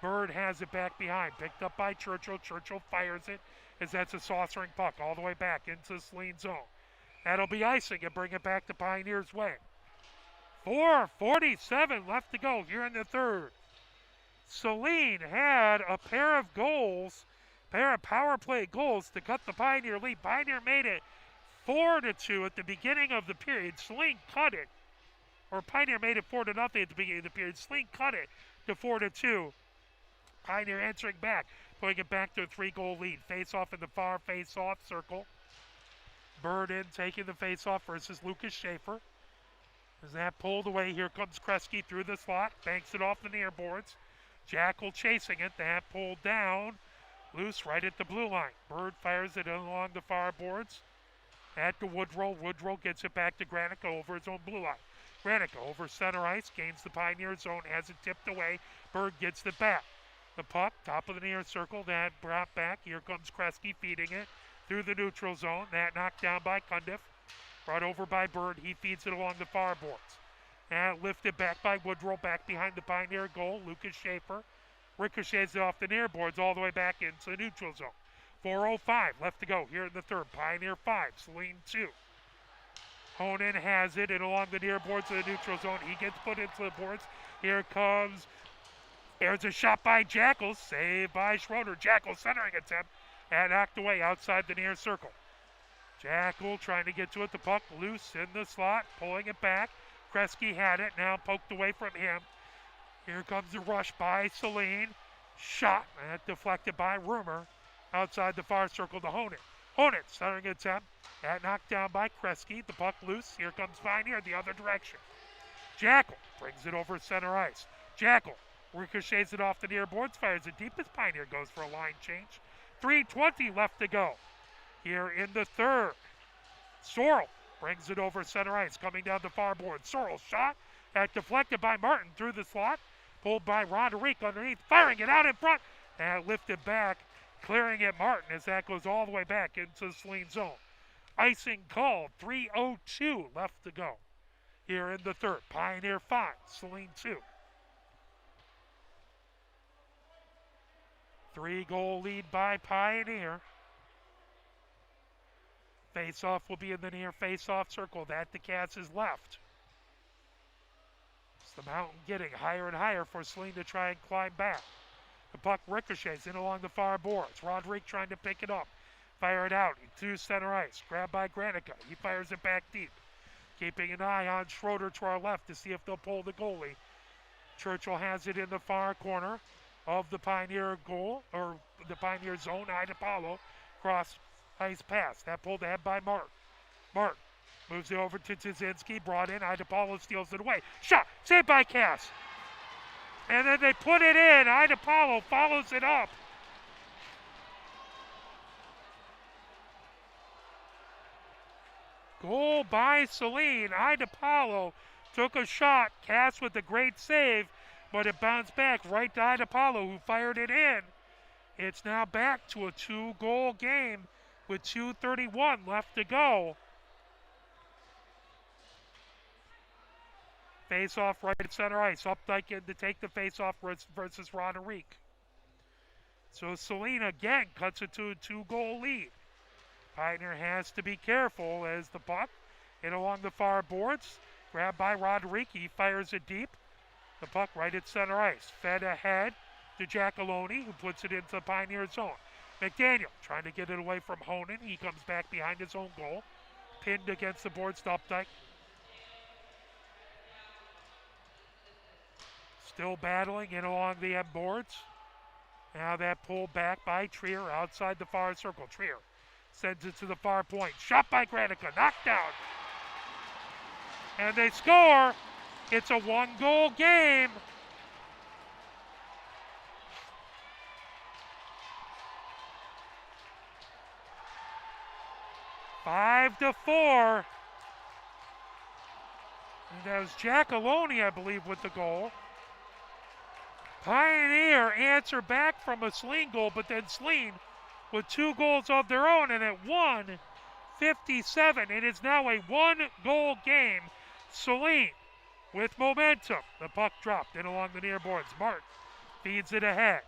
Bird has it back behind, picked up by Churchill. Churchill fires it as that's a saucering puck all the way back into the Saline zone. That'll be icing and bring it back to Pioneer's way. 4:47 left to go here in the third. Saline had a pair of power play goals to cut the Pioneer lead. Pioneer made it 4-2 at the beginning of the period. Saline cut it, or Pioneer made it 4-0 at the beginning of the period. Saline cut it to 4-2. Pioneer answering back, putting it back to a 3-goal lead. Face-off in the far face-off circle. Bird in taking the face-off versus Lucas Schaefer. As that pulled away, here comes Kresge through the slot, banks it off the near boards. Jackal chasing it, that pulled down, loose right at the blue line. Bird fires it along the far boards. At to Woodrow. Woodrow gets it back to Granica over his own blue line. Granica over center ice, gains the Pioneer zone, has it tipped away. Bird gets it back. The puck, top of the near circle, that brought back. Here comes Kresge feeding it through the neutral zone. That knocked down by Cundiff. Brought over by Bird. He feeds it along the far boards. And lifted back by Woodrow, back behind the Pioneer goal. Lucas Schaefer ricochets it off the near boards all the way back into the neutral zone. 4:05 left to go here in the third. Pioneer 5, Saline 2. Honan has it and along the near boards of the neutral zone. He gets put into the boards. Here comes, there's a shot by Jackal, saved by Schroeder. Jackal centering attempt and knocked away outside the near circle. Jackal trying to get to it. The puck loose in the slot, pulling it back. Kresge had it, now poked away from him. Here comes the rush by Saline. Shot, and deflected by Rumor. Outside the far circle to Honan. Honan centering attempt. That knocked down by Kresge. The puck loose. Here comes Pioneer the other direction. Jackal brings it over center ice. Jackal ricochets it off the near boards, fires it deep as Pioneer goes for a line change. 3:20 left to go here in the third. Sorrell brings it over center ice, coming down the far board. Sorrell shot, that deflected by Martin through the slot, pulled by Roderick underneath, firing it out in front, and lifted back, clearing it Martin as that goes all the way back into the Saline zone. Icing called, 3:02 left to go here in the third. Pioneer 5, Saline 2. 3-goal lead by Pioneer. Face-off will be in the near face-off circle. That the Cats is left. It's the mountain getting higher and higher for Saline to try and climb back. The puck ricochets in along the far boards. Roderick trying to pick it up. Fire it out to center ice. Grabbed by Granica. He fires it back deep. Keeping an eye on Schroeder to our left to see if they'll pull the goalie. Churchill has it in the far corner of the Pioneer goal, or the Pioneer zone. Idapalo cross Nice pass. That pulled ahead by Mark. Mark moves it over to Tuzinski. Brought in. IDePaulo steals it away. Shot. Saved by Cass. And then they put it in. IDePaulo follows it up. Goal by Saline. IDePaulo took a shot. Cass with a great save, but it bounced back right to IDePaulo, who fired it in. It's now back to a 2-goal game with 2:31 left to go. Face-off right at center ice. Updike in to take the face-off versus Roderick. So Saline again cuts it to a 2-goal lead. Pioneer has to be careful as the puck in along the far boards. Grabbed by Roderick. He fires it deep. The puck right at center ice. Fed ahead to Giacalone, who puts it into the Pioneer zone. McDaniel trying to get it away from Honan. He comes back behind his own goal. Pinned against the boards to Updike. Still battling in along the end boards. Now that pulled back by Trier outside the far circle. Trier sends it to the far point. Shot by Granica. Knocked down. And they score. It's a 1-goal game. Five to 4. And that was Giacalone, I believe, with the goal. Pioneer answer back from a Saline goal, but then Saline with 2 goals of their own, and at 1:57, it is now a 1-goal game. Saline with momentum. The puck dropped in along the near boards. Mark feeds it ahead.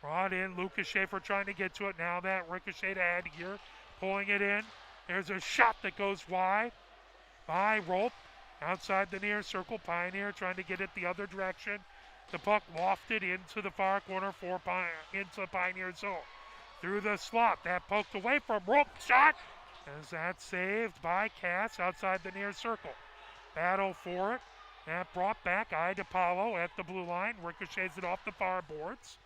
Brought in, Lucas Schaefer trying to get to it. Now that ricocheted ahead here, pulling it in. There's a shot that goes wide by Rope outside the near circle. Pioneer trying to get it the other direction. The puck lofted into the far corner for into Pioneer zone. Through the slot, that poked away from Rope. Shot! As that's saved by Cass outside the near circle. Battle for it. That brought back IDePaulo at the blue line. Ricochets it off the far boards.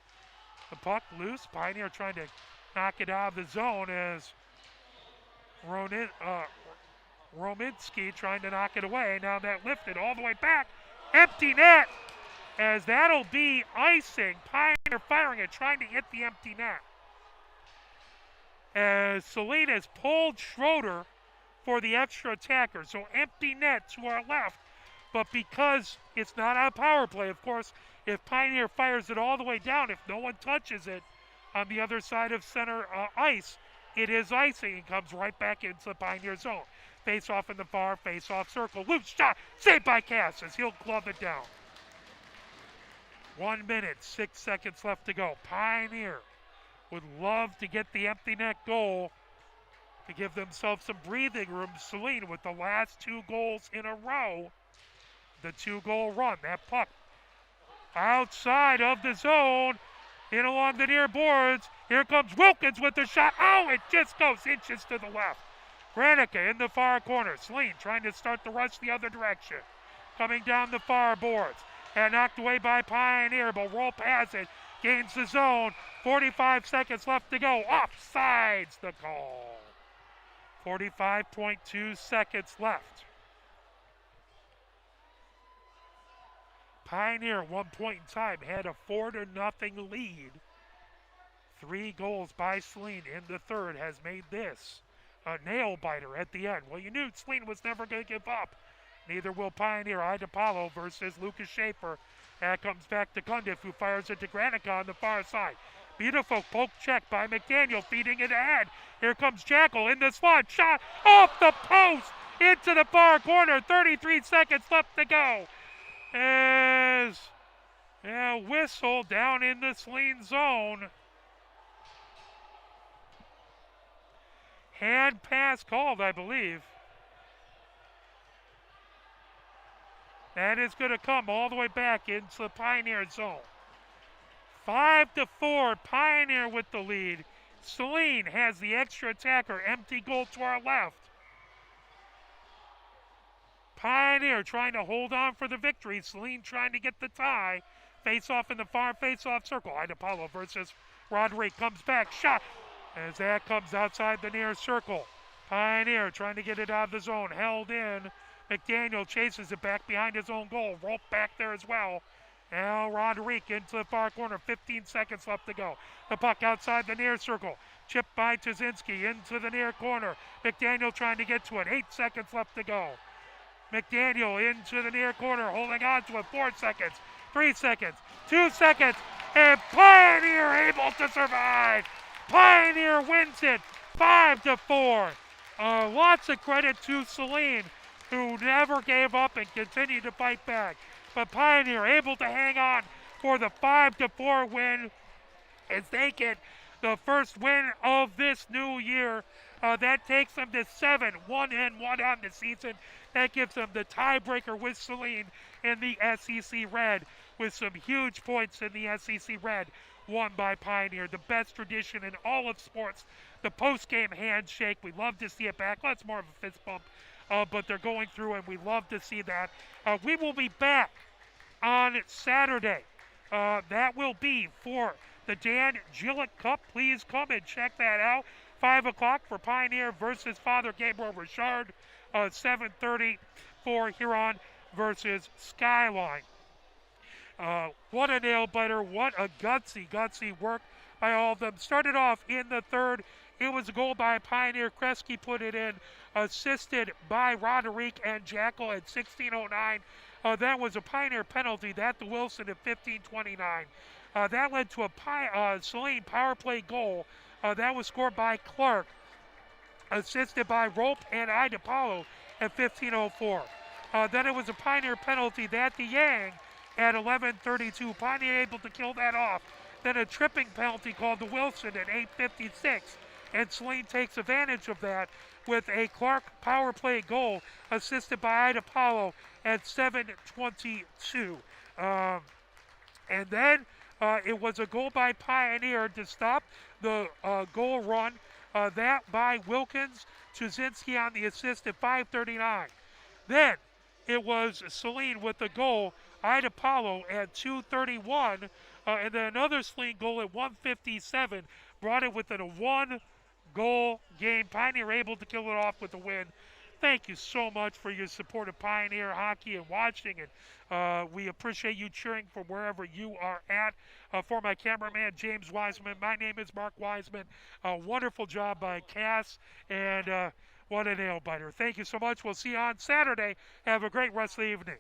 The puck loose. Pioneer trying to knock it out of the zone as Rominski trying to knock it away. Now that lifted all the way back. Empty net. As that'll be icing. Pioneer firing it, trying to hit the empty net. As Saline has pulled Schroeder for the extra attacker. So empty net to our left. But because it's not on power play, of course, if Pioneer fires it all the way down, if no one touches it on the other side of center ice, it is icing and comes right back into the Pioneer zone. Face off in the far, face off circle. Loose shot, saved by Cass as he'll glove it down. 1 minute, 6 seconds left to go. Pioneer would love to get the empty net goal to give themselves some breathing room. Saline with the last 2 goals in a row. The 2-goal run. That puck outside of the zone. In along the near boards. Here comes Wilkins with the shot. Oh, it just goes inches to the left. Granica in the far corner. Saline trying to start the rush the other direction. Coming down the far boards. And knocked away by Pioneer, but Rope has it. Gains the zone. 45 seconds left to go. Offsides the call. 45.2 seconds left. Pioneer, 1 point in time, had a 4-0 lead. 3 goals by Saline in the third has made this a nail-biter at the end. Well, you knew Saline was never going to give up. Neither will Pioneer. IDePaulo versus Lucas Schaefer. That comes back to Cundiff, who fires it to Granica on the far side. Beautiful poke check by McDaniel, feeding it ahead. Here comes Jackal in the slot. Shot off the post into the far corner. 33 seconds left to go. As a whistle down in the Saline zone. Hand pass called, I believe. That is going to come all the way back into the Pioneer zone. 5-4, Pioneer with the lead. Saline has the extra attacker, empty goal to our left. Pioneer trying to hold on for the victory. Saline trying to get the tie. Face off in the far face off circle. IDePaulo versus Roderick comes back. Shot as that comes outside the near circle. Pioneer trying to get it out of the zone, held in. McDaniel chases it back behind his own goal. Rope back there as well. Now Roderick into the far corner. 15 seconds left to go. The puck outside the near circle. Chipped by Tuzinski into the near corner. McDaniel trying to get to it. 8 seconds left to go. McDaniel into the near corner, holding on to it. 4 seconds, 3 seconds, 2 seconds, and Pioneer able to survive. Pioneer wins it 5-4. Lots of credit to Saline, who never gave up and continued to fight back. But Pioneer able to hang on for the 5-4 win as they get the first win of this new year. That takes them to 7-1-1 on the season. That gives them the tiebreaker with Saline in the SEC Red, with some huge points in the SEC Red won by Pioneer. The best tradition in all of sports, the post-game handshake. We love to see it back. That's more of a fist bump, but they're going through, and we love to see that. We will be back on Saturday. That will be for the Dan Gillett Cup. Please come and check that out. 5 o'clock for Pioneer versus Father Gabriel Richard. 7:30 for Huron versus Skyline. What a nail biter. What a gutsy work by all of them. Started off in the third. It was a goal by Pioneer. Kresge put it in, assisted by Roderick and Jackal at 16:09. That was a Pioneer penalty. That to Wilson at 15:29. That led to a Saline power play goal. That was scored by Clark, assisted by Rope and Idapalo at 15:04. Then it was a Pioneer penalty. That to Yang at 11:32. Pioneer able to kill that off. Then a tripping penalty called to Wilson at 8:56. And Saline takes advantage of that with a Clark power play goal assisted by Idapalo at 7:22. And then it was a goal by Pioneer to stop the goal run. That by Wilkins. Tuzinski on the assist at 5:39. Then it was Saline with the goal. Idapalo at 2:31. And then another Saline goal at 1:57. Brought it within a 1-goal game. Pioneer able to kill it off with a win. Thank you so much for your support of Pioneer hockey and watching, and we appreciate you cheering from wherever you are at. For my cameraman, James Wiseman, my name is Mark Wiseman. Wonderful job by Cass, and what a nail biter. Thank you so much. We'll see you on Saturday. Have a great rest of the evening.